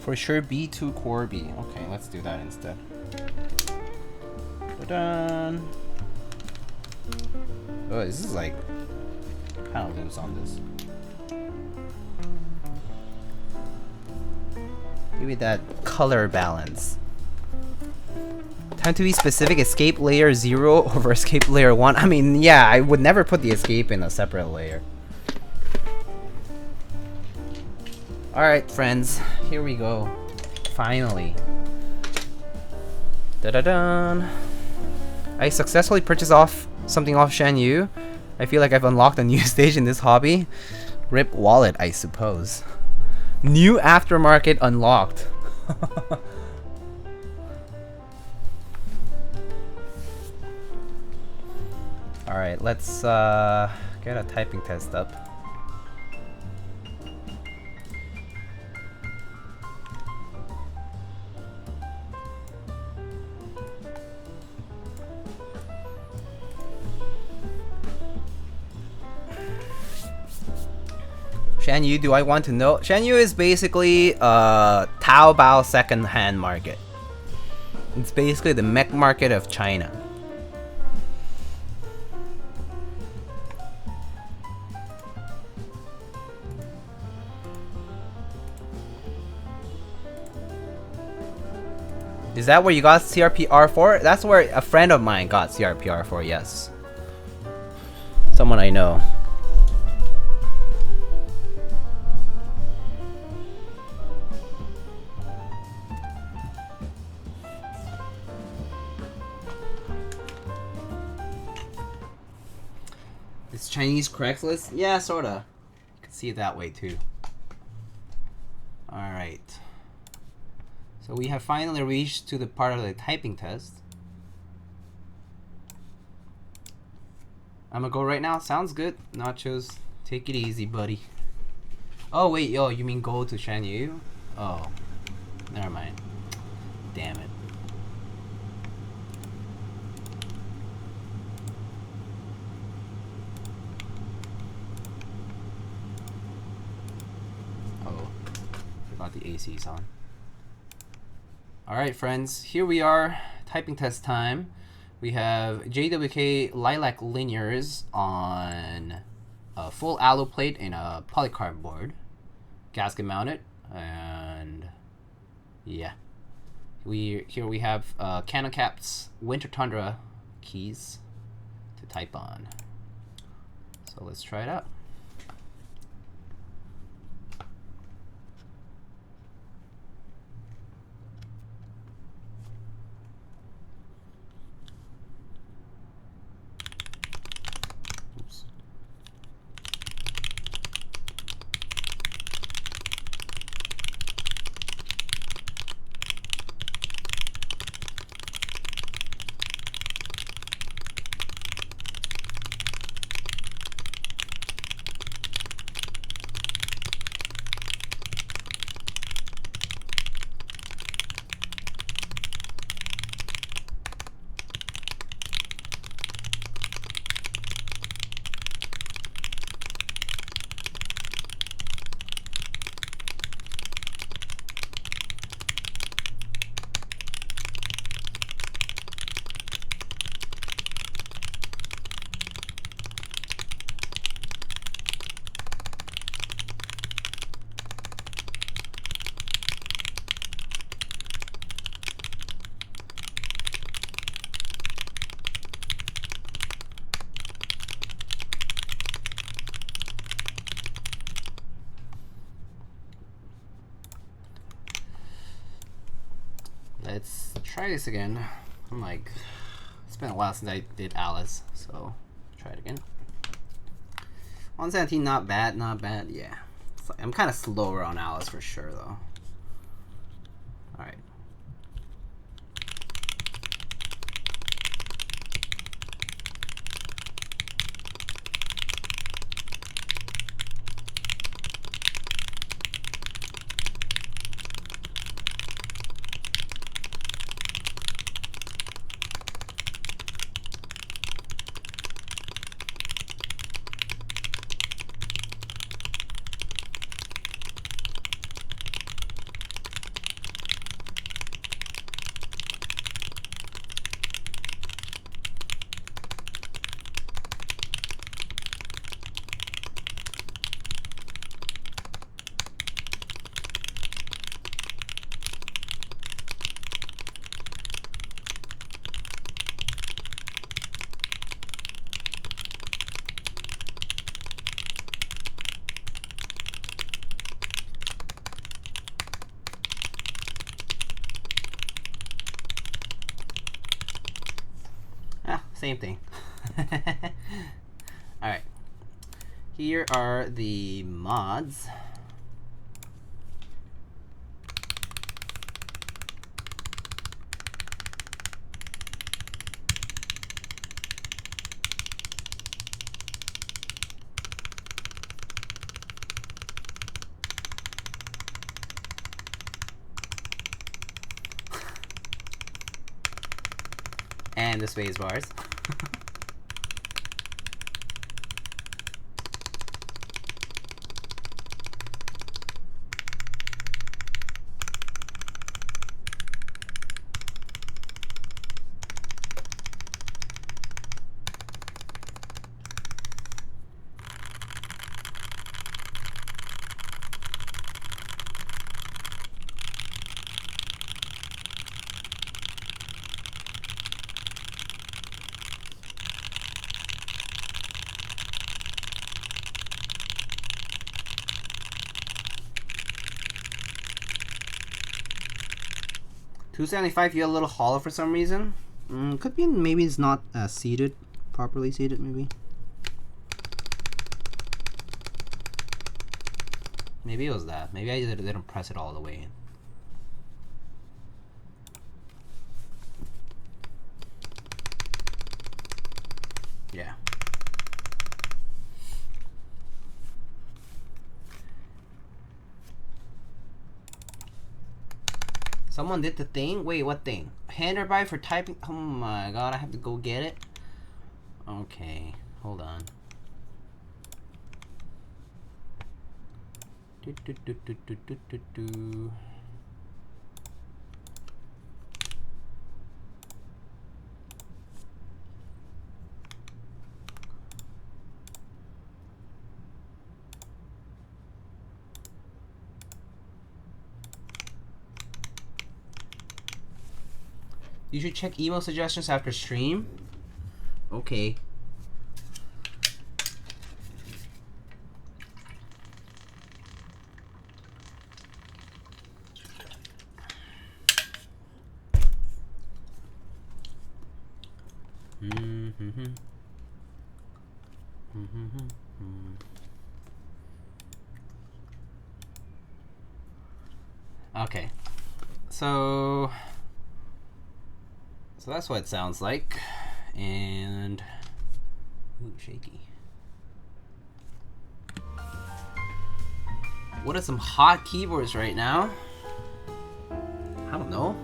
For sure, B2 Corby. Okay, let's do that instead. Da-dun. Oh, this is like kind of loose on this. Give me that color balance. Time to be specific, escape layer 0 over escape layer 1. I mean, yeah, I would never put the escape in a separate layer. Alright, friends, here we go. Finally. Da-da-dun. I successfully purchased something off Shan Yu. I feel like I've unlocked a new stage in this hobby. Rip wallet, I suppose. New aftermarket unlocked. Alright, let's get a typing test up. Shan Yu, do I want to know? Shan Yu is basically Taobao second-hand market. It's basically the mech market of China. Is that where you got CRPR for? That's where a friend of mine got CRPR for, yes. Someone I know. It's Chinese Craigslist? Yeah, sorta. You can see it that way too. Alright. So we have finally reached to the part of the typing test. I'm gonna go right now. Sounds good. Nachos, take it easy, buddy. Oh wait, yo, you mean go to Shan Yu? Oh, never mind. Damn it. Oh, forgot the AC's on. Alright friends, here we are, typing test time. We have JWK Lilac linears on a full alu plate in a polycarbonate board. Gasket mounted, and yeah. Here we have CannonCaps Winter Tundra keys to type on. So let's try it out. Let's try this again. I'm like, it's been a while since I did Alice, so try it again. 117, not bad, not bad. Yeah, it's like, I'm kind of slower on Alice for sure, though. All right. Same thing. Alright. Here are the mods. And the space bars. $275, you get a little hollow for some reason. Could be maybe it's not seated, properly seated maybe. Maybe it was that. Maybe I didn't press it all the way in. Yeah. Someone did the thing? Wait, what thing? Hander buy for typing? Oh my god, I have to go get it? Okay, hold on. You should check email suggestions after stream. Okay. Okay. So that's what it sounds like. And ooh, shaky. What are some hot keyboards right now? I don't know.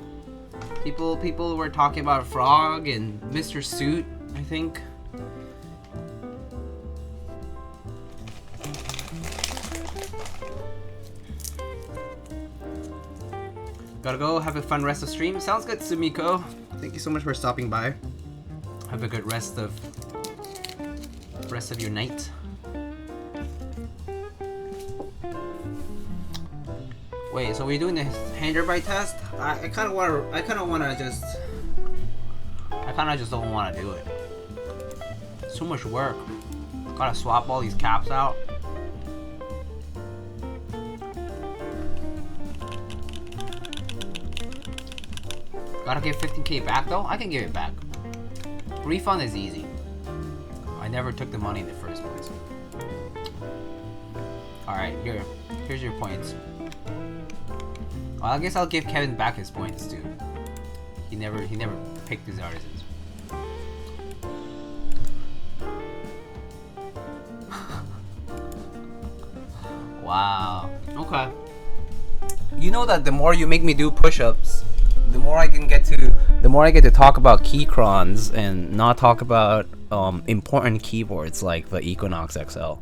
People were talking about Frog and Mr. Suit, I think. Gotta go. Have a fun rest of stream. Sounds good, Sumiko. Thank you so much for stopping by. Have a good rest of your night. Wait, so we're doing the hander bite test? I kind of just don't want to do it. It's too much work. Gotta swap all these caps out. Gotta give 15K back though? I can give it back. Refund is easy. I never took the money in the first place. Alright, here's your points. Well, I guess I'll give Kevin back his points too. He never picked his artisans. Wow. Okay. You know that the more you make me do push-ups, the more I get to talk about Keycrons and not talk about important keyboards like the Equinox XL.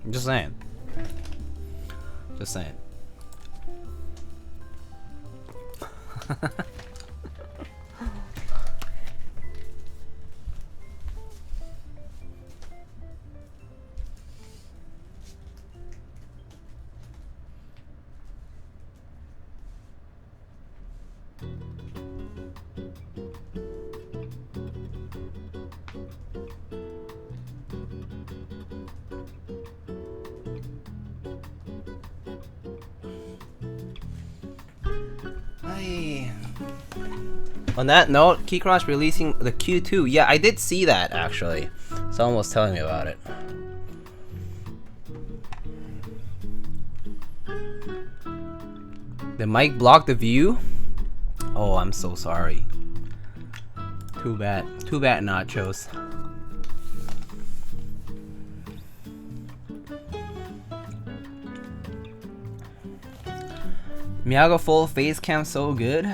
I'm just saying. Just saying. Hey. On that note, Keycaps releasing the Q2. Yeah, I did see that actually. Someone was telling me about it. The mic blocked the view? Oh, I'm so sorry. Too bad. Too bad, nachos. Miyago full face cam so good.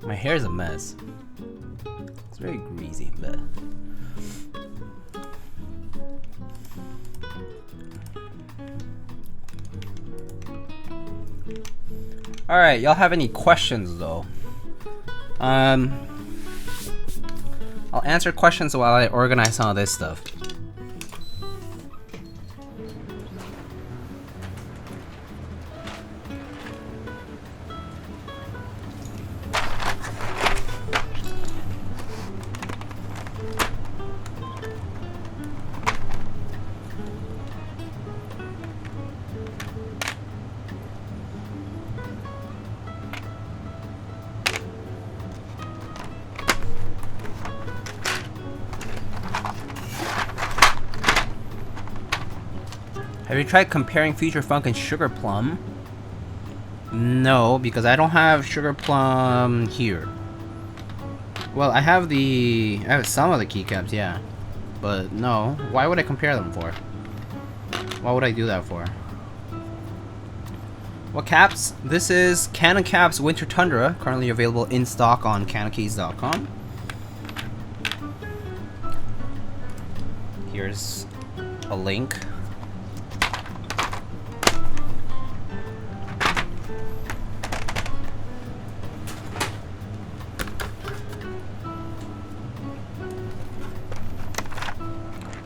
My hair is a mess. It's very greasy, but alright, y'all have any questions though? I'll answer questions while I organize some of this stuff. Have you tried comparing Future Funk and Sugar Plum? No, because I don't have Sugar Plum here. Well, I have some of the Keycaps, yeah. But no, why would I compare them for? Why would I do that for? What caps? This is CannonCaps Winter Tundra, currently available in stock on CannonCaps.com. Here's a link.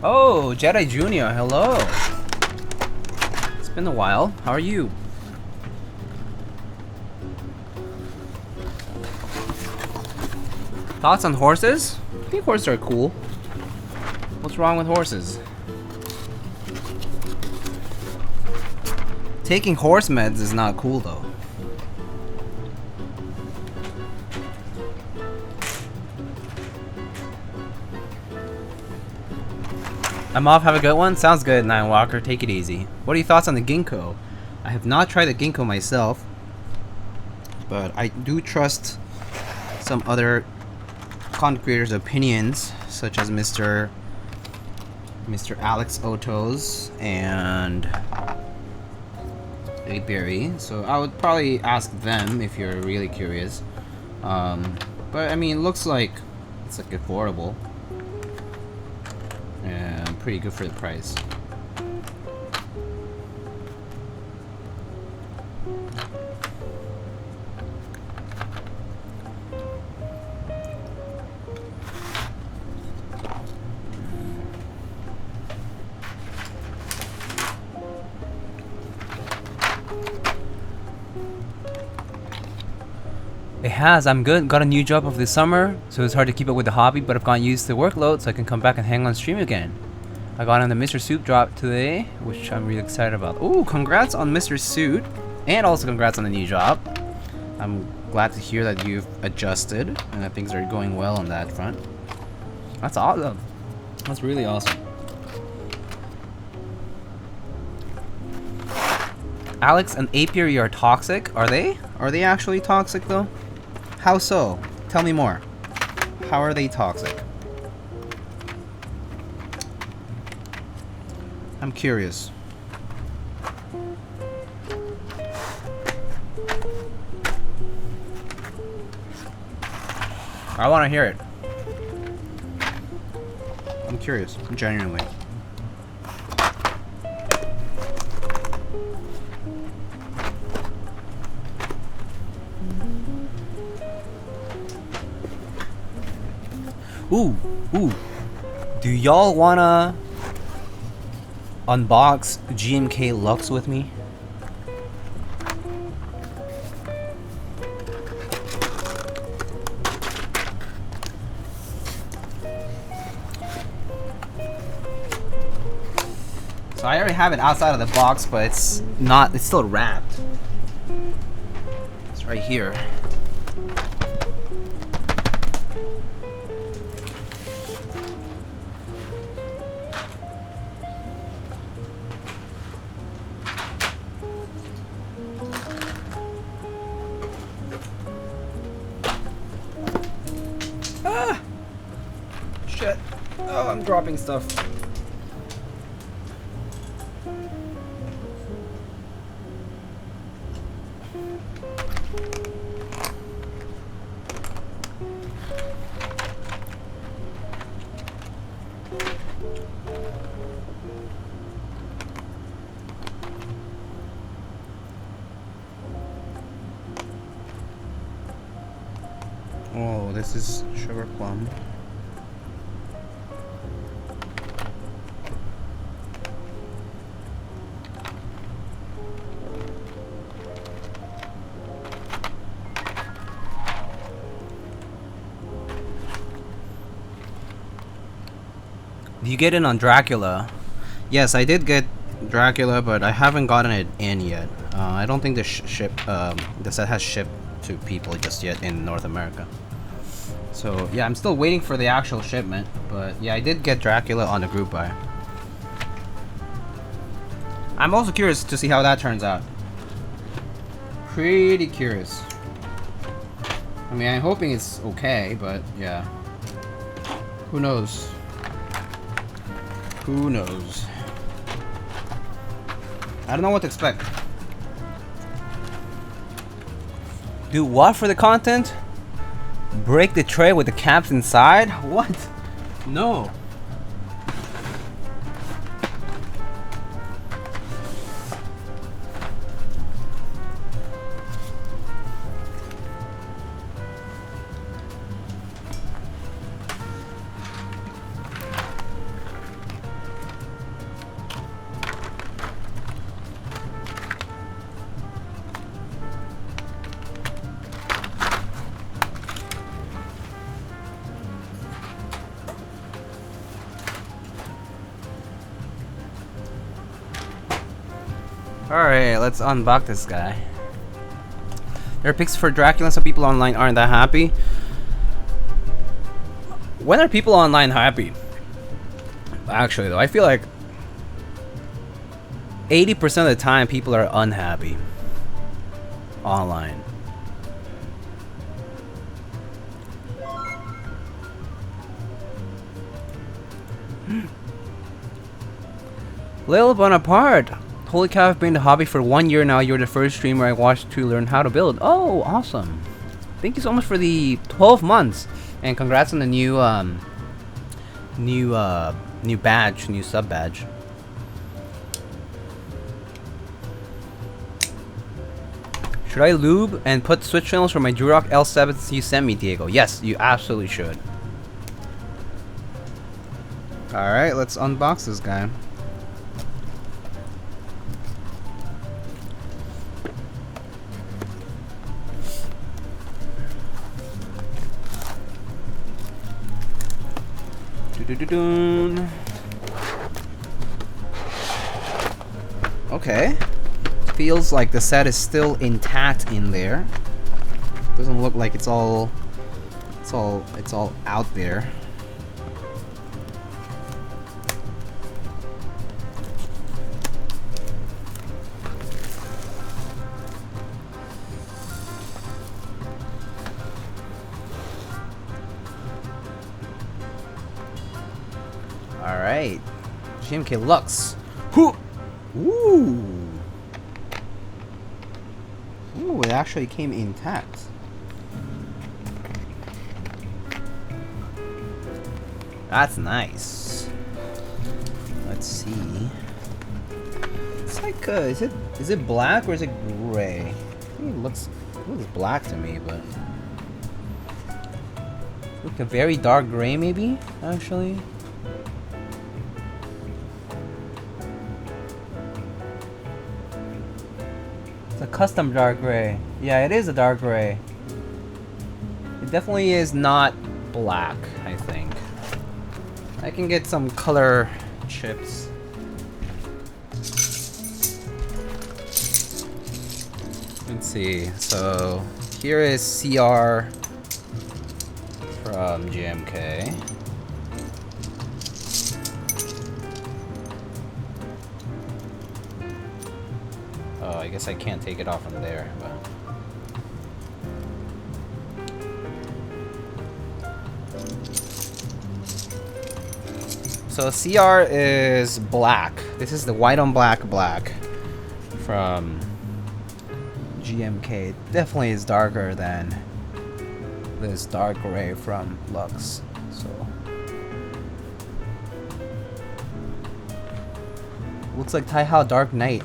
Oh, Jedi Jr., hello. It's been a while. How are you? Thoughts on horses? I think horses are cool. What's wrong with horses? Taking horse meds is not cool though. I'm off, have a good one? Sounds good, Nine Walker, take it easy. What are your thoughts on the ginkgo? I have not tried the ginkgo myself, but I do trust some other content creators' opinions, such as Mr. Alex Oto's and Berry. So I would probably ask them if you're really curious. But I mean, it looks like it's like affordable. And pretty good for the price. It has. I'm good. Got a new job over the summer, so it's hard to keep up with the hobby, but I've gotten used to the workload, so I can come back and hang on stream again. I got on the Mr. Soup drop today, which I'm really excited about. Ooh, congrats on Mr. Suit, and also congrats on the new job. I'm glad to hear that you've adjusted, and that things are going well on that front. That's awesome. That's really awesome. Alex and Apiary are toxic. Are they? Are they actually toxic though? How so? Tell me more. How are they toxic? I'm curious. I want to hear it. I'm curious, genuinely. Ooh, do y'all wanna unbox GMK Lux with me? So I already have it outside of the box, but it's not, it's still wrapped. It's right here. Ah! Shit. Oh, I'm dropping stuff. Oh, this is sugar plum. Do you get in on Dracula? Yes, I did get Dracula, but I haven't gotten it in yet. I don't think the set has shipped to people just yet in North America. So yeah, I'm still waiting for the actual shipment, but yeah, I did get Dracula on the group buy. I'm also curious to see how that turns out. Pretty curious. I mean, I'm hoping it's okay, but yeah. Who knows? Who knows? I don't know what to expect. Do what for the content? Break the tray with the caps inside? What? No. Alright, let's unbox this guy. There are pics for Dracula, some people online aren't that happy. When are people online happy? Actually though, I feel like 80% of the time people are unhappy online. Lil Bonaparte! Holy cow, I've been in the hobby for 1 year now. You're the first streamer I watched to learn how to build. Oh, awesome. Thank you so much for the 12 months. And congrats on the new new badge, new sub badge. Should I lube and put switch channels for my Durock L7s you sent me, Diego? Yes, you absolutely should. Alright, let's unbox this guy. Okay. Feels like the set is still intact in there. Doesn't look like it's all out there. Alright. GMK Lux. Ooh! Ooh, it actually came intact. That's nice. Let's see. It's like is it black or is it gray? I think it looks black to me, but look, a very dark gray maybe, actually. A custom dark gray. Yeah, it is a dark gray. It definitely is not black, I think. I can get some color chips. Let's see. So here is CR from GMK. Oh, I guess I can't take it off from there, but. So CR is black. This is the white on black from GMK. It definitely is darker than this dark gray from Lux. So looks like Taihao Dark Knight.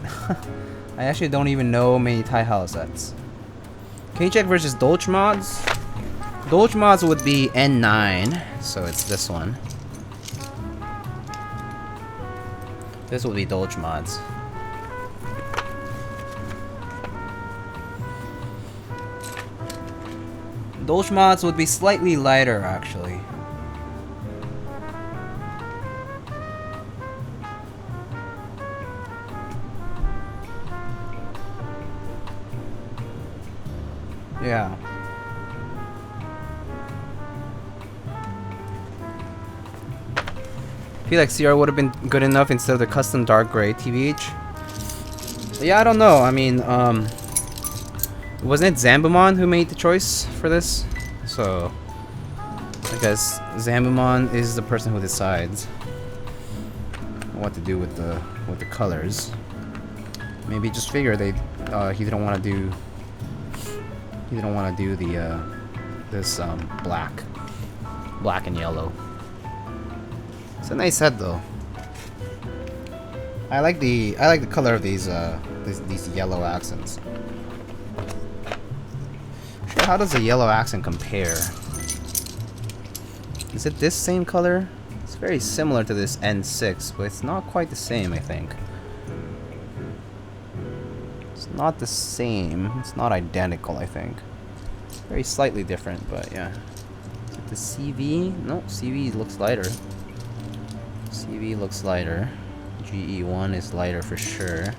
I actually don't even know many Taihao sets. Can you check versus Dolch mods? Dolch mods would be N9, so it's this one. This will be Dolch mods. Dolch mods would be slightly lighter, actually. Yeah. I feel like CR would have been good enough instead of the custom dark gray TBH. Yeah, I don't know. I mean, wasn't it Zambumon who made the choice for this? So I guess Zambumon is the person who decides what to do with the colors. Maybe just figure he didn't want to do the this black and yellow. It's a nice set though. I like the color of these yellow accents. Sure, how does the yellow accent compare? Is it this same color? It's very similar to this N6, but it's not quite the same, I think. It's not the same. It's not identical, I think. Very slightly different, but yeah. Is it the CV? No, CV looks lighter. CV looks lighter. GE1 is lighter for sure.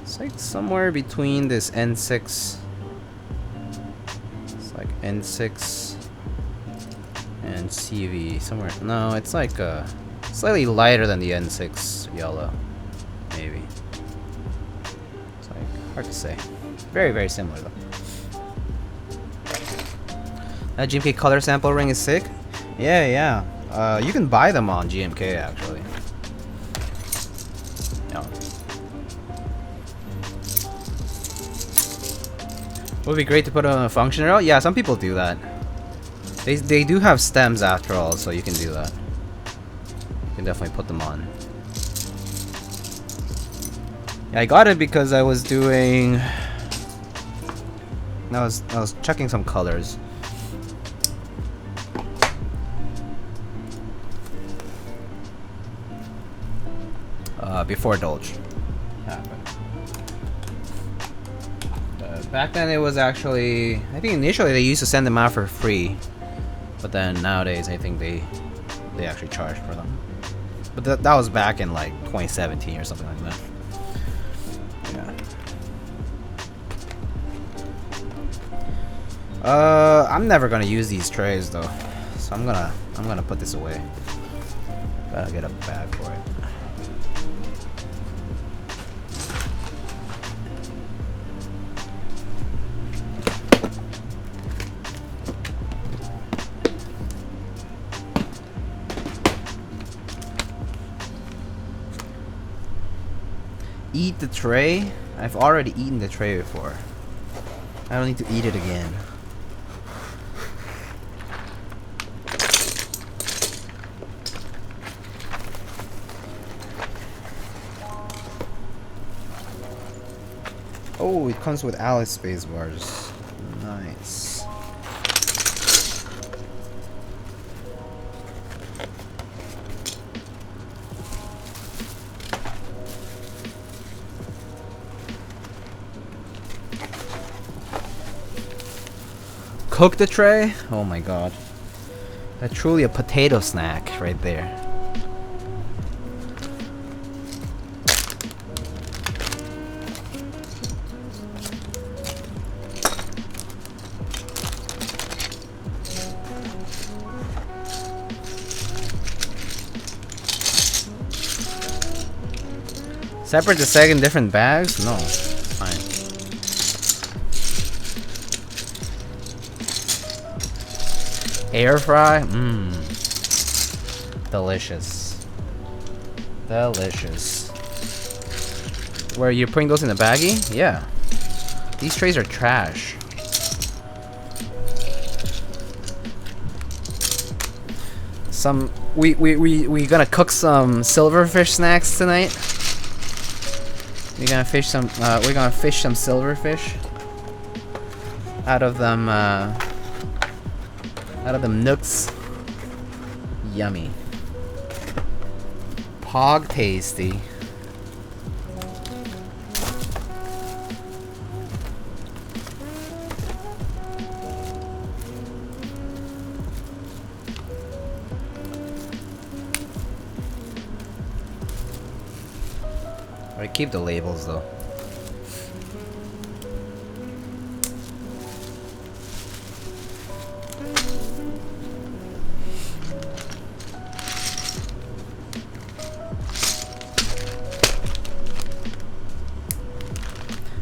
It's like somewhere between this N6. It's like N6 and CV. Somewhere. No, it's like slightly lighter than the N6 yellow. Maybe. It's like hard to say. Very, very similar though. That GMK color sample ring is sick. Yeah. You can buy them on GMK actually. Yeah. Would be great to put on a function rail. Yeah, some people do that. They do have stems after all, so you can do that. You can definitely put them on. Yeah, I got it because I was doing. I was checking some colors. Before Dolch happened. Back then it was actually, I think initially they used to send them out for free, but then nowadays I think they actually charge for them. But that was back in like 2017 or something like that. Yeah. I'm never gonna use these trays though, so I'm gonna put this away. Gotta get a bag for it. Eat the tray? I've already eaten the tray before. I don't need to eat it again. Oh, it comes with Alice space bars. Nice. Cook the tray? Oh my god. That's truly a potato snack right there. Separate the second different bags? No. Fine. Air fry? Mmm. Delicious. Delicious. Where you're putting those in the baggie? Yeah. These trays are trash. We gonna cook some silverfish snacks tonight. We're gonna fish some silverfish out of them nooks. Yummy. Pog tasty. I keep the labels though.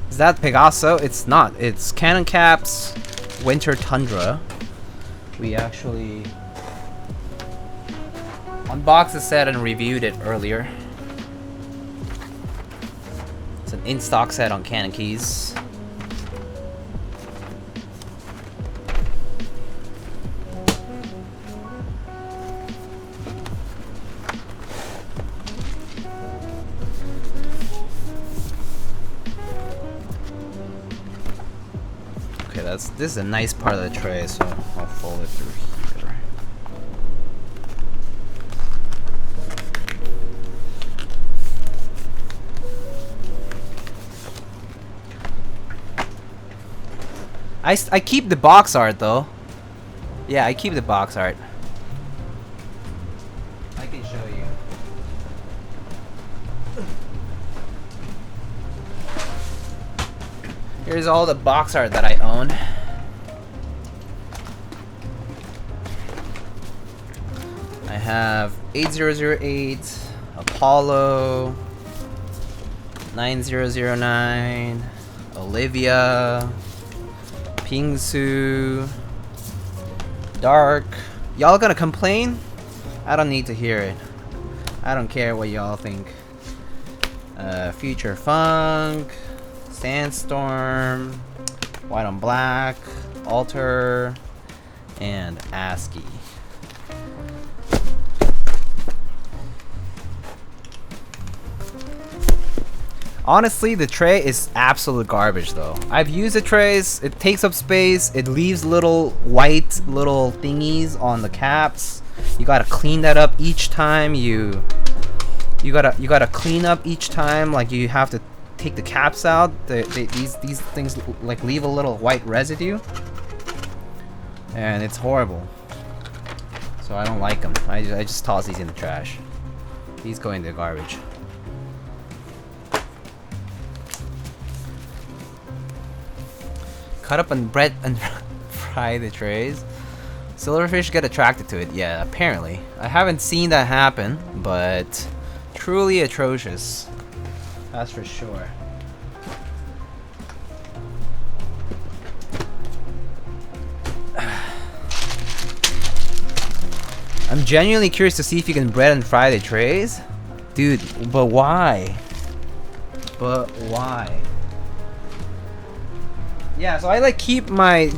Is that Pegaso? It's not. It's CannonCaps Winter Tundra. We actually unboxed the set and reviewed it earlier. It's an in-stock set on CannonCaps. Okay, this is a nice part of the tray, so I'll fold it through here. I keep the box art though. Yeah, I keep the box art. I can show you. Here's all the box art that I own. I have 8008, Apollo, 9009, Olivia, Pingsu, Dark. Y'all gonna complain? I don't need to hear it. I don't care what y'all think. Future Funk, Sandstorm, White on Black, Alter, and ASCII. Honestly, the tray is absolute garbage though. I've used the trays, it takes up space, it leaves little white little thingies on the caps. You gotta clean that up each time you gotta clean up each time, like you have to take the caps out. These things like leave a little white residue. And it's horrible. So I don't like them. I just toss these in the trash. These go in the garbage. Cut up and bread and fry the trays. Silverfish get attracted to it. Yeah, apparently. I haven't seen that happen, but truly atrocious. That's for sure. I'm genuinely curious to see if you can bread and fry the trays. Dude, but why? But why? Yeah, so I like keep my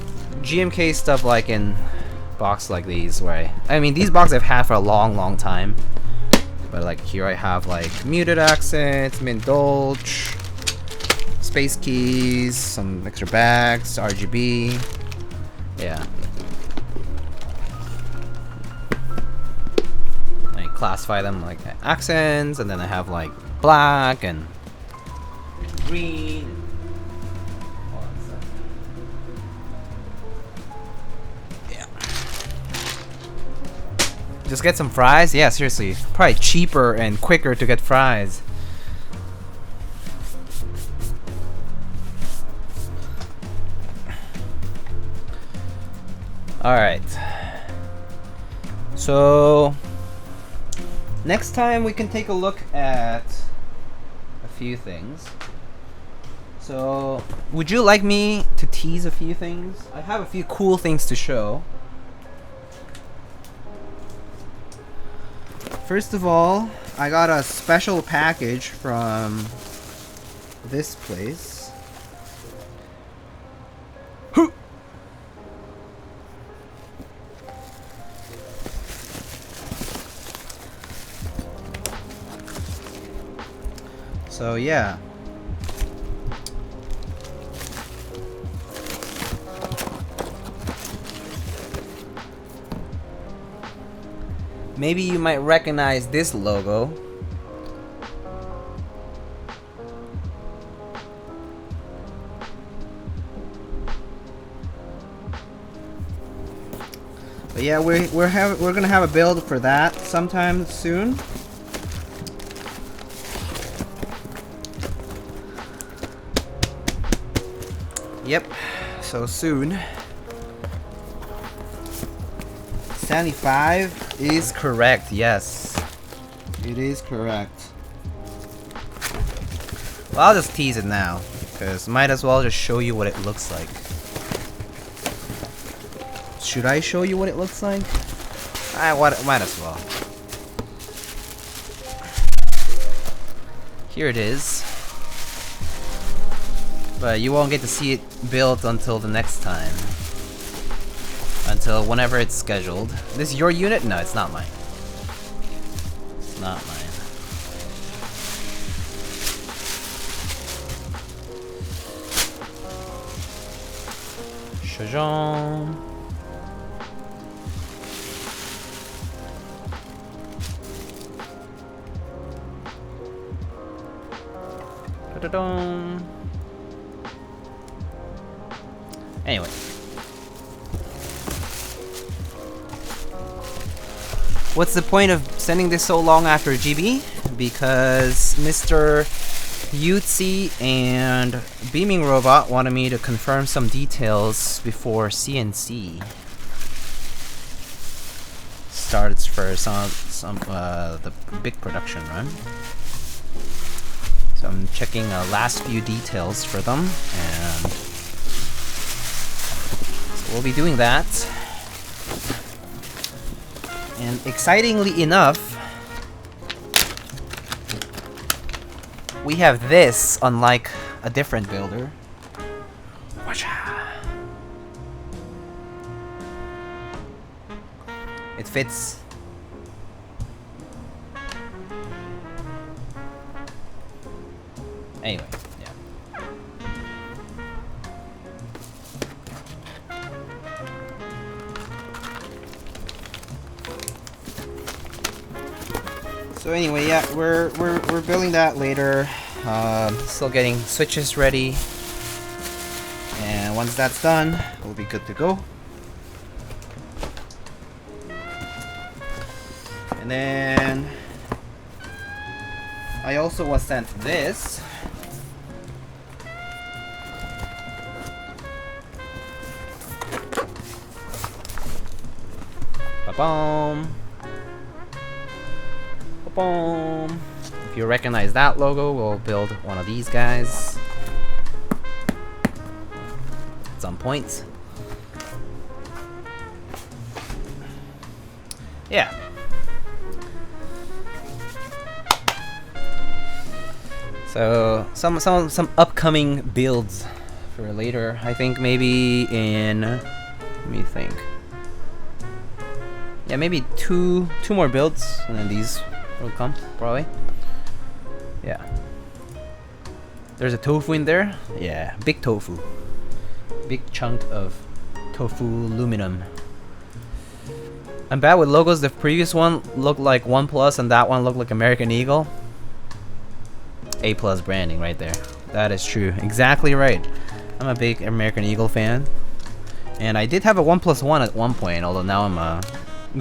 GMK stuff like in boxes like these, where I mean these boxes I've had for a long time. But like here I have like muted accents, mint dolch, space keys, some extra bags, RGB. Yeah. I classify them like accents, and then I have like black and green. Just get some fries? Yeah, seriously. Probably cheaper and quicker to get fries. Alright. So next time we can take a look at a few things. So, would you like me to tease a few things? I have a few cool things to show. First of all, I got a special package from this place. So yeah. Maybe you might recognize this logo. But yeah, we're gonna have a build for that sometime soon. Yep, so soon. 75 is correct, yes. It is correct. Well, I'll just tease it now, because might as well just show you what it looks like. Should I show you what it looks like? Might as well. Here it is. But you won't get to see it built until the next time. Until whenever it's scheduled. This is your unit? No, it's not mine. It's not mine. Shazam. Da-da-dum. Anyway. What's the point of sending this so long after GB? Because Mr. Yutzi and Beaming Robot wanted me to confirm some details before CNC starts for the big production run. So I'm checking last few details for them, and so we'll be doing that. And excitingly enough, we have this, unlike a different builder. It fits. Anyway, yeah. So anyway, yeah, we're building that later. Still getting switches ready, and once that's done, we'll be good to go. And then I also was sent this. Ba-boom. Ba-boom. If you recognize that logo, we'll build one of these guys at some point. Yeah. So some upcoming builds for later. I think maybe in, let me think. Yeah, maybe two more builds, and then these will come probably. Yeah. There's a tofu in there. Yeah, big tofu. Big chunk of tofu aluminum. I'm bad with logos. The previous one looked like OnePlus, and that one looked like American Eagle. A+ branding right there. That is true. Exactly right. I'm a big American Eagle fan. And I did have a OnePlus One at one point, although now I'm a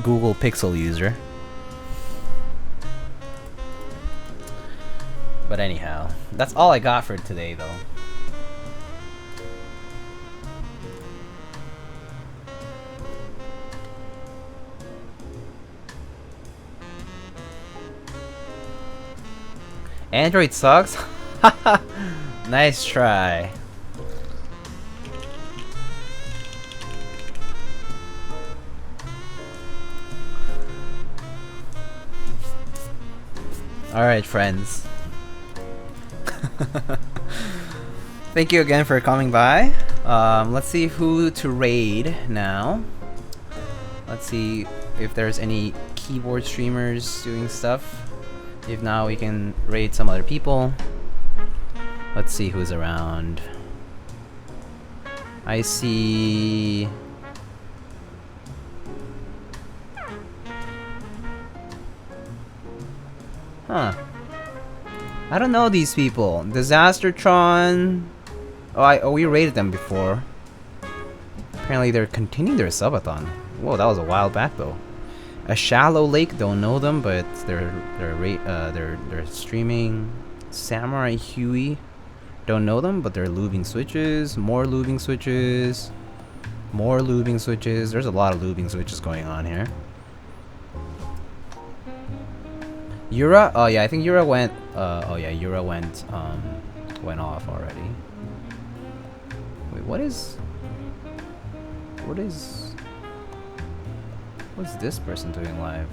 Google Pixel user. But anyhow, that's all I got for today though. Android sucks? Nice try. Alright, friends. Thank you again for coming by. Let's see who to raid now. Let's see if there's any keyboard streamers doing stuff. If not, we can raid some other people. Let's see who's around. I see... Huh. I don't know these people. Disastertron... Oh, we raided them before. Apparently they're continuing their subathon. Whoa, that was a while back though. A Shallow Lake, don't know them, but they're streaming. Samurai Huey, don't know them, but they're lubing switches. More lubing switches. More lubing switches. There's a lot of lubing switches going on here. Yura, oh yeah, I think Yura went. Oh yeah, Yura went off already. Wait, what's this person doing live?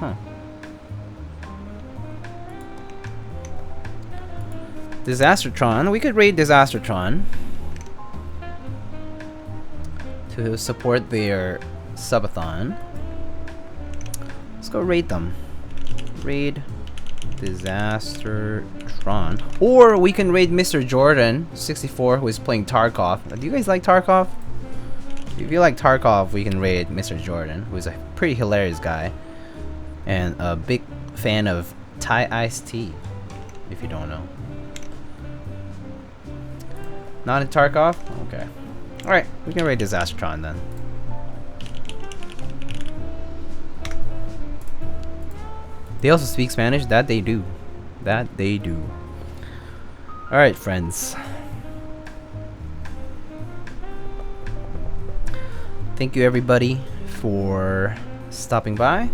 Huh. Disastertron. We could raid Disastertron to support their subathon. Let's go raid them. Raid Disastertron. Or we can raid Mr. Jordan 64, who is playing Tarkov. Do you guys like Tarkov? If you like Tarkov, we can raid Mr. Jordan, who is a pretty hilarious guy. And a big fan of Thai iced tea, if you don't know. Not in Tarkov? Okay. Alright, we can raid Disastertron then. They also speak Spanish? That they do. That they do. Alright, friends. Thank you everybody for stopping by.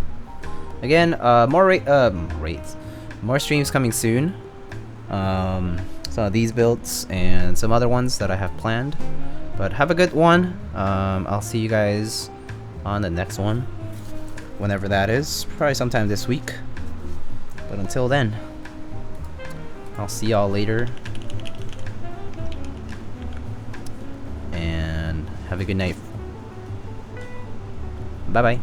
Again, more rates. More streams coming soon. Some of these builds and some other ones that I have planned. But have a good one. I'll see you guys on the next one. Whenever that is. Probably sometime this week. But until then, I'll see y'all later. And have a good night. Bye bye.